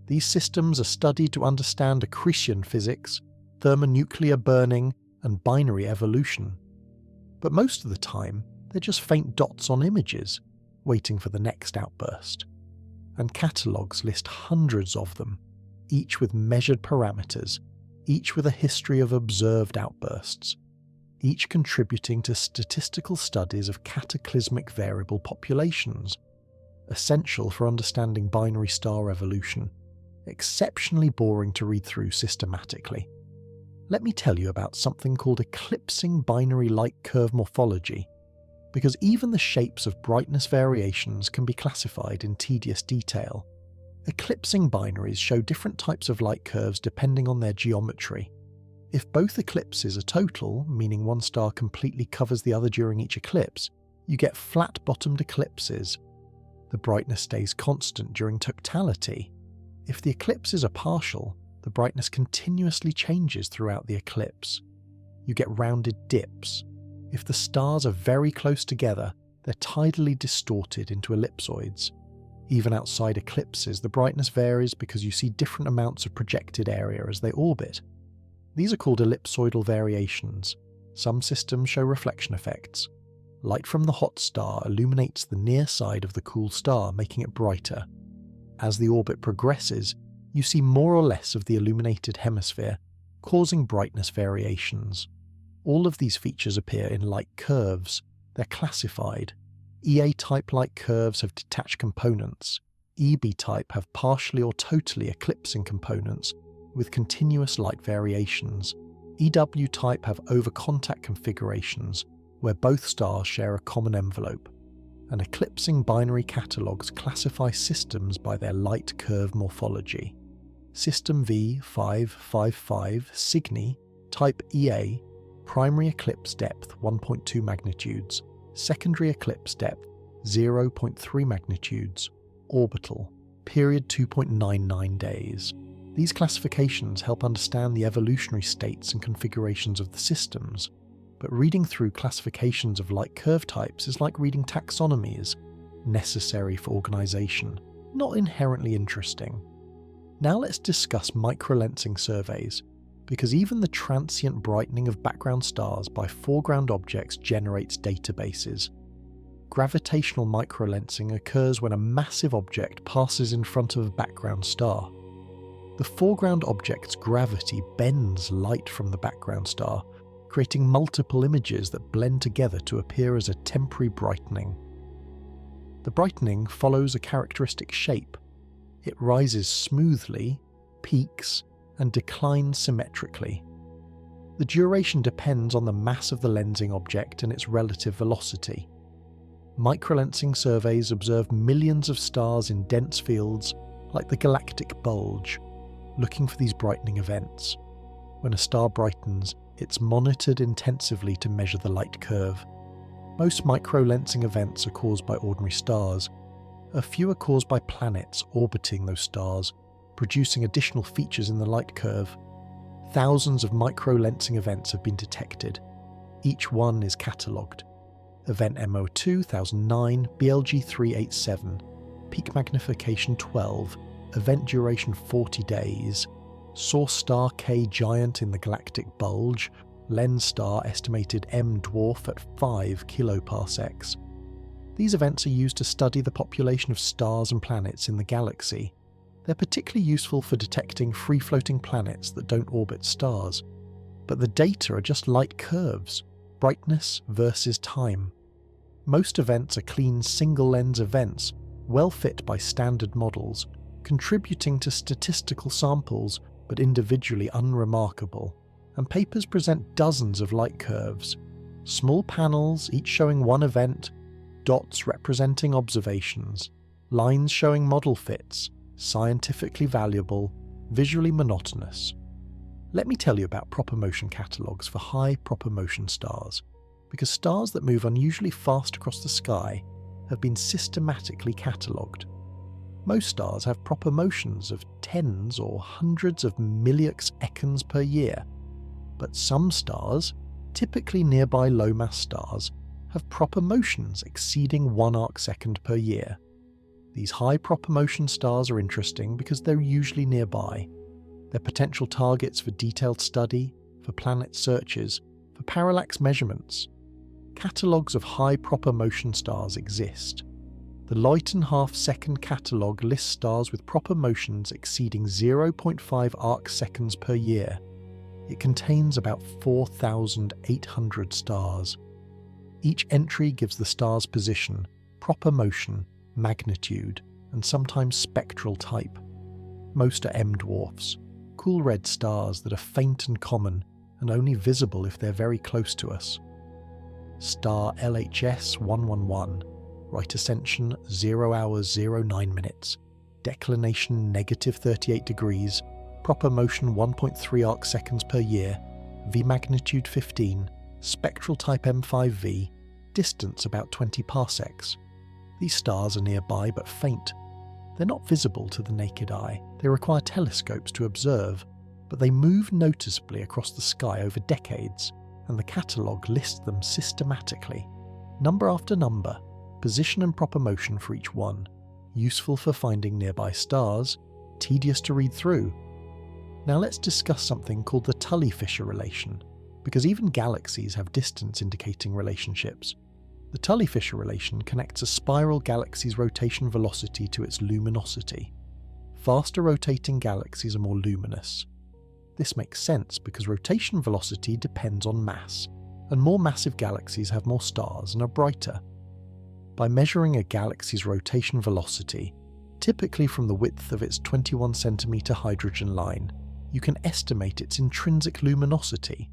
These systems are studied to understand accretion physics, thermonuclear burning, and binary evolution. But most of the time, they're just faint dots on images, waiting for the next outburst. And catalogues list hundreds of them, each with measured parameters, each with a history of observed outbursts, each contributing to statistical studies of cataclysmic variable populations, essential for understanding binary star evolution, exceptionally boring to read through systematically. Let me tell you about something called eclipsing binary light curve morphology, because even the shapes of brightness variations can be classified in tedious detail. Eclipsing binaries show different types of light curves depending on their geometry. If both eclipses are total, meaning one star completely covers the other during each eclipse, you get flat-bottomed eclipses. The brightness stays constant during totality. If the eclipses are partial, the brightness continuously changes throughout the eclipse. You get rounded dips. If the stars are very close together, they're tidally distorted into ellipsoids. Even outside eclipses, the brightness varies because you see different amounts of projected area as they orbit. These are called ellipsoidal variations. Some systems show reflection effects. Light from the hot star illuminates the near side of the cool star, making it brighter. As the orbit progresses, you see more or less of the illuminated hemisphere, causing brightness variations. All of these features appear in light curves. They're classified. EA-type light curves have detached components. EB-type have partially or totally eclipsing components with continuous light variations. EW-type have over-contact configurations where both stars share a common envelope. And eclipsing binary catalogues classify systems by their light curve morphology. System V555 Cygni, type EA, primary eclipse depth 1.2 magnitudes, secondary eclipse depth 0.3 magnitudes, orbital, period 2.99 days. These classifications help understand the evolutionary states and configurations of the systems, but reading through classifications of light curve types is like reading taxonomies, necessary for organisation, not inherently interesting. Now let's discuss microlensing surveys, because even the transient brightening of background stars by foreground objects generates databases. Gravitational microlensing occurs when a massive object passes in front of a background star. The foreground object's gravity bends light from the background star, creating multiple images that blend together to appear as a temporary brightening. The brightening follows a characteristic shape. It rises smoothly, peaks, and declines symmetrically. The duration depends on the mass of the lensing object and its relative velocity. Microlensing surveys observe millions of stars in dense fields, like the galactic bulge, looking for these brightening events. When a star brightens, it's monitored intensively to measure the light curve. Most microlensing events are caused by ordinary stars. A few are caused by planets orbiting those stars, producing additional features in the light curve. thousands of micro-lensing events have been detected. Each one is catalogued. Event MO2 1009 BLG 387, peak magnification 12, event duration 40 days, source star K giant in the galactic bulge, lens star estimated M dwarf at 5 kiloparsecs. These events are used to study the population of stars and planets in the galaxy. They're particularly useful for detecting free-floating planets that don't orbit stars. But the data are just light curves, brightness versus time. Most events are clean single-lens events, well fit by standard models, contributing to statistical samples but individually unremarkable. And papers present dozens of light curves, small panels each showing one event, dots representing observations, lines showing model fits, scientifically valuable, visually monotonous. Let me tell you about proper motion catalogues for high proper motion stars, because stars that move unusually fast across the sky have been systematically catalogued. Most stars have proper motions of tens or hundreds of milliux seconds per year, but some stars, typically nearby low-mass stars, have proper motions exceeding 1 arcsecond per year. These high proper motion stars are interesting because they're usually nearby. They're potential targets for detailed study, for planet searches, for parallax measurements. Catalogues of high proper motion stars exist. The Luyten half-second catalogue lists stars with proper motions exceeding 0.5 arcseconds per year. It contains about 4,800 stars. Each entry gives the star's position, proper motion, magnitude, and sometimes spectral type. Most are M dwarfs, cool red stars that are faint and common and only visible if they're very close to us. Star LHS 111, right ascension 0 hours 09 minutes, declination -38 degrees, proper motion 1.3 arcseconds per year, V magnitude 15, spectral type M5V, distance about 20 parsecs. These stars are nearby but faint. They're not visible to the naked eye. They require telescopes to observe, but they move noticeably across the sky over decades, and the catalogue lists them systematically, number after number, position and proper motion for each one, useful for finding nearby stars, tedious to read through. Now let's discuss something called the Tully-Fisher relation, because even galaxies have distance indicating relationships. The Tully-Fisher relation connects a spiral galaxy's rotation velocity to its luminosity. Faster rotating galaxies are more luminous. This makes sense because rotation velocity depends on mass, and more massive galaxies have more stars and are brighter. By measuring a galaxy's rotation velocity, typically from the width of its 21 centimeter hydrogen line, you can estimate its intrinsic luminosity.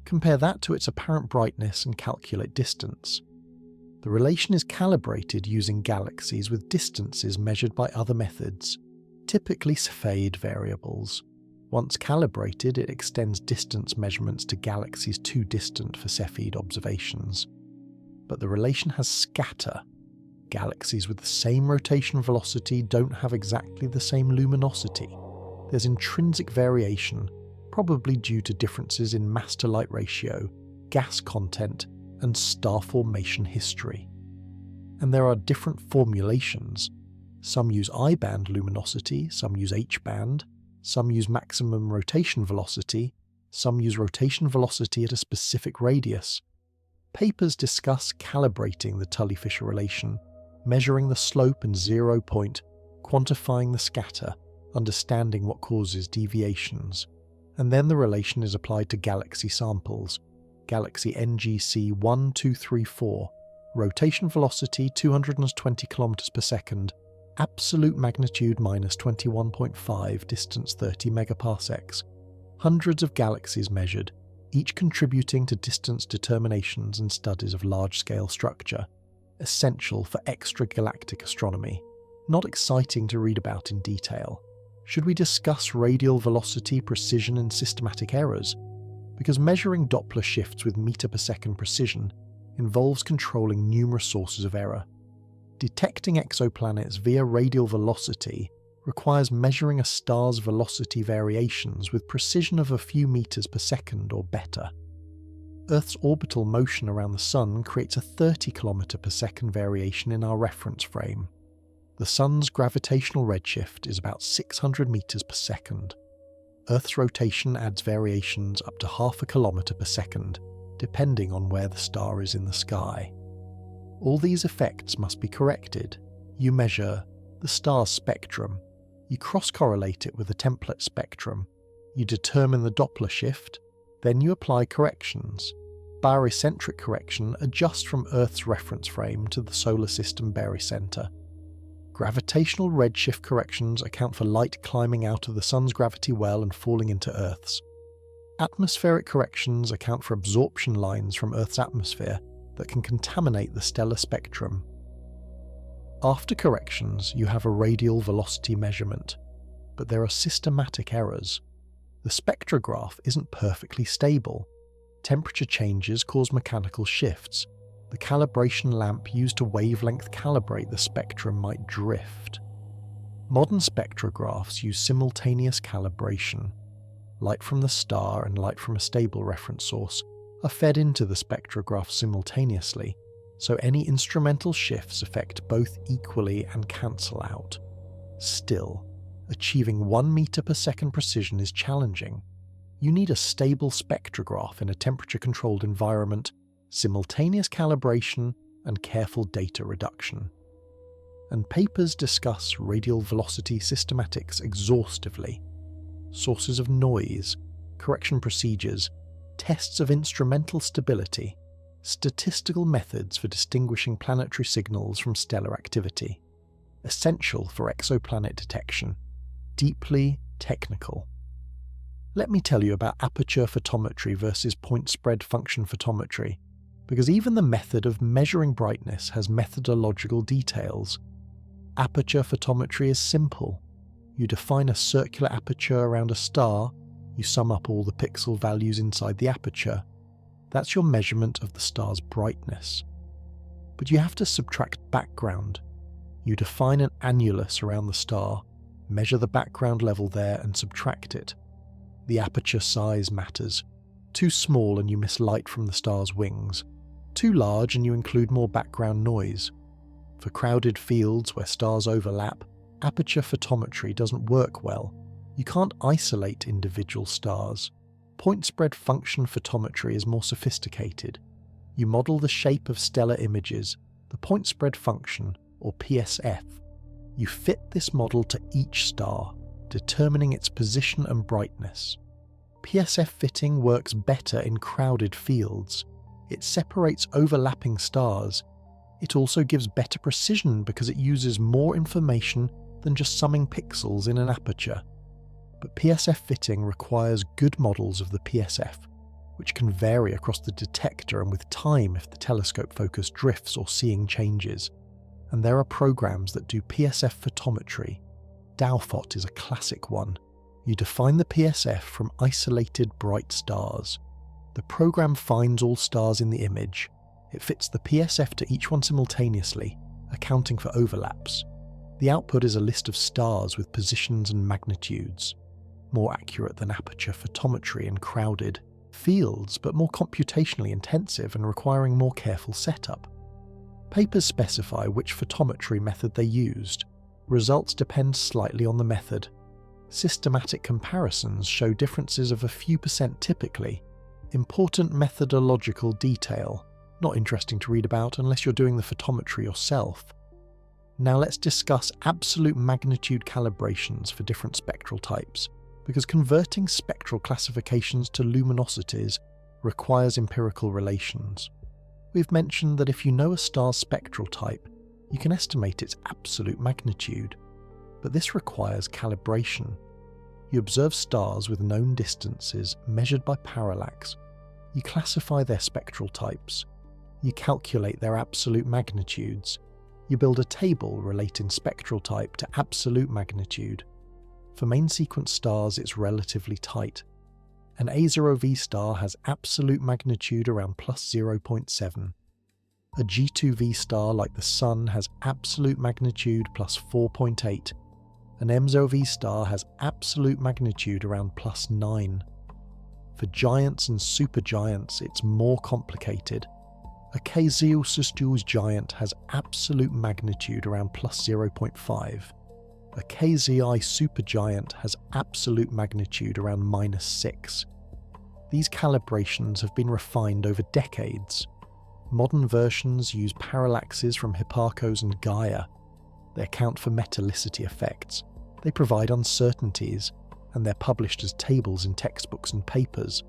Compare that to its apparent brightness and calculate distance. The relation is calibrated using galaxies with distances measured by other methods, typically Cepheid variables. Once calibrated, it extends distance measurements to galaxies too distant for Cepheid observations. But the relation has scatter. Galaxies with the same rotation velocity don't have exactly the same luminosity. There's intrinsic variation, probably due to differences in mass-to-light ratio, gas content, and star formation history. And there are different formulations. Some use I-band luminosity, some use H-band, some use maximum rotation velocity, some use rotation velocity at a specific radius. Papers discuss calibrating the Tully-Fisher relation, measuring the slope and 0 point, quantifying the scatter, understanding what causes deviations. And then the relation is applied to galaxy samples. Galaxy NGC 1234, rotation velocity 220 km per second, absolute magnitude minus 21.5, distance 30 megaparsecs. Hundreds of galaxies measured, each contributing to distance determinations and studies of large-scale structure, essential for extragalactic astronomy. Not exciting to read about in detail. Should we discuss radial velocity, precision, and systematic errors? Because measuring Doppler shifts with meter per second precision involves controlling numerous sources of error. Detecting exoplanets via radial velocity requires measuring a star's velocity variations with precision of a few meters per second or better. Earth's orbital motion around the Sun creates a 30 km per second variation in our reference frame. The Sun's gravitational redshift is about 600 meters per second. Earth's rotation adds variations up to half a kilometer per second, depending on where the star is in the sky. All these effects must be corrected. You measure the star's spectrum, you cross-correlate it with a template spectrum, you determine the Doppler shift, then you apply corrections. Barycentric correction adjusts from Earth's reference frame to the solar system barycenter. Gravitational redshift corrections account for light climbing out of the Sun's gravity well and falling into Earth's. Atmospheric corrections account for absorption lines from Earth's atmosphere that can contaminate the stellar spectrum. After corrections, you have a radial velocity measurement, but there are systematic errors. The spectrograph isn't perfectly stable. Temperature changes cause mechanical shifts. The calibration lamp used to wavelength calibrate the spectrum might drift. Modern spectrographs use simultaneous calibration. Light from the star and light from a stable reference source are fed into the spectrograph simultaneously, so any instrumental shifts affect both equally and cancel out. Still, achieving 1 meter per second precision is challenging. You need a stable spectrograph in a temperature-controlled environment, simultaneous calibration, and careful data reduction. And papers discuss radial velocity systematics exhaustively. Sources of noise, correction procedures, tests of instrumental stability, statistical methods for distinguishing planetary signals from stellar activity. Essential for exoplanet detection. Deeply technical. Let me tell you about aperture photometry versus point spread function photometry, because even the method of measuring brightness has methodological details. Aperture photometry is simple. You define a circular aperture around a star, you sum up all the pixel values inside the aperture. That's your measurement of the star's brightness. But you have to subtract background. You define an annulus around the star, measure the background level there and subtract it. The aperture size matters. Too small and you miss light from the star's wings. Too large and you include more background noise. For crowded fields where stars overlap, aperture photometry doesn't work well. You can't isolate individual stars. Point spread function photometry is more sophisticated. You model the shape of stellar images, the point spread function, or PSF. You fit this model to each star, determining its position and brightness. PSF fitting works better in crowded fields. It separates overlapping stars. It also gives better precision because it uses more information than just summing pixels in an aperture. But PSF fitting requires good models of the PSF, which can vary across the detector and with time if the telescope focus drifts or seeing changes. And there are programs that do PSF photometry. DAOPHOT is a classic one. You define the PSF from isolated bright stars. The program finds all stars in the image. It fits the PSF to each one simultaneously, accounting for overlaps. The output is a list of stars with positions and magnitudes. More accurate than aperture photometry in crowded fields, but more computationally intensive and requiring more careful setup. Papers specify which photometry method they used. Results depend slightly on the method. Systematic comparisons show differences of a few percent typically. Important methodological detail, not interesting to read about unless you're doing the photometry yourself. Now let's discuss absolute magnitude calibrations for different spectral types, because converting spectral classifications to luminosities requires empirical relations. We've mentioned that if you know a star's spectral type, you can estimate its absolute magnitude, but this requires calibration. You observe stars with known distances measured by parallax. You classify their spectral types. You calculate their absolute magnitudes. You build a table relating spectral type to absolute magnitude. For main sequence stars, it's relatively tight. An A0V star has absolute magnitude around plus 0.7. A G2V star like the Sun has absolute magnitude plus 4.8. An M0V star has absolute magnitude around +9. For giants and supergiants, it's more complicated. A KZ giant has absolute magnitude around +0.5. A KZI supergiant has absolute magnitude around -6. These calibrations have been refined over decades. Modern versions use parallaxes from Hipparcos and Gaia. They account for metallicity effects. They provide uncertainties, and they're published as tables in textbooks and papers.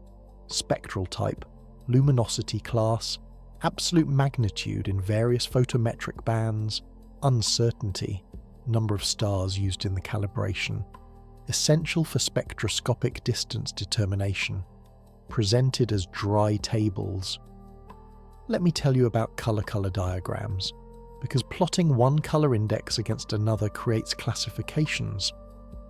Spectral type, luminosity class, absolute magnitude in various photometric bands, uncertainty, number of stars used in the calibration, essential for spectroscopic distance determination, presented as dry tables. Let me tell you about color diagrams, because plotting one color index against another creates classifications.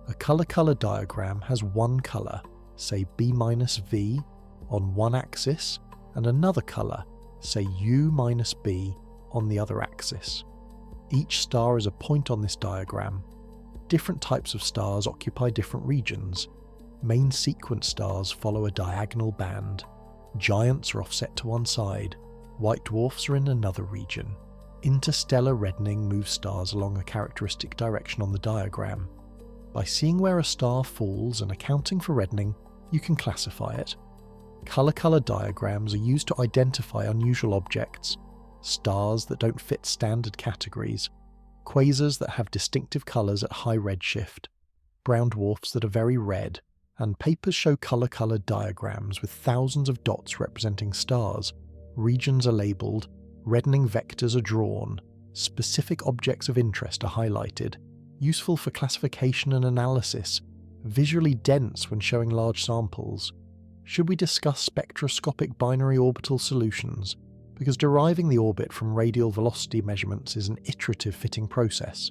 A color diagram has one color, say B-V, on one axis, and another color, say U-B, on the other axis. Each star is a point on this diagram. Different types of stars occupy different regions. Main sequence stars follow a diagonal band. Giants are offset to one side. White dwarfs are in another region. Interstellar reddening moves stars along a characteristic direction on the diagram. By seeing where a star falls and accounting for reddening, you can classify it. Color diagrams are used to identify unusual objects, stars that don't fit standard categories, quasars that have distinctive colors at high redshift, brown dwarfs that are very red, and papers show color diagrams with thousands of dots representing stars. Regions are labeled, reddening vectors are drawn, specific objects of interest are highlighted, useful for classification and analysis, visually dense when showing large samples. Should we discuss spectroscopic binary orbital solutions? Because deriving the orbit from radial velocity measurements is an iterative fitting process.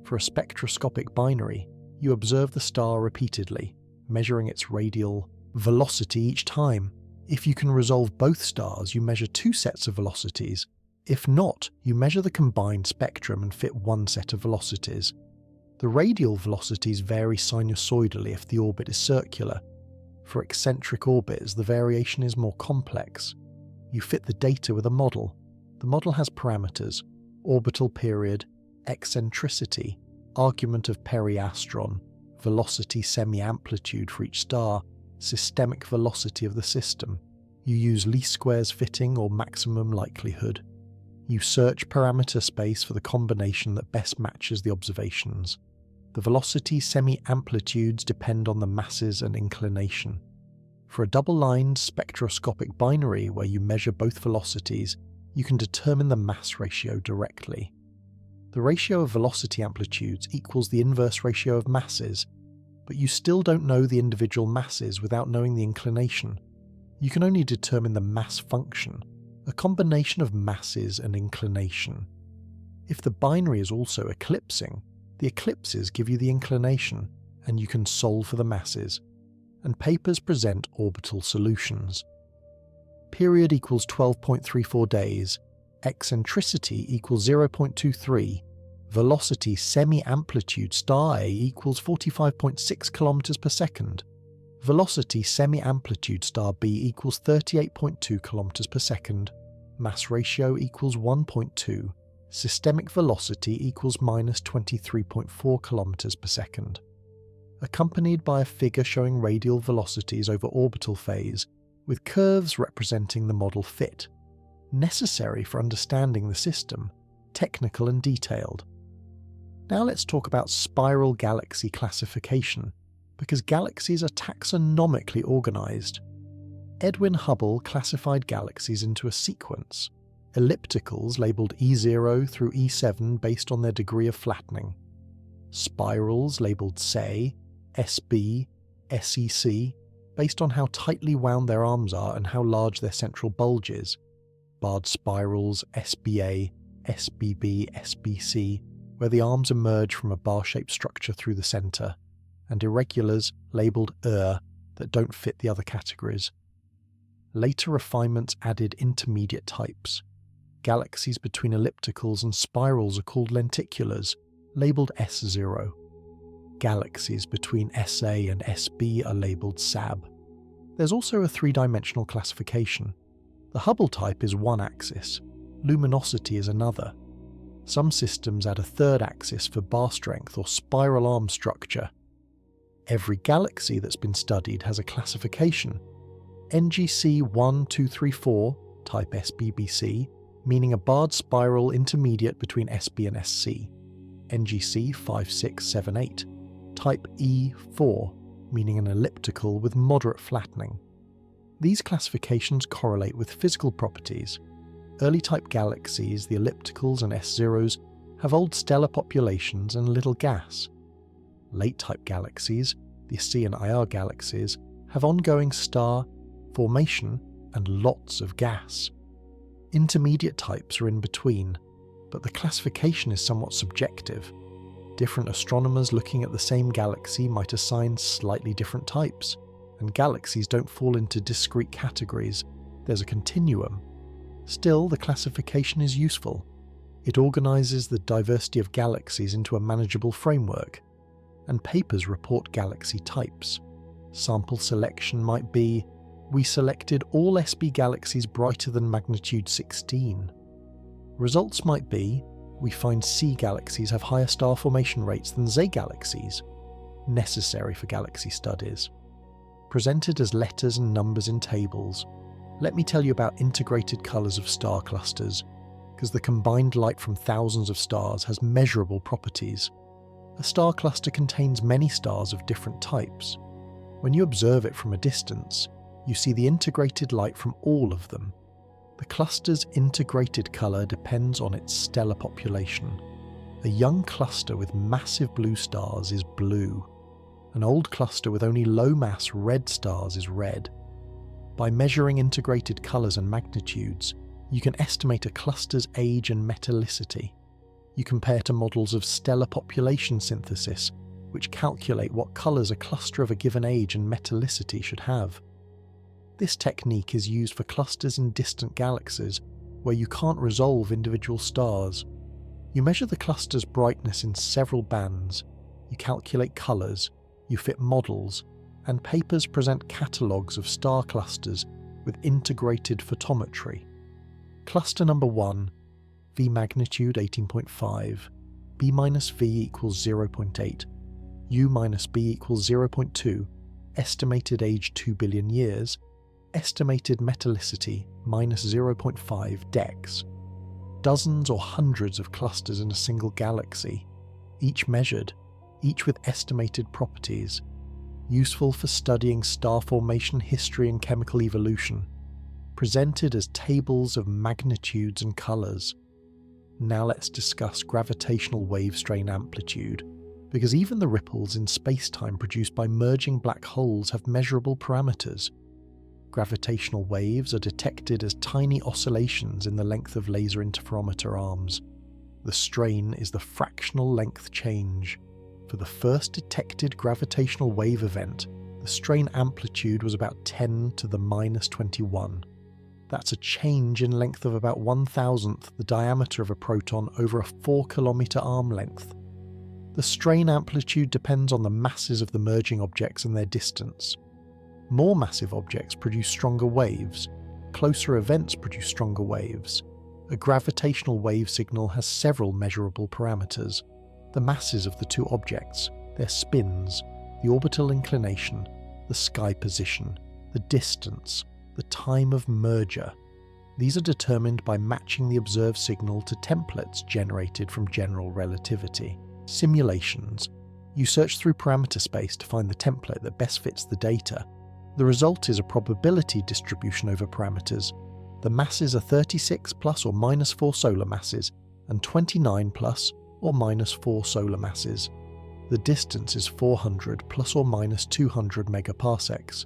For a spectroscopic binary, you observe the star repeatedly, measuring its radial velocity each time. If you can resolve both stars, you measure two sets of velocities. If not, you measure the combined spectrum and fit one set of velocities. The radial velocities vary sinusoidally if the orbit is circular. For eccentric orbits, the variation is more complex. You fit the data with a model. The model has parameters: orbital period, eccentricity, argument of periastron, velocity semi-amplitude for each star, systemic velocity of the system. You use least squares fitting or maximum likelihood. You search parameter space for the combination that best matches the observations. The velocity semi-amplitudes depend on the masses and inclination. For a double-lined spectroscopic binary where you measure both velocities, you can determine the mass ratio directly. The ratio of velocity amplitudes equals the inverse ratio of masses, but you still don't know the individual masses without knowing the inclination. You can only determine the mass function, a combination of masses and inclination. If the binary is also eclipsing, the eclipses give you the inclination, and you can solve for the masses. And papers present orbital solutions. Period equals 12.34 days, eccentricity equals 0.23, velocity semi-amplitude star A equals 45.6 km per second, velocity semi-amplitude star B equals 38.2 km per second, mass ratio equals 1.2, systemic velocity equals minus 23.4 km per second. Accompanied by a figure showing radial velocities over orbital phase, with curves representing the model fit, necessary for understanding the system, technical and detailed. Now let's talk about spiral galaxy classification, because galaxies are taxonomically organized. Edwin Hubble classified galaxies into a sequence: ellipticals labelled E0 through E7 based on their degree of flattening, spirals labelled SE, SB, SEC, based on how tightly wound their arms are and how large their central bulge is, barred spirals SBA, SBB, SBC, where the arms emerge from a bar-shaped structure through the centre, and irregulars labelled that don't fit the other categories. Later refinements added intermediate types. Galaxies between ellipticals and spirals are called lenticulars, labelled S0. Galaxies between SA and SB are labelled SAB. There's also a three-dimensional classification. The Hubble type is one axis, luminosity is another. Some systems add a third axis for bar strength or spiral arm structure. Every galaxy that's been studied has a classification. NGC 1234, type SBBC, meaning a barred spiral intermediate between SB and SC. NGC 5678, type E4, meaning an elliptical with moderate flattening. These classifications correlate with physical properties. Early type galaxies, the ellipticals and S0s, have old stellar populations and little gas. Late type galaxies, the C and IR galaxies, have ongoing star formation and lots of gas. Intermediate types are in between, but the classification is somewhat subjective. Different astronomers looking at the same galaxy might assign slightly different types, and galaxies don't fall into discrete categories. There's a continuum. Still, the classification is useful. It organises the diversity of galaxies into a manageable framework, and papers report galaxy types. Sample selection might be, we selected all SB galaxies brighter than magnitude 16. Results might be, we find C galaxies have higher star formation rates than Z galaxies, necessary for galaxy studies. Presented as letters and numbers in tables, let me tell you about integrated colours of star clusters, because the combined light from thousands of stars has measurable properties. A star cluster contains many stars of different types. When you observe it from a distance, you see the integrated light from all of them. The cluster's integrated colour depends on its stellar population. A young cluster with massive blue stars is blue. An old cluster with only low-mass red stars is red. By measuring integrated colours and magnitudes, you can estimate a cluster's age and metallicity. You compare to models of stellar population synthesis, which calculate what colours a cluster of a given age and metallicity should have. This technique is used for clusters in distant galaxies, where you can't resolve individual stars. You measure the cluster's brightness in several bands, you calculate colours, you fit models, and papers present catalogues of star clusters with integrated photometry. Cluster number 1, V magnitude 18.5, B minus V equals 0.8, U minus B equals 0.2, estimated age 2 billion years, estimated metallicity minus 0.5 dex. Dozens or hundreds of clusters in a single galaxy, each measured, each with estimated properties, useful for studying star formation history and chemical evolution, presented as tables of magnitudes and colours. Now let's discuss gravitational wave strain amplitude, because even the ripples in space-time produced by merging black holes have measurable parameters. Gravitational waves are detected as tiny oscillations in the length of laser interferometer arms. The strain is the fractional length change. For the first detected gravitational wave event, the strain amplitude was about 10 to the minus 21. That's a change in length of about 1,000th the diameter of a proton over a 4-kilometre arm length. The strain amplitude depends on the masses of the merging objects and their distance. More massive objects produce stronger waves. Closer events produce stronger waves. A gravitational wave signal has several measurable parameters. The masses of the two objects, their spins, the orbital inclination, the sky position, the distance, the time of merger. These are determined by matching the observed signal to templates generated from general relativity. Simulations. You search through parameter space to find the template that best fits the data. The result is a probability distribution over parameters. The masses are 36 plus or minus 4 solar masses and 29 plus or minus 4 solar masses. The distance is 400 plus or minus 200 megaparsecs.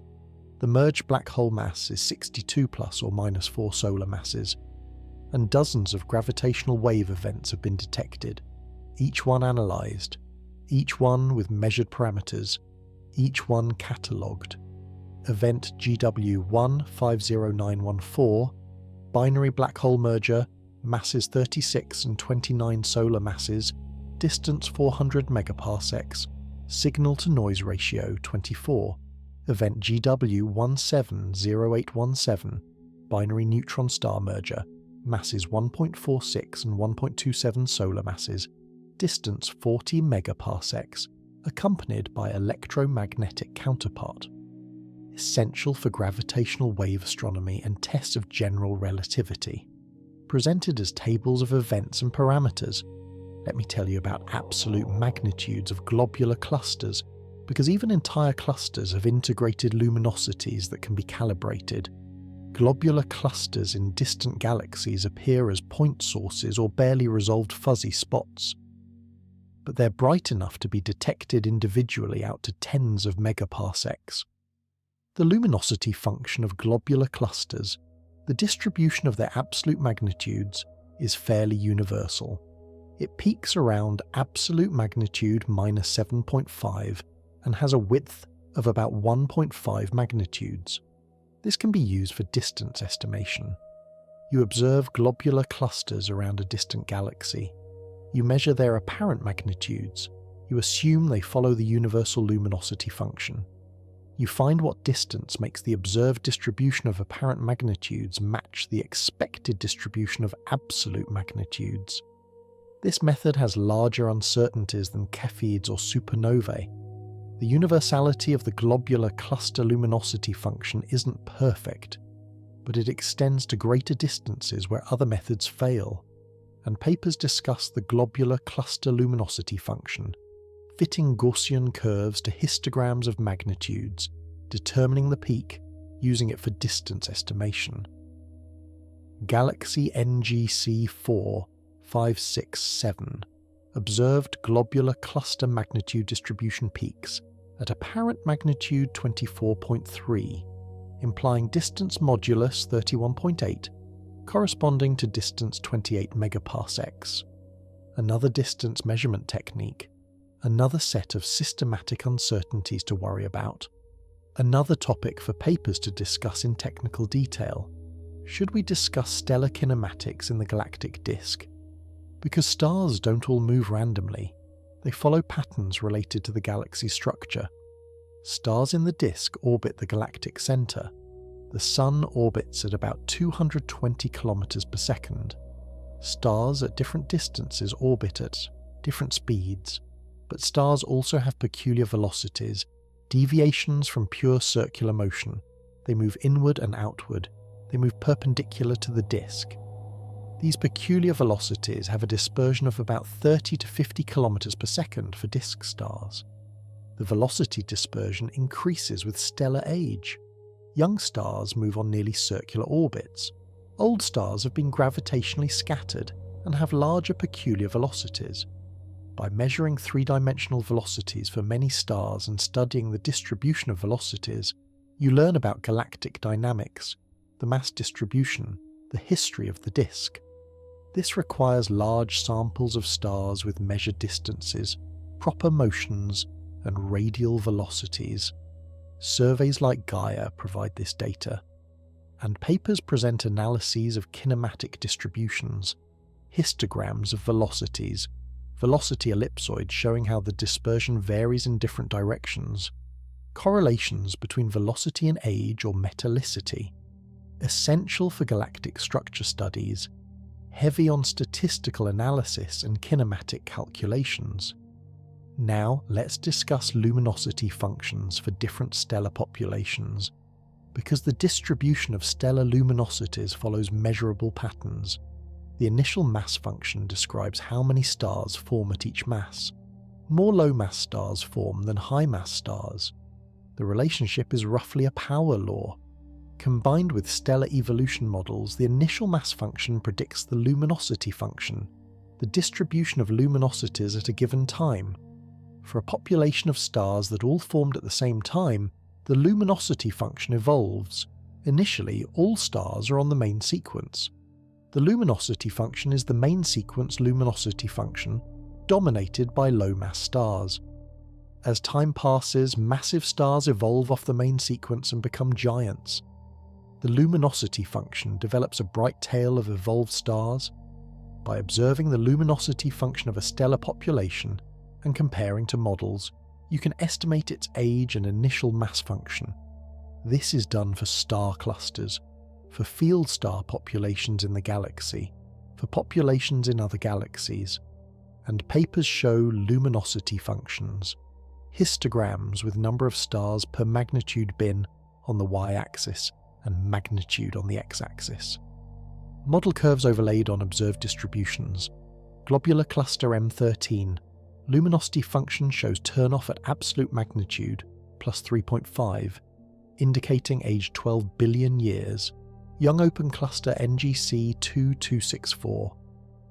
The merged black hole mass is 62 plus or minus 4 solar masses. And dozens of gravitational wave events have been detected, each one analysed, each one with measured parameters, each one catalogued. Event GW150914, binary black hole merger, masses 36 and 29 solar masses, distance 400 megaparsecs, signal-to-noise ratio 24, event GW170817, binary neutron star merger, masses 1.46 and 1.27 solar masses, distance 40 megaparsecs, accompanied by electromagnetic counterpart. Essential for gravitational wave astronomy and tests of general relativity. Presented as tables of events and parameters. Let me tell you about absolute magnitudes of globular clusters, because even entire clusters have integrated luminosities that can be calibrated. Globular clusters in distant galaxies appear as point sources or barely resolved fuzzy spots, but they're bright enough to be detected individually out to tens of megaparsecs. The luminosity function of globular clusters, the distribution of their absolute magnitudes, is fairly universal. It peaks around absolute magnitude minus 7.5 and has a width of about 1.5 magnitudes. This can be used for distance estimation. You observe globular clusters around a distant galaxy. You measure their apparent magnitudes. You assume they follow the universal luminosity function. You find what distance makes the observed distribution of apparent magnitudes match the expected distribution of absolute magnitudes. This method has larger uncertainties than Cepheids or supernovae. The universality of the globular cluster luminosity function isn't perfect, but it extends to greater distances where other methods fail, and papers discuss the globular cluster luminosity function, fitting Gaussian curves to histograms of magnitudes, determining the peak, using it for distance estimation. Galaxy NGC 4567 observed globular cluster magnitude distribution peaks at apparent magnitude 24.3, implying distance modulus 31.8, corresponding to distance 28 megaparsecs. Another distance measurement technique, another set of systematic uncertainties to worry about, another topic for papers to discuss in technical detail. Should we discuss stellar kinematics in the galactic disk? Because stars don't all move randomly, they follow patterns related to the galaxy structure. Stars in the disk orbit the galactic center. The Sun orbits at about 220 kilometers per second. Stars at different distances orbit at different speeds, but stars also have peculiar velocities, deviations from pure circular motion. They move inward and outward. They move perpendicular to the disk. These peculiar velocities have a dispersion of about 30 to 50 kilometers per second for disk stars. The velocity dispersion increases with stellar age. Young stars move on nearly circular orbits. Old stars have been gravitationally scattered and have larger peculiar velocities. By measuring three-dimensional velocities for many stars and studying the distribution of velocities, you learn about galactic dynamics, the mass distribution, the history of the disk. This requires large samples of stars with measured distances, proper motions, and radial velocities. Surveys like Gaia provide this data, and papers present analyses of kinematic distributions, histograms of velocities, velocity ellipsoids showing how the dispersion varies in different directions, correlations between velocity and age or metallicity, essential for galactic structure studies, heavy on statistical analysis and kinematic calculations. Now let's discuss luminosity functions for different stellar populations, because the distribution of stellar luminosities follows measurable patterns. The initial mass function describes how many stars form at each mass. More low-mass stars form than high-mass stars. The relationship is roughly a power law. Combined with stellar evolution models, the initial mass function predicts the luminosity function, the distribution of luminosities at a given time. For a population of stars that all formed at the same time, the luminosity function evolves. Initially, all stars are on the main sequence. The luminosity function is the main sequence luminosity function, dominated by low-mass stars. As time passes, massive stars evolve off the main sequence and become giants. The luminosity function develops a bright tail of evolved stars. By observing the luminosity function of a stellar population and comparing to models, You can estimate its age and initial mass function. This is done for star clusters, for field star populations in the galaxy, for populations in other galaxies, and papers show luminosity functions, histograms with number of stars per magnitude bin on the y-axis and magnitude on the x-axis. Model curves overlaid on observed distributions. Globular cluster M13. Luminosity function shows turn-off at absolute magnitude, plus 3.5, indicating age 12 billion years. Young open cluster NGC 2264.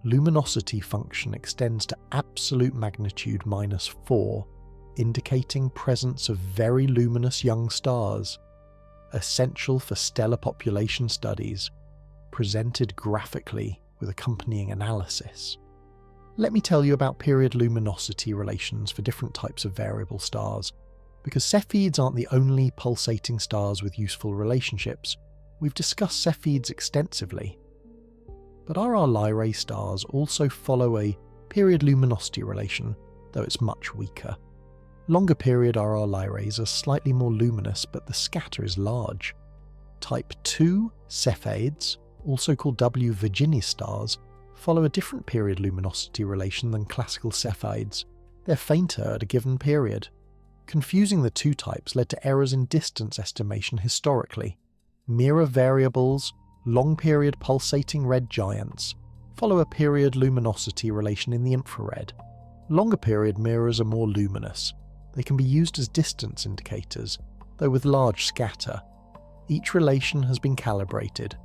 Luminosity function extends to absolute magnitude minus 4, indicating presence of very luminous young stars. Essential for stellar population studies, presented graphically with accompanying analysis. Let me tell you about period luminosity relations for different types of variable stars. Because Cepheids aren't the only pulsating stars with useful relationships, we've discussed Cepheids extensively. But RR Lyrae stars also follow a period luminosity relation, though it's much weaker. Longer period RR Lyraes are slightly more luminous, but the scatter is large. Type 2 Cepheids, also called W Virginis stars, follow a different period luminosity relation than classical Cepheids. They're fainter at a given period. Confusing the two types led to errors in distance estimation historically. Mirror variables, long-period pulsating red giants, follow a period luminosity relation in the infrared. Longer period mirrors are more luminous. They can be used as distance indicators, though with large scatter. Each relation has been calibrated.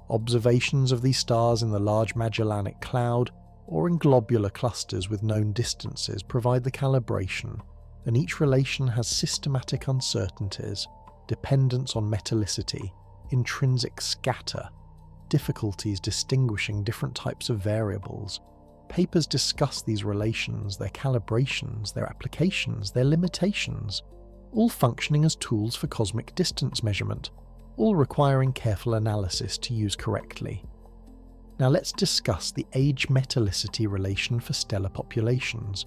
Observations of these stars in the Large Magellanic Cloud or in globular clusters with known distances provide the calibration, and each relation has systematic uncertainties, dependence on metallicity, intrinsic scatter, difficulties distinguishing different types of variables. Papers discuss these relations, their calibrations, their applications, their limitations, all functioning as tools for cosmic distance measurement, all requiring careful analysis to use correctly. Now let's discuss the age-metallicity relation for stellar populations,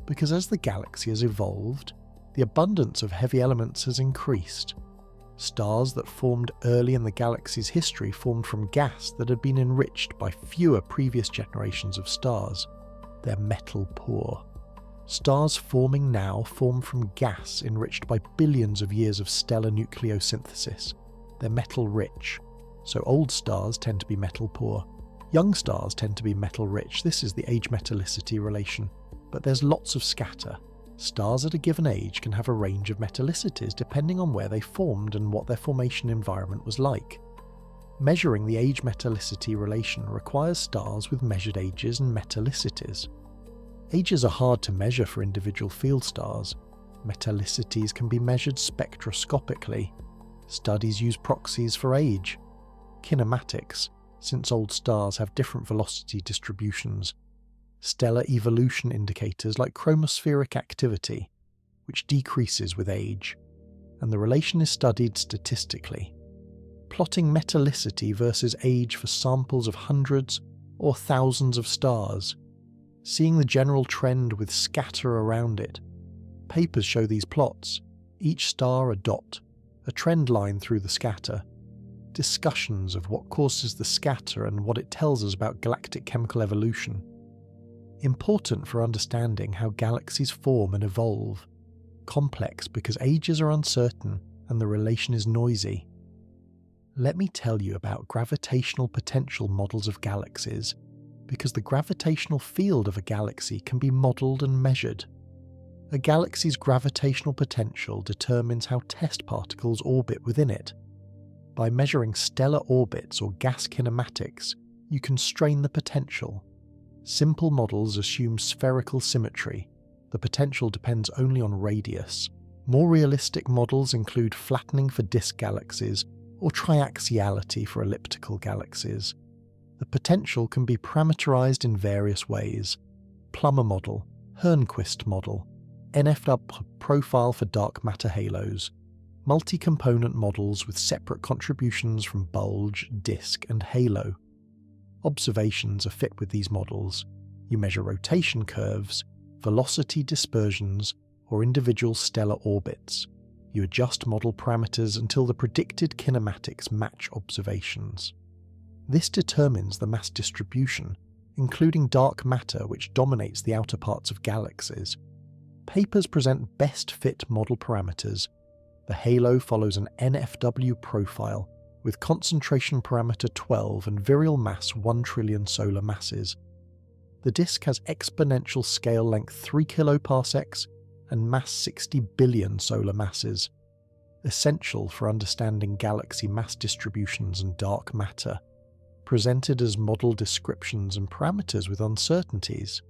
because as the galaxy has evolved, the abundance of heavy elements has increased. Stars that formed early in the galaxy's history formed from gas that had been enriched by fewer previous generations of stars. They're metal poor. Stars forming now form from gas enriched by billions of years of stellar nucleosynthesis. They're metal rich, so old stars tend to be metal poor. Young stars tend to be metal rich. This is the age-metallicity relation. But there's lots of scatter. Stars at a given age can have a range of metallicities depending on where they formed and what their formation environment was like. Measuring the age-metallicity relation requires stars with measured ages and metallicities. Ages are hard to measure for individual field stars. Metallicities can be measured spectroscopically. Studies use proxies for age. Kinematics, since old stars have different velocity distributions. Stellar evolution indicators like chromospheric activity, which decreases with age, and the relation is studied statistically. Plotting metallicity versus age for samples of hundreds or thousands of stars, seeing the general trend with scatter around it. Papers show these plots, each star a dot, a trend line through the scatter. Discussions of what causes the scatter and what it tells us about galactic chemical evolution. Important for understanding how galaxies form and evolve. Complex because ages are uncertain and the relation is noisy. Let me tell you about gravitational potential models of galaxies, because the gravitational field of a galaxy can be modelled and measured. A galaxy's gravitational potential determines how test particles orbit within it. By measuring stellar orbits or gas kinematics, you constrain the potential. Simple models assume spherical symmetry. The potential depends only on radius. More realistic models include flattening for disk galaxies or triaxiality for elliptical galaxies. The potential can be parameterized in various ways. Plummer model, Hernquist model, NFW profile for dark matter halos, multi-component models with separate contributions from bulge, disk, and halo. Observations are fit with these models. You measure rotation curves, velocity dispersions, or individual stellar orbits. You adjust model parameters until the predicted kinematics match observations. This determines the mass distribution, including dark matter which dominates the outer parts of galaxies. Papers present best fit model parameters. The halo follows an NFW profile with concentration parameter 12 and virial mass 1 trillion solar masses. The disk has exponential scale length 3 kiloparsecs and mass 60 billion solar masses, essential for understanding galaxy mass distributions and dark matter, presented as model descriptions and parameters with uncertainties.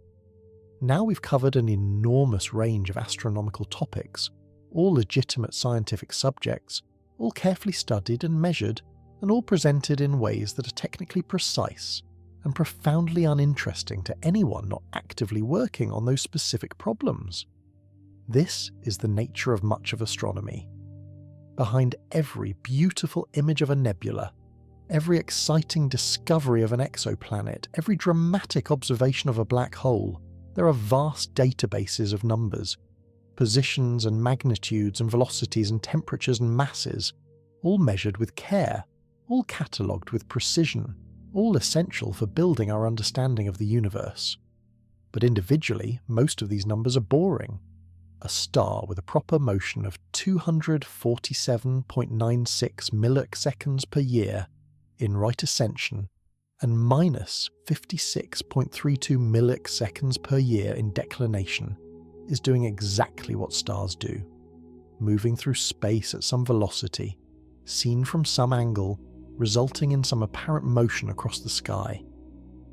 Now we've covered an enormous range of astronomical topics, all legitimate scientific subjects, all carefully studied and measured, and all presented in ways that are technically precise and profoundly uninteresting to anyone not actively working on those specific problems. This is the nature of much of astronomy. Behind every beautiful image of a nebula, every exciting discovery of an exoplanet, every dramatic observation of a black hole, there are vast databases of numbers, positions and magnitudes and velocities and temperatures and masses, all measured with care, all catalogued with precision, all essential for building our understanding of the universe. But individually, most of these numbers are boring. A star with a proper motion of 247.96 milliseconds per year in right ascension and minus 56.32 milliseconds per year in declination is doing exactly what stars do, moving through space at some velocity, seen from some angle, resulting in some apparent motion across the sky.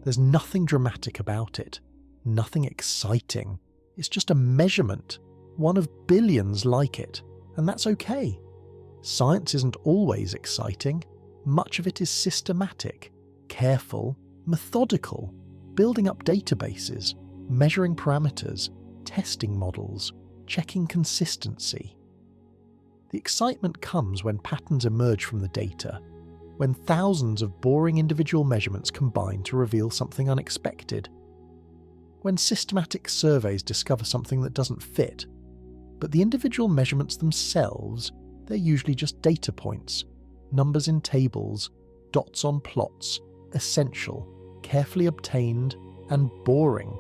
There's nothing dramatic about it, nothing exciting. It's just a measurement, one of billions like it, and that's okay. Science isn't always exciting. Much of it is systematic, careful, methodical, building up databases, measuring parameters, testing models, checking consistency. The excitement comes when patterns emerge from the data, when thousands of boring individual measurements combine to reveal something unexpected, when systematic surveys discover something that doesn't fit. But the individual measurements themselves, they're usually just data points, numbers in tables, dots on plots, essential, carefully obtained, and boring.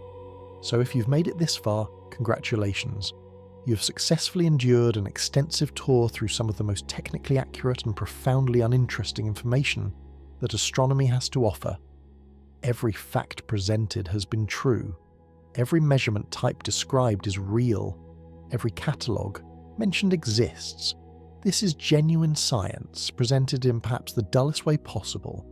So if you've made it this far, congratulations. You've successfully endured an extensive tour through some of the most technically accurate and profoundly uninteresting information that astronomy has to offer. Every fact presented has been true. Every measurement type described is real. Every catalogue mentioned exists. This is genuine science, presented in perhaps the dullest way possible.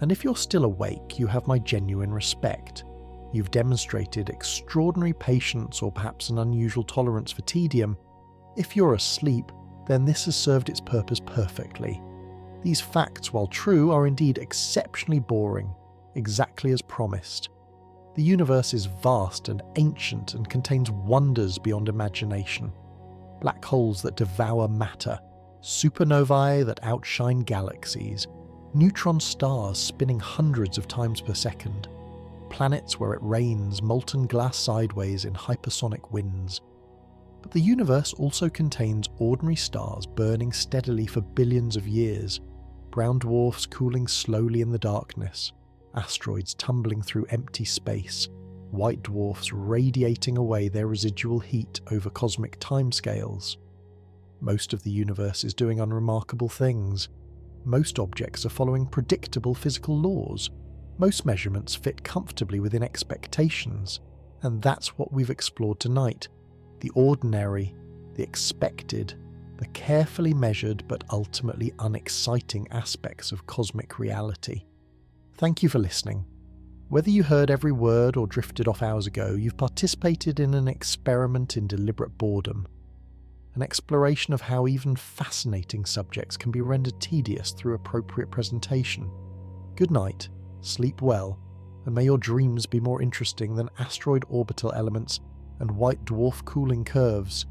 And if you're still awake, you have my genuine respect. You've demonstrated extraordinary patience or perhaps an unusual tolerance for tedium. If you're asleep, then this has served its purpose perfectly. These facts, while true, are indeed exceptionally boring, exactly as promised. The universe is vast and ancient and contains wonders beyond imagination. Black holes that devour matter, supernovae that outshine galaxies, neutron stars spinning hundreds of times per second, planets where it rains molten glass sideways in hypersonic winds. But the universe also contains ordinary stars burning steadily for billions of years, brown dwarfs cooling slowly in the darkness, asteroids tumbling through empty space, white dwarfs radiating away their residual heat over cosmic timescales. Most of the universe is doing unremarkable things. Most objects are following predictable physical laws. Most measurements fit comfortably within expectations, and that's what we've explored tonight. The ordinary, the expected, the carefully measured but ultimately unexciting aspects of cosmic reality. Thank you for listening. Whether you heard every word or drifted off hours ago, you've participated in an experiment in deliberate boredom, an exploration of how even fascinating subjects can be rendered tedious through appropriate presentation. Good night, sleep well, and may your dreams be more interesting than asteroid orbital elements and white dwarf cooling curves.